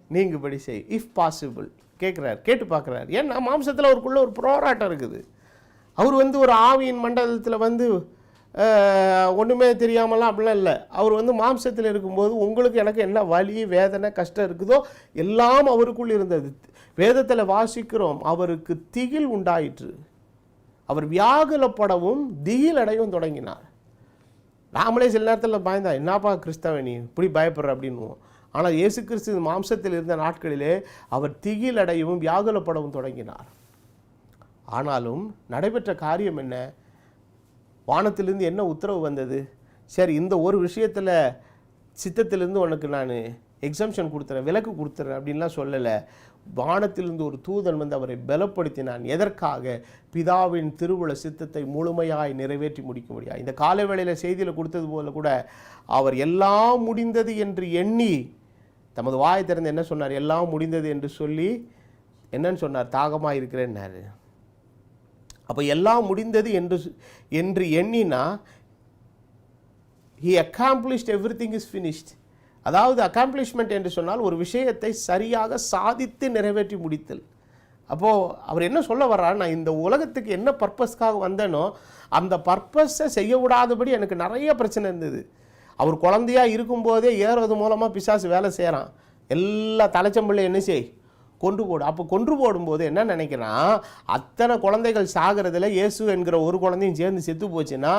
நீங்கள்படி செய், இஃப் பாசிபிள் கேட்குறாரு, கேட்டு பார்க்குறாரு. ஏன்னா மாம்சத்தில் அவருக்குள்ள ஒரு போராட்டம் இருக்குது. அவர் வந்து ஒரு ஆவியின் மண்டலத்தில் வந்து ஒன்றுமே தெரியாமலாம் அப்படிலாம் இல்லை. அவர் வந்து மாம்சத்தில் இருக்கும்போது உங்களுக்கு எனக்கு என்ன வலி, வேதனை, கஷ்டம் இருக்குதோ எல்லாம் அவருக்குள் இருந்தது. வேதத்தில் வாசிக்கிறோம், அவருக்கு திகில் உண்டாயிற்று, அவர் வியாகுலப்படவும் திகில் அடையவும் தொடங்கினார். நாமளே சில நேரத்தில் பயந்தா, என்னப்பா கிறிஸ்தவ நீ இப்படி பயப்படுற அப்படின்னுவோம். ஆனால் இயேசு கிறிஸ்து மாம்சத்தில் இருந்த நாட்களிலே அவர் திகில் அடையவும் வியாகுலப்படவும் தொடங்கினார். ஆனாலும் நடைபெற்ற காரியம் என்ன? வானத்திலிருந்து என்ன உத்தரவு வந்தது? சரி, இந்த ஒரு விஷயத்தில் சித்தத்திலிருந்து உனக்கு நான் எக்ஸம்ஷன் கொடுத்துறேன், விலக்கு கொடுத்துறேன் அப்படின்லாம் சொல்லலை. வானத்திலிருந்து ஒரு தூதன் வந்து அவரை பலப்படுத்தினான். எதற்காக? பிதாவின் திருவுள சித்தத்தை முழுமையாய் நிறைவேற்றி முடிக்க முடியாது. இந்த காலை வேளையில் செய்தியில் கொடுத்தது போல கூட அவர் எல்லாம் முடிந்தது என்று எண்ணி தமது வாயை திறந்து என்ன சொன்னார்? எல்லாம் முடிந்தது என்று சொல்லி என்னன்னு சொன்னார்? தாகமாக இருக்கிறேன்னாரு. அப்போ எல்லாம் முடிந்தது என்று எண்ணினா he accomplished everything is finished. அதாவது அக்காம்ப்ளிஷ்மெண்ட் என்று சொன்னால் ஒரு விஷயத்தை சரியாக சாதித்து நிறைவேற்றி முடித்தல். அப்போது அவர் என்ன சொல்ல வர்றார்? நான் இந்த உலகத்துக்கு என்ன பர்பஸ்க்காக வந்தேனோ அந்த பர்பஸை செய்ய விடாதபடி எனக்கு நிறைய பிரச்சனை இருந்தது. அவர் குழந்தையாக இருக்கும்போதே ஏறுவது மூலமாக பிசாசு வேலை செய்கிறான். எல்லா தலைச்சம்பிள்ளை என்ன செய்? கொன்று போடு. அப்போ கொன்று போடும்போது என்ன நினைக்கிறான்? அத்தனை குழந்தைகள் சாகிறதுல இயேசு என்கிற ஒரு குழந்தையும் சேர்ந்து செத்து போச்சுன்னா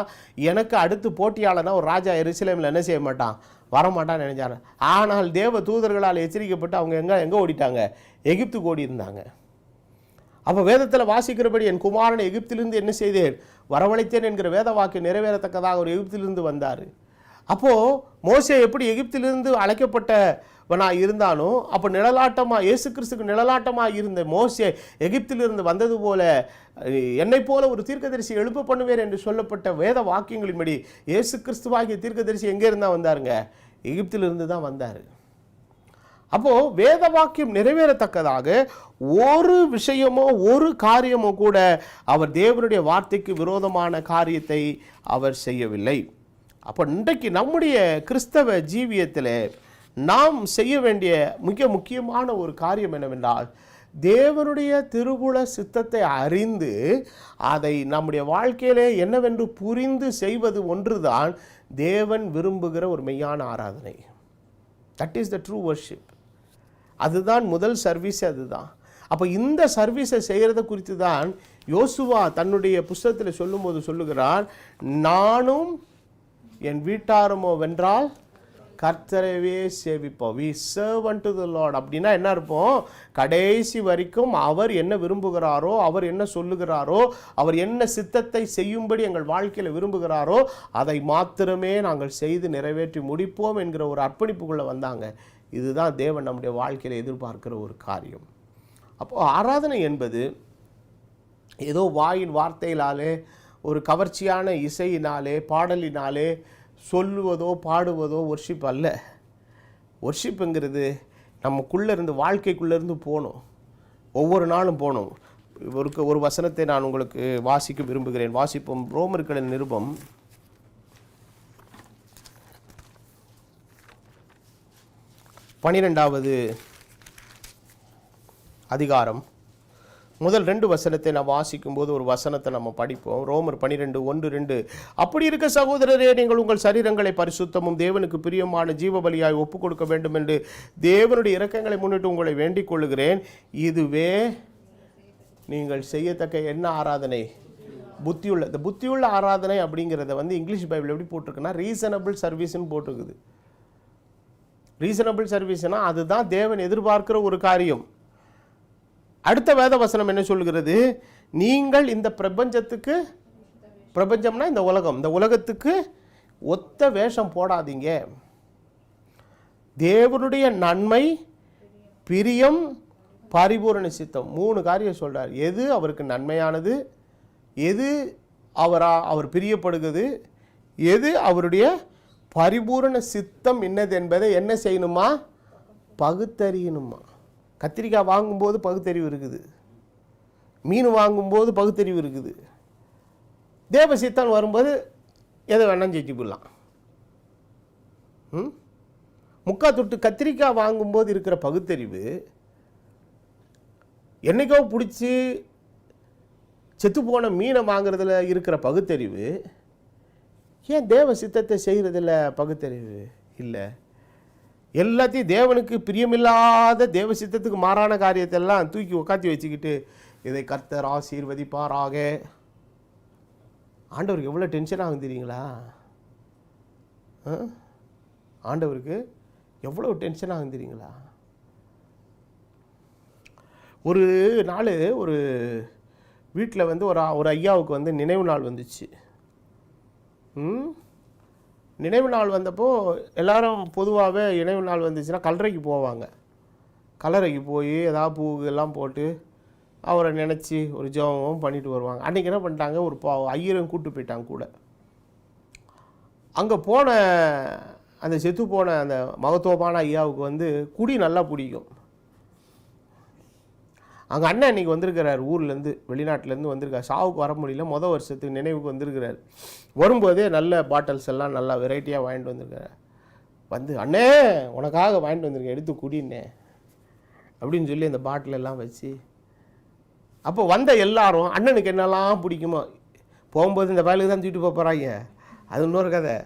எனக்கு அடுத்து போட்டியாளனா ஒரு ராஜா எருசலேமில் என்ன செய்ய மாட்டான்? வரமாட்டான்னு நினைச்சாரு. ஆனால் தேவ தூதர்களால் எச்சரிக்கப்பட்டு அவங்க எங்கே ஓடிட்டாங்க? எகிப்துக்கு ஓடி இருந்தாங்க. அப்போ வேதத்தில் வாசிக்கிறபடி என் குமாரனை எகிப்திலிருந்து என்ன செய்தேன்? வரவழைத்தேன் என்கிற வேத வாக்கு நிறைவேறத்தக்கதாக ஒரு எகிப்திலிருந்து வந்தார். அப்போது மோசே எப்படி எகிப்திலிருந்து அழைக்கப்பட்டவனாக இருந்தானோ, அப்போ நிழலாட்டமாக இயேசு கிறிஸ்துக்கு நிழலாட்டமாக இருந்த மோசே எகிப்திலிருந்து வந்தது போல என்னை போல ஒரு தீர்க்கதரிசி எழுப்ப பண்ணுவேன் என்று சொல்லப்பட்ட வேத வாக்கியங்களின்படி இயேசு கிறிஸ்துவாகிய தீர்க்கதரிசி எங்கே இருந்தால் வந்தாருங்க? எகிப்திலிருந்து தான் வந்தார். அப்போது வேத வாக்கியம் நிறைவேறத்தக்கதாக ஒரு விஷயமோ ஒரு காரியமோ கூட அவர் தேவனுடைய வார்த்தைக்கு விரோதமான காரியத்தை அவர் செய்யவில்லை. அப்போ இன்றைக்கு நம்முடைய கிறிஸ்தவ ஜீவியத்தில் நாம் செய்ய வேண்டிய மிக முக்கியமான ஒரு காரியம் என்னவென்றால், தேவனுடைய திருவுள சித்தத்தை அறிந்து அதை நம்முடைய வாழ்க்கையிலே என்னவென்று புரிந்து செய்வது ஒன்றுதான் தேவன் விரும்புகிற ஒரு மெய்யான ஆராதனை. That is the true worship. அதுதான் முதல் சர்வீஸ். அதுதான். அப்போ இந்த சர்வீஸை செய்கிறத குறித்து தான் யோசுவா தன்னுடைய புஸ்தகத்தில் சொல்லும்போது சொல்லுகிறார், நானும் என் வீட்டாரமோ வென்றால் கர்த்தரவே சேவிப்போம். we serve unto the Lord. அப்படின்னா என்ன இருப்போம்? கடைசி வரைக்கும் அவர் என்ன விரும்புகிறாரோ, அவர் என்ன சொல்லுகிறாரோ, அவர் என்ன சித்தத்தை செய்யும்படி எங்கள் வாழ்க்கையில் விரும்புகிறாரோ அதை மாத்திரமே நாங்கள் செய்து நிறைவேற்றி முடிப்போம் என்கிற ஒரு அர்ப்பணிப்புக்குள்ளே வந்தாங்க. இதுதான் தேவன் நம்முடைய வாழ்க்கையில் எதிர்பார்க்கிற ஒரு காரியம். அப்போது ஆராதனை என்பது ஏதோ வாயின் வார்த்தையினாலே, ஒரு கவர்ச்சியான இசையினாலே, பாடலினாலே சொல்லுவதோ பாடுவதோ ஒர்ஷிப் அல்ல. ஒர்ஷிப்புங்கிறது நமக்குள்ளே இருந்து, வாழ்க்கைக்குள்ளேருந்து போகணும். ஒவ்வொரு நாளும் போகணும். ஒரு வசனத்தை நான் உங்களுக்கு வாசிக்க விரும்புகிறேன். வாசிப்போம். ரோமர்களின் நிருபம் 12வது அதிகாரம் முதல் 2 வசனத்தை நான் வாசிக்கும்போது ஒரு வசனத்தை நம்ம படிப்போம். ரோமர் 12:1-2. அப்படி இருக்க சகோதரரே, நீங்கள் உங்கள் சரீரங்களை பரிசுத்தமும் தேவனுக்கு பிரியமான ஜீவ பலியாய் ஒப்புக் கொடுக்க வேண்டும் என்று தேவனுடைய இரக்கங்களை முன்னிட்டு உங்களை வேண்டிக் கொள்ளுகிறேன். இதுவே நீங்கள் செய்யத்தக்க என்ன ஆராதனை? புத்தியுள்ள. இந்த புத்தியுள்ள ஆராதனை அப்படிங்கிறத இங்கிலீஷ் பைபிள் எப்படி போட்டிருக்குன்னா ரீசனபிள் சர்வீஸ்ன்னு போட்டிருக்குது. ரீசனபிள் சர்வீஸ்னா அதுதான் தேவன் எதிர்பார்க்கிற ஒரு காரியம். அடுத்த வேத வசனம் என்ன சொல்கிறது? நீங்கள் இந்த பிரபஞ்சத்துக்கு, பிரபஞ்சம்னா இந்த உலகம், இந்த உலகத்துக்கு ஒத்த வேஷம் போடாதீங்க. தேவனுடைய நன்மை, பிரியம், பரிபூரண சித்தம், 3 காரியம் சொல்றார். எது அவருக்கு நன்மையானது, எது அவர் பிரியப்படுகிறது, எது அவருடைய பரிபூரண சித்தம் என்னது என்பதை என்ன செய்யணுமா? பகுத்தறியணுமா. கத்திரிக்காய் வாங்கும்போது பகுத்தறிவு இருக்குது, மீன் வாங்கும்போது பகுத்தறிவு இருக்குது. தேவ சித்தம் வரும்போது எதை வேணாலும் செஞ்சு போடலாம். முக்கால் தொட்டு கத்திரிக்காய் வாங்கும்போது இருக்கிற பகுத்தறிவு, என்னைக்கோ பிடிச்சி செத்துப்போன மீனை வாங்குறதுல இருக்கிற பகுத்தறிவு, ஏன் தேவ சித்தத்தை செய்கிறதில்ல பகுத்தறிவு இல்லை? எல்லாத்தையும் தேவனுக்கு பிரியமில்லாத தேவ சித்தத்துக்கு மாறான காரியத்தெல்லாம் தூக்கி உக்காத்தி வச்சுக்கிட்டு இதை கர்த்தர் ஆசீர்வதிப்பாராக. ஆண்டவருக்கு எவ்வளோ டென்ஷன் ஆகும் தெரியுங்களா? ஆண்டவருக்கு எவ்வளோ டென்ஷன் ஆகும் தெரியுங்களா? ஒரு நாள் ஒரு வீட்டில் ஒரு ஐயாவுக்கு நினைவு நாள் வந்துச்சு. நினைவு நாள் வந்தப்போ எல்லாரும் பொதுவாகவே நினைவு நாள் வந்துச்சுன்னா கல்லறைக்கு போவாங்க. கல்லறைக்கு போய் ஏதாவது பூ எல்லாம் போட்டு அவரை நினச்சி ஒரு ஜெபம் பண்ணிட்டு வருவாங்க. அன்றைக்கி என்ன பண்ணிட்டாங்க, ஒரு ஐயரும் கூப்பிட்டு போயிட்டாங்க கூட. அங்கே போன அந்த செத்து போன அந்த மகத்துவமான ஐயாவுக்கு குடி நல்லா பிடிக்கும். அங்கே அண்ணன் இன்றைக்கி வந்திருக்கிறார், ஊர்லேருந்து, வெளிநாட்டிலேருந்து வந்திருக்கார். சாவுக்கு வர முடியல, மொதல் வருஷத்துக்கு நினைவுக்கு வந்திருக்கிறார். வரும்போதே நல்ல பாட்டில்ஸ் எல்லாம் நல்லா வெரைட்டியாக வாங்கிட்டு வந்திருக்கார். அண்ணே உனக்காக வாங்கிட்டு வந்திருக்கேன், எடுத்து குடின்னே அப்படின்னு சொல்லி அந்த பாட்டில் எல்லாம் வச்சு, அப்போ வந்த எல்லாரும் அண்ணனுக்கு என்னெல்லாம் பிடிக்குமோ, போகும்போது இந்த வயலுக்கு தான் தூக்கிட்டு போகிறாங்க, அது இன்னொரு கதை,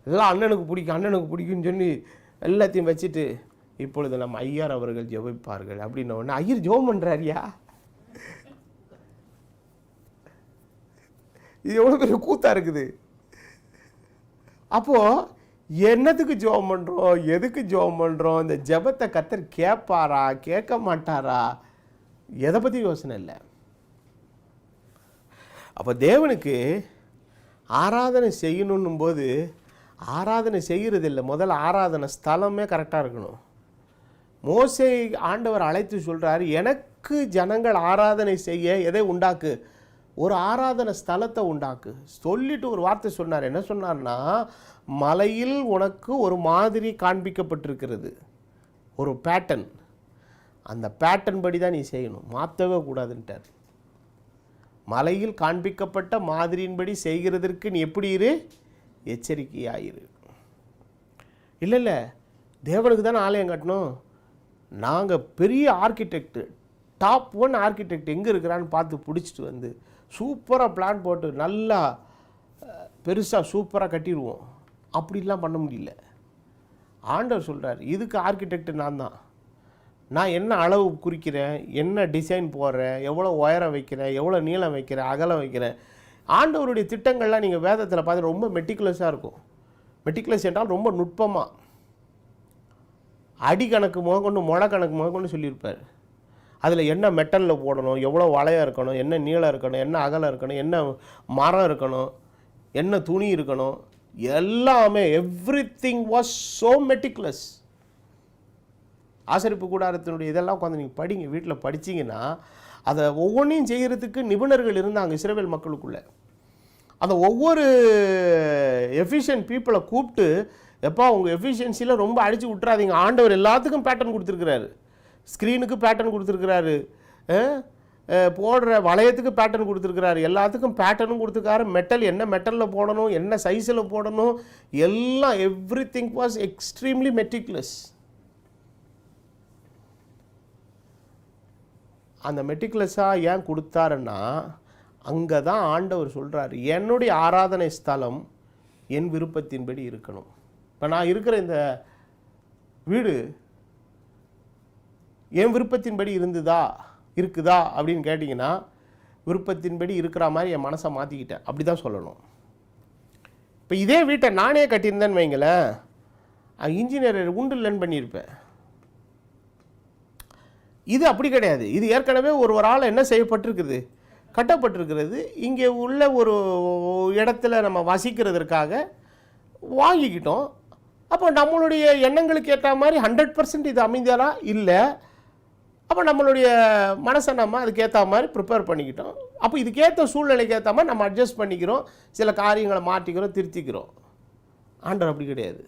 எல்லாம் அண்ணனுக்கு பிடிக்கும்னு சொல்லி எல்லாத்தையும் வச்சுட்டு, இப்பொழுது நம்ம ஐயர் அவர்கள் ஜெபிப்பார்கள் அப்படின்ன உடனே ஐயர் ஜெபம் பண்ணுறாரியா? இது எவ்வளோ பெரிய கூத்தா இருக்குது. அப்போது என்னத்துக்கு ஜெபம் பண்ணுறோம், எதுக்கு ஜெபம் பண்ணுறோம், இந்த ஜெபத்தை கர்த்தர் கேட்பாரா கேட்க மாட்டாரா, எதை பற்றி யோசனை இல்லை. அப்போ தேவனுக்கு ஆராதனை செய்யணும் போது ஆராதனை செய்கிறது இல்லை, முதல்ல ஆராதனை ஸ்தலமே கரெக்டாக இருக்கணும். மோசே ஆண்டவர் அழைத்து சொல்கிறார், எனக்கு ஜனங்கள் ஆராதனை செய்ய எதை உண்டாக்கு, ஒரு ஆராதனை ஸ்தலத்தை உண்டாக்கு சொல்லிட்டு ஒரு வார்த்தை சொன்னார். என்ன சொன்னார்னா, மலையில் உனக்கு ஒரு மாதிரி காண்பிக்கப்பட்டிருக்கிறது, ஒரு பேட்டர்ன், அந்த பேட்டர்ன் படி தான் நீ செய்யணும், மாற்றவே கூடாதுன்ட்டார். மலையில் காண்பிக்கப்பட்ட மாதிரியின்படி செய்கிறதற்கு நீ எப்படி இரு, எச்சரிக்கையாயிரு. இல்லை தேவனுக்கு தானே ஆலயம் கட்டணும், நாங்கள் பெரிய ஆர்கிடெக்ட், டாப் 1 ஆர்கிடெக்ட் எங்கே இருக்கிறான்னு பார்த்து பிடிச்சிட்டு சூப்பராக பிளான் போட்டு நல்லா பெருசாக சூப்பராக கட்டிடுவோம். அப்படிலாம் பண்ண முடியல. ஆண்டவர் சொல்கிறார், இதுக்கு ஆர்கிடெக்ட் நான் என்ன அளவு குறிக்கிறேன், என்ன டிசைன் போடுறேன், எவ்வளோ உயரம் வைக்கிறேன், எவ்வளோ நீளம் வைக்கிறேன், அகலம் வைக்கிறேன். ஆண்டவருடைய திட்டங்கள்லாம் நீங்கள் வேதத்தில் பார்த்து ரொம்ப மெட்டிகுலஸாக இருக்கும். மெட்டிகுலஸ் என்றால் ரொம்ப நுட்பமாக, அடி கணக்கு முதற்கொண்டு முளை கணக்கு முதற்கொண்டு சொல்லியிருப்பார். அதில் என்ன மெட்டலில் போடணும், எவ்வளோ வளையம் இருக்கணும், என்ன நீளம் இருக்கணும், என்ன அகலம் இருக்கணும், என்ன மரம் இருக்கணும், என்ன துணி இருக்கணும், எல்லாமே எவ்ரிதிங் வாஸ் ஸோ மெட்டிகுலஸ். ஆசரிப்பு கூடாரத்தினுடைய இதெல்லாம் உட்காந்து நீங்கள் படிங்க, வீட்டில் படிச்சிங்கன்னா அதை ஒவ்வொன்றையும் செய்கிறதுக்கு நிபுணர்கள் இருந்தாங்க இஸ்ரவேல் மக்களுக்குள்ளே. அந்த ஒவ்வொரு எஃபிஷியன்ட் பீப்புளை கூப்பிட்டு, எப்போ உங்கள் எஃபிஷியன்சியில் ரொம்ப அடித்து விட்டுறாதீங்க, ஆண்டவர் எல்லாத்துக்கும் பேட்டர்ன் கொடுத்துருக்கிறாரு. ஸ்க்ரீனுக்கு பேட்டர்ன் கொடுத்துருக்கிறாரு, போடுற வளையத்துக்கு பேட்டர்ன் கொடுத்துருக்கிறாரு, எல்லாத்துக்கும் பேட்டர்னும் கொடுத்துருக்காரு. மெட்டல் என்ன மெட்டலில் போடணும், என்ன சைஸில் போடணும், எல்லாம் எவ்ரிதிங் வாஸ் எக்ஸ்ட்ரீம்லி மெட்டிகுலஸ். அந்த மெட்டிகுலஸாக ஏன் கொடுத்தாருன்னா, அங்கே தான் ஆண்டவர் சொல்கிறாரு, என்னுடைய ஆராதனை ஸ்தலம் என் விருப்பத்தின்படி இருக்கணும். இப்போ நான் இருக்கிற இந்த வீடு என் விருப்பத்தின்படி இருக்குதா அப்படின்னு கேட்டிங்கன்னா, விருப்பத்தின்படி இருக்கிற மாதிரி என் மனசை மாற்றிக்கிட்டேன் அப்படி தான் சொல்லணும். இப்போ இதே வீட்டை நானே கட்டியிருந்தேன்னு வைங்களேன், இன்ஜினியர் உண்டு இல்லைன்னு பண்ணியிருப்பேன். இது அப்படி கிடையாது. இது ஏற்கனவே ஒரு ஆள் என்ன செய்யப்பட்டிருக்குது, கட்டப்பட்டிருக்கிறது. இங்கே உள்ள ஒரு இடத்துல நம்ம வசிக்கிறதுக்காக வாங்கிக்கிட்டோம். அப்போ நம்மளுடைய எண்ணங்களுக்கு ஏற்ற மாதிரி 100% இது அமைந்தாரா இல்லை, அப்போ நம்மளுடைய மனசை நம்ம அதுக்கேற்ற மாதிரி ப்ரிப்பேர் பண்ணிக்கிட்டோம். அப்போ இதுக்கேற்ற சூழ்நிலைக்கு ஏற்ற மாதிரி நம்ம அட்ஜஸ்ட் பண்ணிக்கிறோம், சில காரியங்களை மாற்றிக்கிறோம், திருத்திக்கிறோம். ஆண்டவர் அப்படி கிடையாது.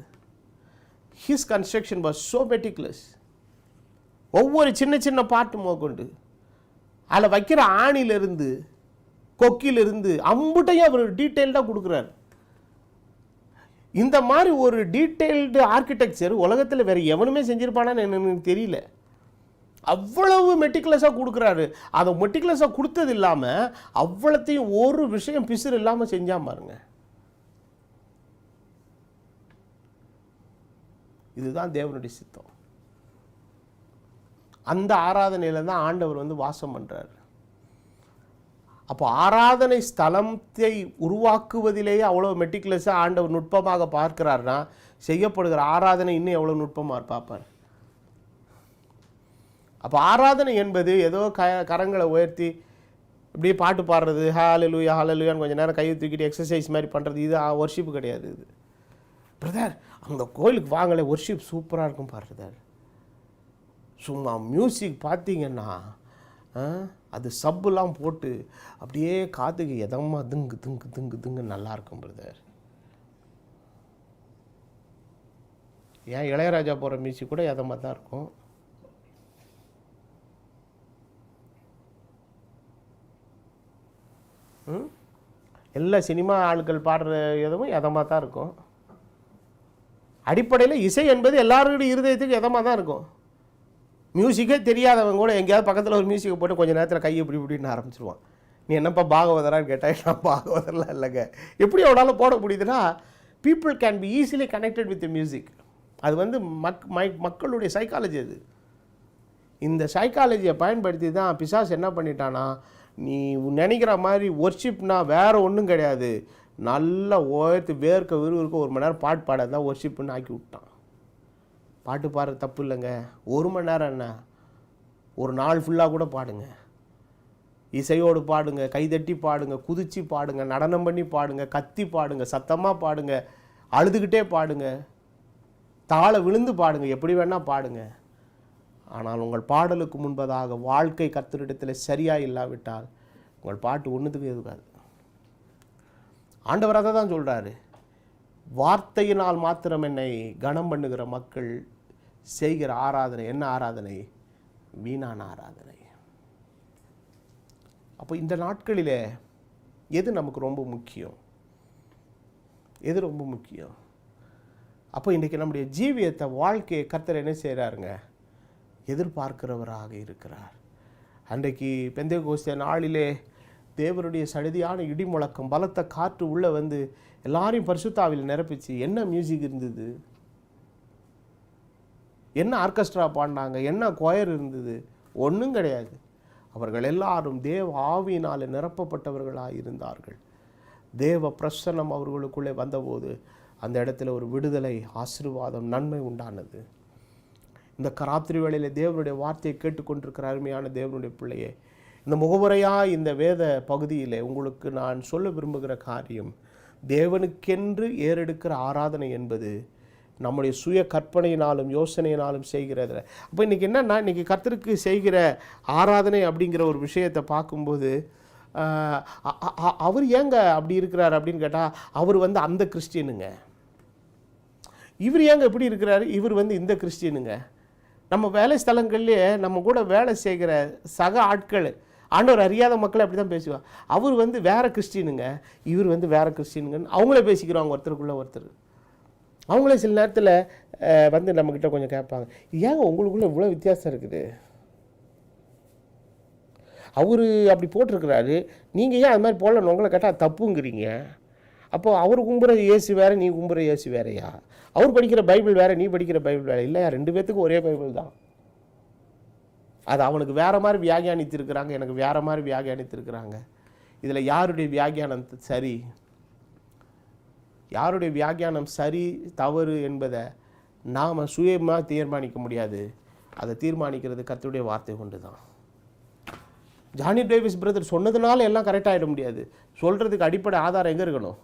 His construction was so meticulous. ஒவ்வொரு சின்ன சின்ன பாட்டு முதற்கொண்டு அதில் வைக்கிற ஆணிலிருந்து கொக்கிலிருந்து அம்புட்டையும் அவர் டீட்டெயில்டாக கொடுக்குறாரு. இந்த மாதிரி ஒரு டீட்டெயில்டு ஆர்கிடெக்சர் உலகத்தில் வேறு எவனுமே செஞ்சுருப்பானான்னு எனக்கு தெரியல. அவ்வளவு மெட்டிகுலஸாக கொடுக்குறாரு. அதை மெட்டிகுலஸாக கொடுத்தது இல்லாமல் அவ்வளோத்தையும் ஒரு விஷயம் பிசுறு இல்லாமல் செஞ்சால் பாருங்க. இதுதான் தேவனுடைய சித்தம். அந்த ஆராதனையில் தான் ஆண்டவர் வந்து வாசம் பண்ணுறார். அப்போ ஆராதனை ஸ்தலத்தை உருவாக்குவதிலேயே அவ்வளோ மெட்டிகுலஸாக ஆண்டவர் நுட்பமாக பார்க்கிறார்னா, செய்யப்படுகிற ஆராதனை இன்னும் எவ்வளோ நுட்பமாக பார்ப்பார். அப்போ ஆராதனை என்பது ஏதோ கரங்களை உயர்த்தி இப்படியே பாட்டு பாடுறது, ஹalleluya ஹalleluyaன்னு கொஞ்சம் நேரம் கையை தூக்கிட்டு எக்ஸசைஸ் மாதிரி பண்ணுறது, இது ஒர்ஷிப் கிடையாது. இது பிரதர் அந்த கோயிலுக்கு வாங்கலை, ஒர்ஷிப் சூப்பராக இருக்கும் பாடுறதார். சும்மா மியூசிக் பார்த்தீங்கன்னா அது சப்புலாம் போட்டு அப்படியே காற்றுக்கு எதமாக திங்கு நல்லாயிருக்கும் பிரதர். ஏன் இளையராஜா போகிற மியூசிக் கூட எதமாக தான் இருக்கும். எல்லா சினிமா ஆட்கள் பாடுற எதுவும் எதமாக தான் இருக்கும். அடிப்படையில் இசை என்பது எல்லாருடைய இருதயத்துக்கு எதமாக தான் இருக்கும். மியூசிக்கே தெரியாதவங்க கூட எங்கேயாவது பக்கத்தில் ஒரு மியூசிக்கை போட்டு கொஞ்சம் நேரத்தில் கையை இப்படின்னு ஆரம்பிச்சிருவான். நீ என்னப்பா பாகவதரான்னு கேட்டால் நான் பாகவதர்லாம் இல்லைங்க. எப்படி அவனால் போட முடியுதுன்னா, people can be easily connected with music. அது வந்து மக்களுடைய சைக்காலஜி. அது இந்த சைக்காலஜியை பயன்படுத்தி தான் பிசாசு என்ன பண்ணிட்டானா, நீ நினைக்கிற மாதிரி ஒர்ஷிப்னா வேறு ஒன்றும் கிடையாது, நல்லா ஓயத்து வேர்க்க விறுவிறுக்க 1 மணி நேரம் பாட்டு பாட தான் ஒர்ஷிப்புன்னு ஆக்கி விட்டான். பாட்டு பாடுற தப்பு இல்லைங்க, 1 மணி நேரம் என்ன, ஒரு நாள் ஃபுல்லாக கூட பாடுங்க, இசையோடு பாடுங்க, கைதட்டி பாடுங்க, குதிச்சு பாடுங்க, நடனம் பண்ணி பாடுங்க, கத்தி பாடுங்க, சத்தமாக பாடுங்க, அழுதுகிட்டே பாடுங்க, தாளை விழுந்து பாடுங்க, எப்படி வேணால் பாடுங்க. ஆனால் உங்கள் பாடலுக்கு முன்பதாக வாழ்க்கை கர்த்தரிடத்தில் சரியாக இல்லாவிட்டால் உங்கள் பாட்டு ஒன்றுத்துக்கு எதுக்காது. ஆண்டவர் அதை தான் சொல்கிறாரு, வார்த்தையினால் மாத்திரம் என்னை கனம் பண்ணுகிற மக்கள் செய்கிற ஆராதனை என்ன ஆராதனை? வீணான ஆராதனை. அப்போ இந்த நாட்களில் எது நமக்கு ரொம்ப முக்கியம்? எது ரொம்ப முக்கியம்? அப்போ இன்றைக்கி நம்முடைய ஜீவியத்தை, வாழ்க்கையை கர்த்தர் என்ன செய்கிறாருங்க? எதிர்பார்க்கிறவராக இருக்கிறார். அன்றைக்கு பெந்தேகோஸ்தே நாளிலே தேவனுடைய சடிதியான இடி முழக்கம், பலத்த காற்று உள்ளே வந்து எல்லாரையும் பரிசுத்தாவில் நிரப்பிச்சு. என்ன மியூசிக் இருந்தது, என்ன ஆர்கெஸ்ட்ரா பாடினாங்க, என்ன கொயர் இருந்தது? ஒன்றும் கிடையாது. அவர்கள் எல்லாரும் தேவ ஆவியினால் நிரப்பப்பட்டவர்களாக இருந்தார்கள். தேவ பிரசன்னம் அவர்களுக்குள்ளே வந்தபோது அந்த இடத்துல ஒரு விடுதலை, ஆசீர்வாதம், நன்மை உண்டானது. இந்த ராத்திரி வேளையில் தேவனுடைய வார்த்தையை கேட்டுக்கொண்டிருக்கிற அருமையான தேவனுடைய பிள்ளையே, இந்த முகமுறையாக இந்த வேத பகுதியில் உங்களுக்கு நான் சொல்ல விரும்புகிற காரியம், தேவனுக்கென்று ஏறெடுக்கிற ஆராதனை என்பது நம்முடைய சுய கற்பனையினாலும் யோசனையினாலும் செய்கிறதில்ல. அப்போ இன்றைக்கி என்னென்னா, இன்றைக்கி கர்த்தருக்கு செய்கிற ஆராதனை அப்படிங்கிற ஒரு விஷயத்தை பார்க்கும்போது, அவர் ஏங்க அப்படி இருக்கிறார் அப்படின்னு கேட்டால், அவர் அந்த கிறிஸ்டியனுங்க. இவர் ஏங்க இப்படி இருக்கிறாரு, இவர் இந்த கிறிஸ்டியனுங்க. நம்ம வேலை ஸ்தலங்கள்லேயே நம்ம கூட வேலை செய்கிற சக ஆட்கள், ஆண்டவர் அறியாத மக்களை அப்படி தான் பேசுவார். அவர் வேறு கிறிஸ்டியனுங்க, இவர் வேறு கிறிஸ்டியனுங்கன்னு அவங்களே பேசிக்கிறாங்க ஒருத்தருக்குள்ளே ஒருத்தர். அவங்களே சில நேரத்தில் நம்மக்கிட்ட கொஞ்சம் கேட்பாங்க, ஏங்க உங்களுக்குள்ளே இவ்வளோ வித்தியாசம் இருக்குது, அவர் அப்படி போட்டிருக்கிறாரு, நீங்கள் ஏன் அது மாதிரி போடலன்னு உங்களை கேட்டால் தப்புங்கிறீங்க. அப்போது அவர் கும்புற இயேசு வேறு, நீ கும்புற இயேசு வேறையா? அவர் படிக்கிற பைபிள் வேறு, நீ படிக்கிற பைபிள் வேறு இல்லையா? 2 பேத்துக்கும் ஒரே பைபிள் தான். அது அவனுக்கு வேறு மாதிரி வியாகியானித்திருக்கிறாங்க, எனக்கு வேறு மாதிரி வியாகியானித்திருக்கிறாங்க. இதில் யாருடைய வியாகியானம் சரி, யாருடைய வியாகியானம் சரி தவறு என்பதை நாம் சுயமாக தீர்மானிக்க முடியாது. அதை தீர்மானிக்கிறது கர்த்தருடைய வார்த்தை கொண்டு தான். ஜானி டேவிஸ் பிரதர் சொன்னதுனால எல்லாம் கரெக்டாகிட முடியாது. சொல்கிறதுக்கு அடிப்படை ஆதாரம் எங்கே இருக்கணும்?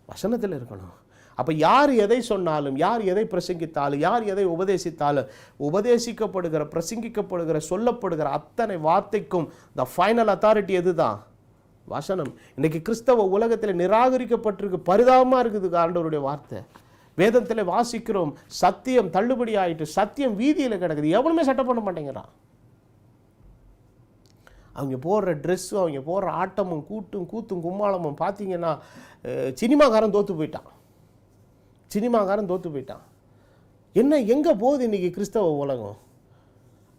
வசனத்தில் இருக்கணும். அப்போ யார் எதை சொன்னாலும், யார் எதை பிரசங்கித்தாலும், யார் எதை உபதேசித்தாலும், உபதேசிக்கப்படுகிற, பிரசங்கிக்கப்படுகிற, சொல்லப்படுகிற அத்தனை வார்த்தைக்கும் த ஃபைனல் அத்தாரிட்டி எது தான்? வசனம். இன்றைக்கி கிறிஸ்தவ உலகத்தில் நிராகரிக்கப்பட்டிருக்கு, பரிதாபமாக இருக்குது ஆண்டவருடைய வார்த்தை. வேதத்தில் வாசிக்கிறோம், சத்தியம் தள்ளுபடி ஆகிட்டு, சத்தியம் வீதியில் கிடக்குது, எவனுமே சட்டம் பண்ண மாட்டேங்கிறான். அவங்க போடுற ட்ரெஸ்ஸும், அவங்க போடுற ஆட்டமும் கூத்தும் கும்மாளமும் பார்த்தீங்கன்னா சினிமாக்காரன் தோற்று போயிட்டான். என்ன எங்கே போகுது இன்றைக்கி கிறிஸ்தவ உலகம்?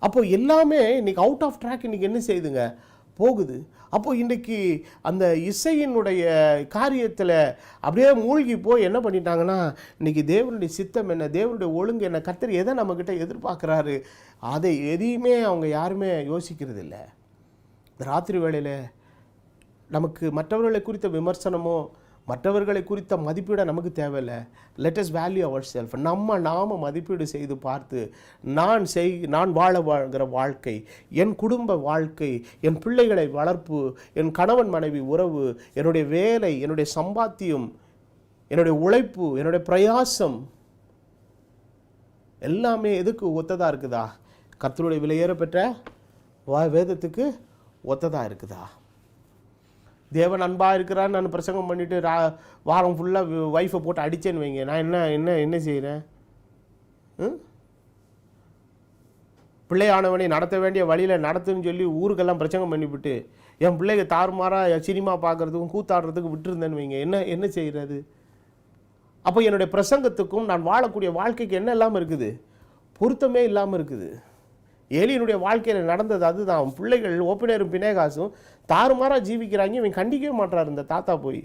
அப்போ எல்லாமே இன்றைக்கி அவுட் ஆஃப் ட்ராக் இன்றைக்கி என்ன செய்யுதுங்க, போகுது. அப்போது இன்றைக்கி அந்த இசையினுடைய காரியத்தில் அப்படியே மூழ்கி போய் என்ன பண்ணிட்டாங்கன்னா, இன்றைக்கி தேவனுடைய சித்தம் என்ன, தேவனுடைய ஒழுங்கு என்ன, கர்த்தர் எதை நம்மக்கிட்ட எதிர்பார்க்குறாரு, அதை எதையுமே அவங்க யாருமே யோசிக்கிறது இல்லை. இந்த ராத்திரி வேளையில் நமக்கு மற்றவர்களை குறித்த விமர்சனமோ மற்றவர்களை குறித்த மதிப்பீட நமக்கு தேவையில்லை. Let us value our self. நாம மதிப்பீடு செய்து பார்த்து, நான் வாழ்கிற வாழ்க்கை, என் குடும்ப வாழ்க்கை, என் பிள்ளைகளை வளர்ப்பு, என் கணவன் மனைவி உறவு, என்னுடைய வேலை, என்னுடைய சம்பாத்தியம், என்னுடைய உழைப்பு, என்னுடைய பிரயாசம் எல்லாமே எதுக்கு ஒத்ததாக இருக்குதா? கர்த்தருடைய விலையேற பெற்ற வேதத்துக்கு ஒத்ததாக இருக்குதா? தேவன் அன்பாக இருக்கிறான்னு நான் பிரசங்கம் பண்ணிவிட்டு வாரம் ஃபுல்லாக ஒய்ஃபை போட்டு அடித்தேன்னு வைங்க, நான் என்ன செய்கிறேன்? பிள்ளையானவனை நடத்த வேண்டிய வழியில் நடத்துன்னு சொல்லி ஊருக்கெல்லாம் பிரசங்கம் பண்ணிவிட்டு என் பிள்ளைங்க தாறுமாறாக சினிமா பார்க்குறதுக்கும் கூத்தாடுறதுக்கும் விட்டுருந்தேன்னு வைங்க, என்ன செய்கிறது? அப்போ என்னுடைய பிரசங்கத்துக்கும் நான் வாழக்கூடிய வாழ்க்கைக்கு என்ன இல்லாமல் இருக்குது? பொருத்தமே இல்லாமல் இருக்குது. ஏலியனுடைய வாழ்க்கையில் நடந்தது அதுதான். பிள்ளைகள் ஓப்பினரும் பினேகாசும் தாறுமாறாக ஜீவிக்கிறாங்க. இவன் கண்டிக்கவே மாட்டார் இந்த தாத்தா. போய்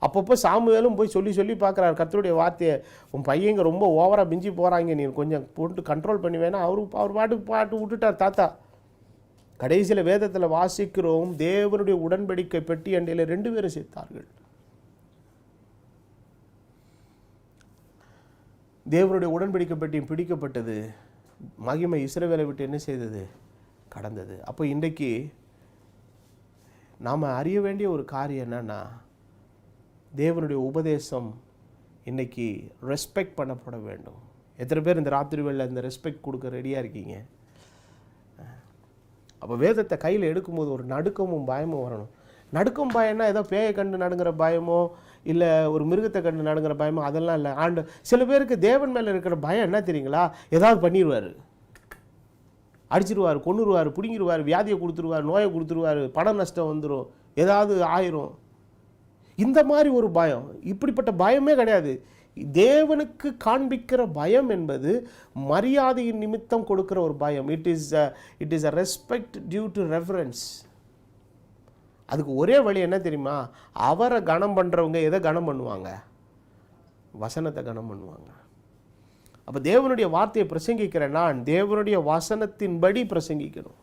அப்பப்போ சாமுவேலும் போய் சொல்லி பார்க்குறாரு கர்த்தருடைய வார்த்தையை, உன் பையங்க ரொம்ப ஓவராக மிஞ்சி போகிறாங்க, நீ கொஞ்சம் போட்டு கண்ட்ரோல் பண்ணி வேணா. அவர் பாட்டு விட்டுட்டார் தாத்தா. கடைசியில் வேதத்தில் வாசிக்கிறோம், தேவனுடைய உடன்படிக்கை பெட்டி அண்டையில் 2 பேரும் சேர்த்தார்கள். தேவனுடைய உடன்படிக்கை பெட்டியும் பிடிக்கப்பட்டது. மகிமை இஸ்ரவேலை விட்டு என்ன செய்தது? கடந்தது. அப்போ இன்றைக்கு நாம் அறிய வேண்டிய ஒரு காரியம் என்னன்னா, தேவனுடைய உபதேசம் இன்றைக்கி ரெஸ்பெக்ட் பண்ணப்பட வேண்டும். எத்தனை பேர் இந்த ராத்திரி வேளையில் இந்த ரெஸ்பெக்ட் கொடுக்க ரெடியாக இருக்கீங்க? அப்போ வேதத்தை கையில் எடுக்கும்போது ஒரு நடுக்கமும் பயமும் வரணும். நடுக்கம் பயம்னா ஏதோ பேயை கண்டு நடுங்கிற பயமோ இல்லை ஒரு மிருகத்தை கண்டு நடுங்கிற பயமோ அதெல்லாம் இல்லை. சில பேருக்கு தேவன் மேலே இருக்கிற பயம் என்ன தெரியுங்களா? ஏதாவது பண்ணிடுவார், அடிச்சிருவார், கொன்னுருவார், பிடுங்கிடுவார், வியாதியை கொடுத்துருவார், நோயை கொடுத்துருவார், பண நஷ்டம் வந்துடும், ஏதாவது ஆயிரும். இந்த மாதிரி ஒரு பயம், இப்படிப்பட்ட பயமே கிடையாது. தேவனுக்கு காண்பிக்கிற பயம் என்பது மரியாதையின் நிமித்தம் கொடுக்கிற ஒரு பயம். It is a respect due to reference. அதுக்கு ஒரே வழி என்ன தெரியுமா? அவரை கனம் பண்ணுறவங்க எதை கனம் பண்ணுவாங்க? வசனத்தை கனம் பண்ணுவாங்க. அப்போ தேவனுடைய வார்த்தையை பிரசங்கிக்கிற நான் தேவனுடைய வசனத்தின்படி பிரசங்கிக்கணும்.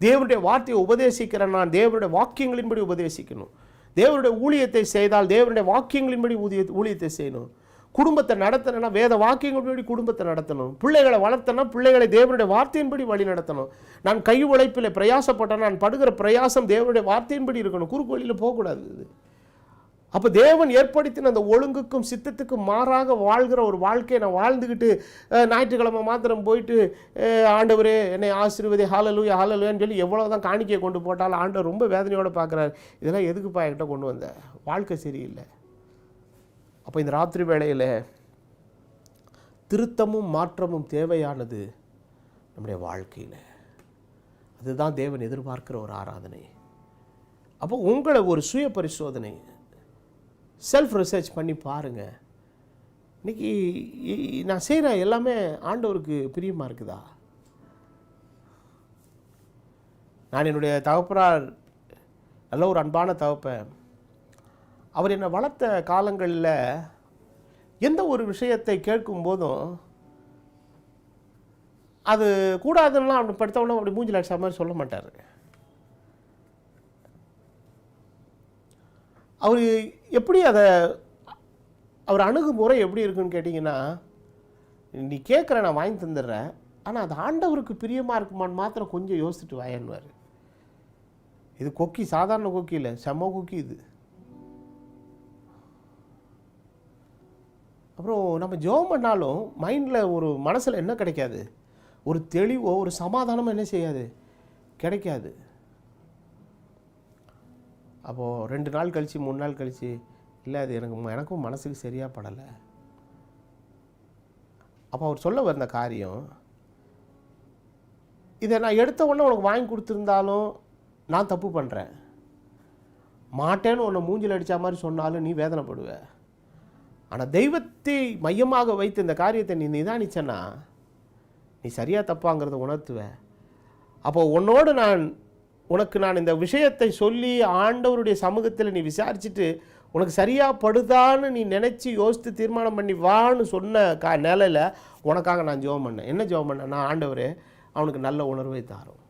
தேவனுடைய வார்த்தையை உபதேசிக்கிற நான் தேவனுடைய வாக்கியங்களின்படி உபதேசிக்கணும். தேவனுடைய ஊழியத்தை செய்தால் தேவனுடைய வாக்கியங்களின்படி ஊழியத்தை செய்யணும். குடும்பத்தை நடத்தணும்னா வேத வாக்கியங்கள்படி குடும்பத்தை நடத்தணும். பிள்ளைகளை வளர்த்தனா பிள்ளைகளை தேவனுடைய வார்த்தையின்படி வழி நடத்தணும். நான் கை உழைப்பில் பிரயாசப்பட்டேன், நான் படுகிற பிரயாசம் தேவனுடைய வார்த்தையின்படி இருக்கணும். குறுக்கு வழியில் போகக்கூடாது. அப்போ தேவன் ஏற்படுத்தின அந்த ஒழுங்குக்கும் சித்தத்துக்கும் மாறாக வாழ்கிற ஒரு வாழ்க்கையை நான் வாழ்ந்துக்கிட்டு ஞாயிற்றுக்கிழமை மாத்திரம் போயிட்டு ஆண்டவரே என்னை ஆசீர்வதி ஹல்லேலூயா ஹல்லேலூயான்னு சொல்லி எவ்வளோதான் காணிக்கையை கொண்டு போட்டாலும் ஆண்டவர் ரொம்ப வேதனையோடு பார்க்குறாரு. இதெல்லாம் எதுக்குப்பா என்கிட்ட கொண்டு வந்த? வாழ்க்கை சரியில்லை. அப்போ இந்த ராத்திரி வேளையில் திருத்தமும் மாற்றமும் தேவையானது நம்முடைய வாழ்க்கையில். அதுதான் தேவன் எதிர்பார்க்கிற ஒரு ஆராதனை. அப்போ உங்களை ஒரு சுய பரிசோதனை, செல்ஃப் ரிசர்ச் பண்ணி பாருங்கள். இன்றைக்கி நான் செய்கிற எல்லாமே ஆண்டவருக்கு பிரியமாக இருக்குதா? நான் என்னுடைய தகப்பனார் நல்ல ஒரு அன்பான தகப்பன். அவர் என்னை வளர்த்த காலங்களில் எந்த ஒரு விஷயத்தை கேட்கும் போதும் அது கூடாதுன்னா அப்படி படுத்தவொன்னே அப்படி மூஞ்சில் அடிச்ச மாதிரி சொல்ல மாட்டார். அவர் எப்படி அதை அவர் அணுகுமுறை எப்படி இருக்குன்னு கேட்டிங்கன்னா, நீ கேட்குற நான் வாங்கி தந்துடுறேன், ஆனால் அது ஆண்டவருக்கு பிரியமாக இருக்குமான்னு மாத்திரம் கொஞ்சம் யோசிச்சுட்டு வாயன்னுவார். இது கொக்கி, சாதாரண கொக்கி இல்லை, செம்ம கொக்கி இது. அப்புறம் நம்ம ஜெபம் பண்ணாலும் மைண்டில் ஒரு மனசில் என்ன கிடைக்காது, ஒரு தெளிவோ ஒரு சமாதானமோ என்ன செய்யாது, கிடைக்காது. அப்போது 2 நாள் கழித்து 3 நாள் கழித்து இல்லை அது எனக்கும் மனசுக்கு சரியாக படலை. அப்போ அவர் சொல்ல வந்த காரியம், இதை நான் எடுத்த உடனே உனக்கு வாங்கி கொடுத்துருந்தாலும் நான் தப்பு பண்ணுறேன், மாட்டேன்னு உன்னை மூஞ்சில் அடித்த மாதிரி சொன்னாலும் நீ வேதனைப்படுவ. ஆனால் தெய்வத்தை மையமாக வைத்து இந்த காரியத்தை நீ நிதானிச்சேன்னா நீ சரியாக தப்பாங்கிறத உணர்த்துவ. அப்போ உன்னோடு உனக்கு நான் இந்த விஷயத்தை சொல்லி ஆண்டவருடைய சமூகத்தில் நீ விசாரிச்சுட்டு உனக்கு சரியாக படுதான்னு நீ நினச்சி யோசித்து தீர்மானம் பண்ணி வான்னு சொன்ன நிலையில் உனக்காக நான் ஜெபம் பண்ணேன். என்ன ஜெபம் பண்ணேன்? நான் ஆண்டவரே அவனுக்கு நல்ல உணர்வை தாரும்.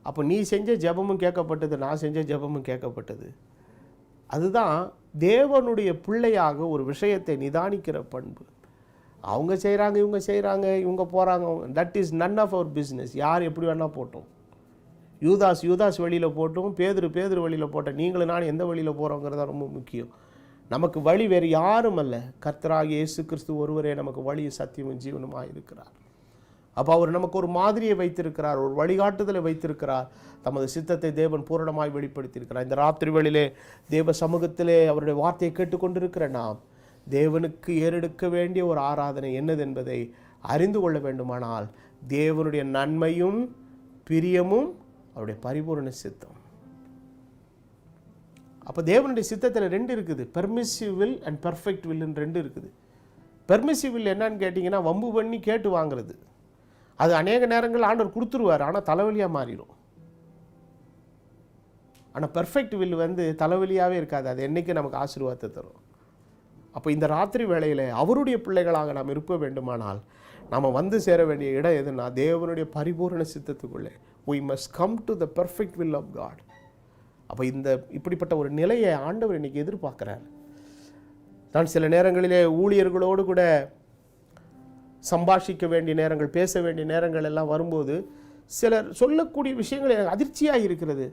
அப்போ நீ செஞ்ச ஜெபமும் கேட்கப்பட்டது, நான் செஞ்ச ஜெபமும் கேட்கப்பட்டது. அதுதான் தேவனுடைய பிள்ளையாக ஒரு விஷயத்தை நிதானிக்கிற பண்பு. அவங்க செய்கிறாங்க, இவங்க செய்கிறாங்க, இவங்க போகிறாங்க, that is none of our business. யார் எப்படி வேணால் போட்டோம். யூதாஸ் வழியில் போட்டும், பேதுரு வழியில் போட்டோம். நீங்களும் நான் எந்த வழியில் போகிறோங்கிறதா ரொம்ப முக்கியம். நமக்கு வழி வேறு யாரும் அல்ல, கர்த்தராகிய இயேசு கிறிஸ்து ஒருவரே நமக்கு வழியும் சத்தியமும் ஜீவனுமாக இருக்கிறார். அப்போ அவர் நமக்கு ஒரு மாதிரியை வைத்திருக்கிறார், ஒரு வழிகாட்டுதலை வைத்திருக்கிறார். தமது சித்தத்தை தேவன் பூரணமாய் வெளிப்படுத்தியிருக்கிறார். இந்த ராத்திரி வேளையிலே தேவ சமூகத்திலே அவருடைய வார்த்தையை கேட்டுக்கொண்டிருக்கிற நாம் தேவனுக்கு ஏறெடுக்க வேண்டிய ஒரு ஆராதனை என்னது என்பதை அறிந்து கொள்ள வேண்டுமானால் தேவனுடைய நன்மையும் பிரியமும் அவருடைய பரிபூர்ண சித்தம். அப்போ தேவனுடைய சித்தத்தில் 2 இருக்குது, பெர்மிசிவ் வில் அண்ட் பெர்ஃபெக்ட் வில்லுன்னு 2 இருக்குது. பெர்மிசிவ் வில் என்னன்னு கேட்டிங்கன்னா வம்பு பண்ணி கேட்டு வாங்குறது. அது அநேக நேரங்கள் ஆண்டவர் கொடுத்துருவார், ஆனால் தலைவலியாக மாறிடும். ஆனால் பெர்ஃபெக்ட் வில் தலைவலியாகவே இருக்காது, அது என்றைக்கு நமக்கு ஆசீர்வாதத்தை தரும். அப்போ இந்த ராத்திரி வேளையில் அவருடைய பிள்ளைகளாக நாம் இருக்க வேண்டுமானால் நாம் சேர வேண்டிய இடம் எதுனா தேவனுடைய பரிபூர்ண சித்தத்துக்குள்ளே. we must come to the perfect will of God. அப்போ இப்படிப்பட்ட ஒரு நிலையை ஆண்டவர் இன்றைக்கி எதிர்பார்க்குறார். நான் சில நேரங்களிலே ஊழியர்களோடு கூட சம்பாஷிக்க வேண்டிய நேரங்கள், பேச வேண்டிய நேரங்கள் எல்லாம் வரும்போது சிலர் சொல்லக்கூடிய விஷயங்கள் எனக்கு அதிர்ச்சியாக இருக்கிறது.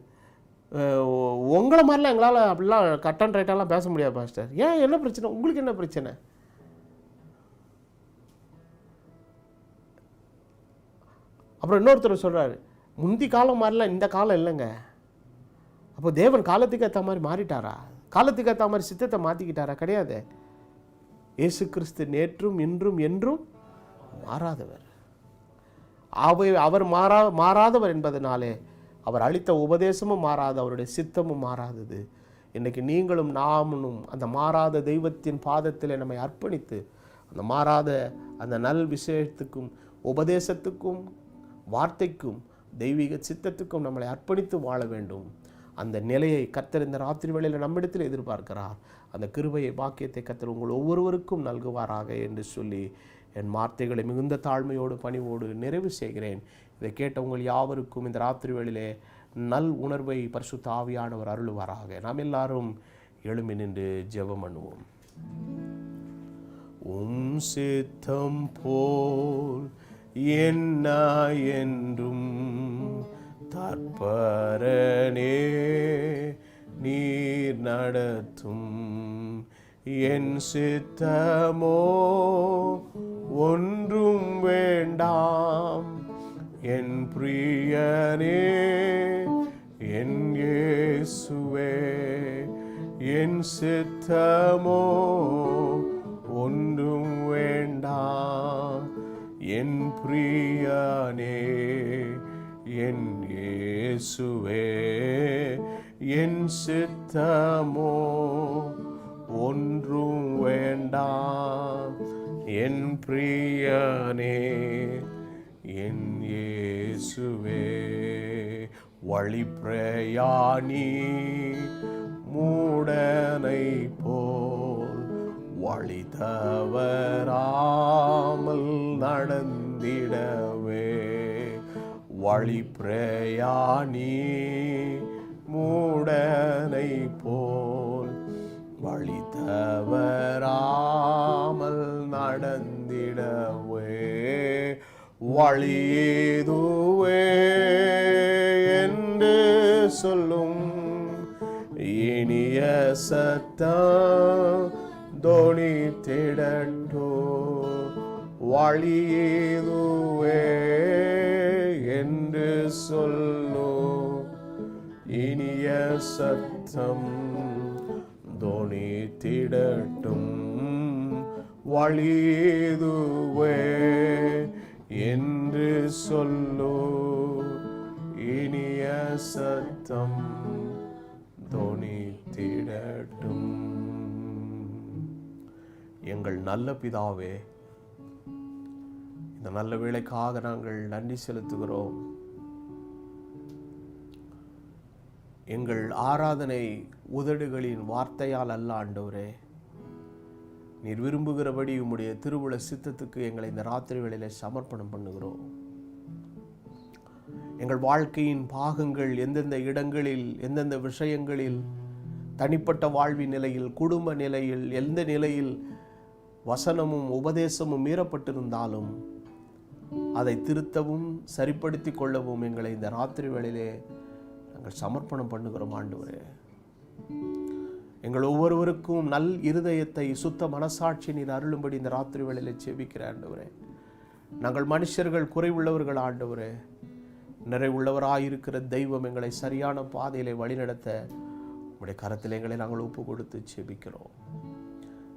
உங்களை மாதிரிலாம் எங்களால் அப்படிலாம் கட் அண்ட் ரைட்டாலாம் பேச முடியாது பாஸ்டர். ஏன், என்ன பிரச்சனை, உங்களுக்கு என்ன பிரச்சனை? அப்புறம் இன்னொருத்தர் சொல்கிறாரு, முந்தி காலம் மாதிரிலாம் இந்த காலம் இல்லைங்க. அப்போ தேவன் காலத்துக்கு ஏற்ற மாதிரி மாறிட்டாரா? காலத்துக்கு ஏற்ற மாதிரி சித்தத்தை மாற்றிக்கிட்டாரா? கிடையாது. இயேசு கிறிஸ்து நேற்றும் இன்றும் என்றும் மாறாதவர். அவர் மாறாதவர் என்பதனாலே அவர் அளித்த உபதேசமும் மாறாது, அவருடைய சித்தமும் மாறாதது. இன்றைக்கி நீங்களும் நாமும் அந்த மாறாத தெய்வத்தின் பாதத்தில் நம்மை அர்ப்பணித்து அந்த மாறாத அந்த நல் விஷயத்துக்கும் உபதேசத்துக்கும் வார்த்தைக்கும் தெய்வீக சித்தத்துக்கும் நம்மளை அர்ப்பணித்து வாழ வேண்டும். அந்த நிலையை கர்த்தர் இந்த ராத்திரி வேளையில் நம்மிடத்தில் எதிர்பார்க்கிறார். அந்த கிருபையை, பாக்கியத்தை கர்த்தர் உங்கள் ஒவ்வொருவருக்கும் நல்குவாராக என்று சொல்லி என் வார்த்தைகளை மிகுந்த தாழ்மையோடு பணிவோடு நிறைவு செய்கிறேன். இதை கேட்ட உங்கள் யாவருக்கும் இந்த ராத்திரி வேளையிலே நல் உணர்வை பரிசுத்த ஆவியானவர் அருளுவாராக. நாம் எல்லாரும் எழும்பி நின்று ஜெபம் பண்ணுவோம். சித்தம் போல் என்ன என்றும் தற்பரனே நீர் நடத்தும். என் சித்தமோ ஒன்றும் வேண்டாம், என் பிரியனே என் இயேசுவே. என் சித்தமோ ஒன்றும் வேண்டாம், என் பிரியனே என் இயேசுவே. என் சித்தமோ ஒன்றும் வேண்டாம், என் பிரியனே என் இயேசுவே. வழிப்பிரயாணி மூடனை போல் வழி தவறாமல் நடந்திடவே. வழிப்பிரயாணி மூடனை போல் வழி தவறாமல் நடந்திடவே. வழியேதுவே என்று சொல்லும் இனிய சத்தம் தொனித்திடட்டோ. வழியேதுவே என்று சொல்லும் இனிய சத்தம் தொனித்திடட்டும். வழியேதுவே என்று சொல்லு இனிய சத்தம் தொனித்திடட்டும். எங்கள் நல்ல பிதாவே, இந்த நல்ல வேளைக்காக நாங்கள் நன்றி செலுத்துகிறோம். எங்கள் ஆராதனை உதடுகளின் வார்த்தையால் அல்ல ஆண்டவரே, நீர் விரும்புகிறபடி உம்முடைய திருவுள சித்தத்துக்கு எங்களை இந்த ராத்திரி வேளையில சமர்ப்பணம் பண்ணுகிறோம். எங்கள் வாழ்க்கையின் பாகங்கள் எந்தெந்த இடங்களில், எந்தெந்த விஷயங்களில், தனிப்பட்ட வாழ்வின் நிலையில், குடும்ப நிலையில், எந்த நிலையில் வசனமும் உபதேசமும் மீறப்பட்டிருந்தாலும் அதை திருத்தவும் சரிப்படுத்தி கொள்ளவும் எங்களை இந்த ராத்திரி வேளையிலே நாங்கள் சமர்ப்பணம் பண்ணுகிறோம் ஆண்டவரே. எங்கள் ஒவ்வொருவருக்கும் நல் இருதயத்தை, சுத்த மனசாட்சி நீர் அருளும்படி இந்த ராத்திரி வேளையிலே செபிக்கிற ஆண்டவரே. நாங்கள் மனுஷர்கள் குறைவுள்ளவர்கள் ஆண்டவரே. நிறைவுள்ளவராயிருக்கிற தெய்வம் எங்களை சரியான பாதையிலே வழிநடத்த உடைய கரத்தில் எங்களை நாங்கள் ஒப்பு கொடுத்து செபிக்கிறோம்.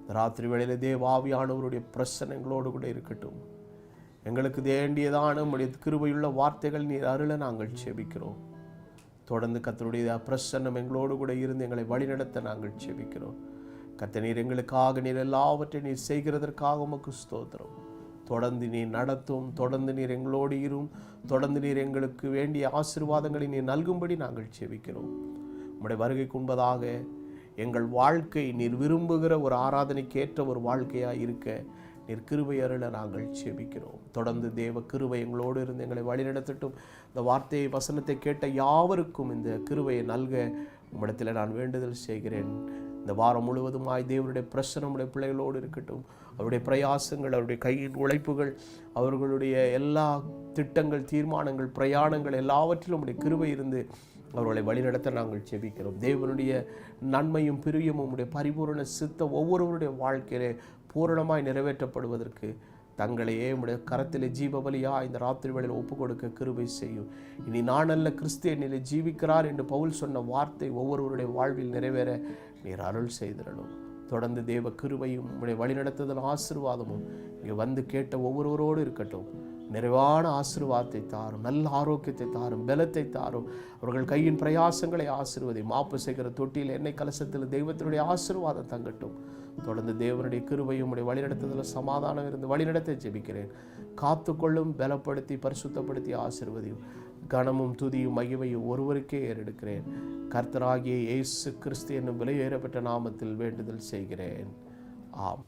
இந்த ராத்திரி வேளையிலே தேவாவியானவருடைய பிரசன்னம் எங்களோடு கூட இருக்கட்டும். எங்களுக்கு வேண்டியதான உடைய கிருபையுள்ள வார்த்தைகள் நீர் அருள நாங்கள் செபிக்கிறோம். தொடர்ந்து கர்த்தருடைய பிரசன்னம் எங்களோடு கூட இருந்து எங்களை வழிநடத்த நாங்கள் செபிக்கிறோம். கர்த்தர் நீர் எங்களுக்காக நீர் எல்லாவற்றையும் நீர் செய்கிறதற்காக உமக்கு ஸ்தோத்திரம். தொடர்ந்து நீர் நடத்தும், தொடர்ந்து நீர் எங்களோடு இரும், தொடர்ந்து நீர் எங்களுக்கு வேண்டிய ஆசீர்வாதங்களை நீர் நல்கும்படி நாங்கள் செபிக்கிறோம். உம்முடைய வருகைக்கு முன்பதாக எங்கள் வாழ்க்கை நீர் விரும்புகிற ஒரு ஆராதனைக்கு ஏற்ற ஒரு வாழ்க்கையாக இருக்க நீர் கிருபை அருள நாங்கள் செபிக்கிறோம். தொடர்ந்து தேவ கிருபை எங்களோடு இருந்து எங்களை வழிநடத்தட்டும். இந்த வார்த்தையை வசனத்தை கேட்ட யாவருக்கும் இந்த கிருபையை நல்க உம்மிடத்தில் நான் வேண்டுதல் செய்கிறேன். இந்த வாரம் முழுவதுமாய் தேவனுடைய பிரசன்னம் உடைய பிள்ளைகளோடு இருக்கட்டும். அவருடைய பிரயாசங்கள், அவருடைய கையின் உழைப்புகள், அவர்களுடைய எல்லா திட்டங்கள், தீர்மானங்கள், பிரயாணங்கள் எல்லாவற்றிலும் உடைய கிருபை இருந்து அவர்களை வழிநடத்த நாங்கள் செபிக்கிறோம். தேவனுடைய நன்மையும் பிரியமும் உடைய பரிபூரண சித்தம் ஒவ்வொருவருடைய வாழ்க்கையிலே பூரணமாய் நிறைவேற்றப்படுவதற்கு தங்களையே உடைய கரத்திலே ஜீவபலியா இந்த ராத்திரி வேளையில் ஒப்பு கொடுக்க கிருபை செய்யும். இனி நான் அல்ல, கிறிஸ்து என்னிலே ஜீவிக்கிறார் என்று பவுல் சொன்ன வார்த்தை ஒவ்வொருவருடைய வாழ்வில் நிறைவேற நீர் அருள் செய்திடணும். தொடர்ந்து தேவ கிருபையும் உடைய வழிநடத்துதல் ஆசீர்வாதமும் இங்கே வந்து கேட்ட ஒவ்வொருவரோடு இருக்கட்டும். நிறைவான ஆசீர்வாதத்தை தாரும், நல்ல ஆரோக்கியத்தை தாரும், பலத்தை தாரும். அவர்கள் கையின் பிரயாசங்களை ஆசீர்வதி. மாப்பு செய்கிற தொட்டியில் எண்ணெய் கலசத்தில் தெய்வத்தினுடைய ஆசீர்வாதம் தங்கட்டும். தொடர்ந்து தேவனுடைய கிருபையும் உடைய வழிநடத்துதல் சமாதானம் இருந்து வழிநடத்த ஜெபிக்கிறேன். காத்துக்கொள்ளும், பலப்படுத்தி, பரிசுத்தப்படுத்தி ஆசீர்வதியும். கனமும் துதியும் மகிமையும் ஒருவருக்கே ஏறெடுக்கிறேன். கர்த்தராகிய இயேசு கிறிஸ்து என்னும் விலையேறப்பட்ட நாமத்தில் வேண்டுதல் செய்கிறேன். ஆம்.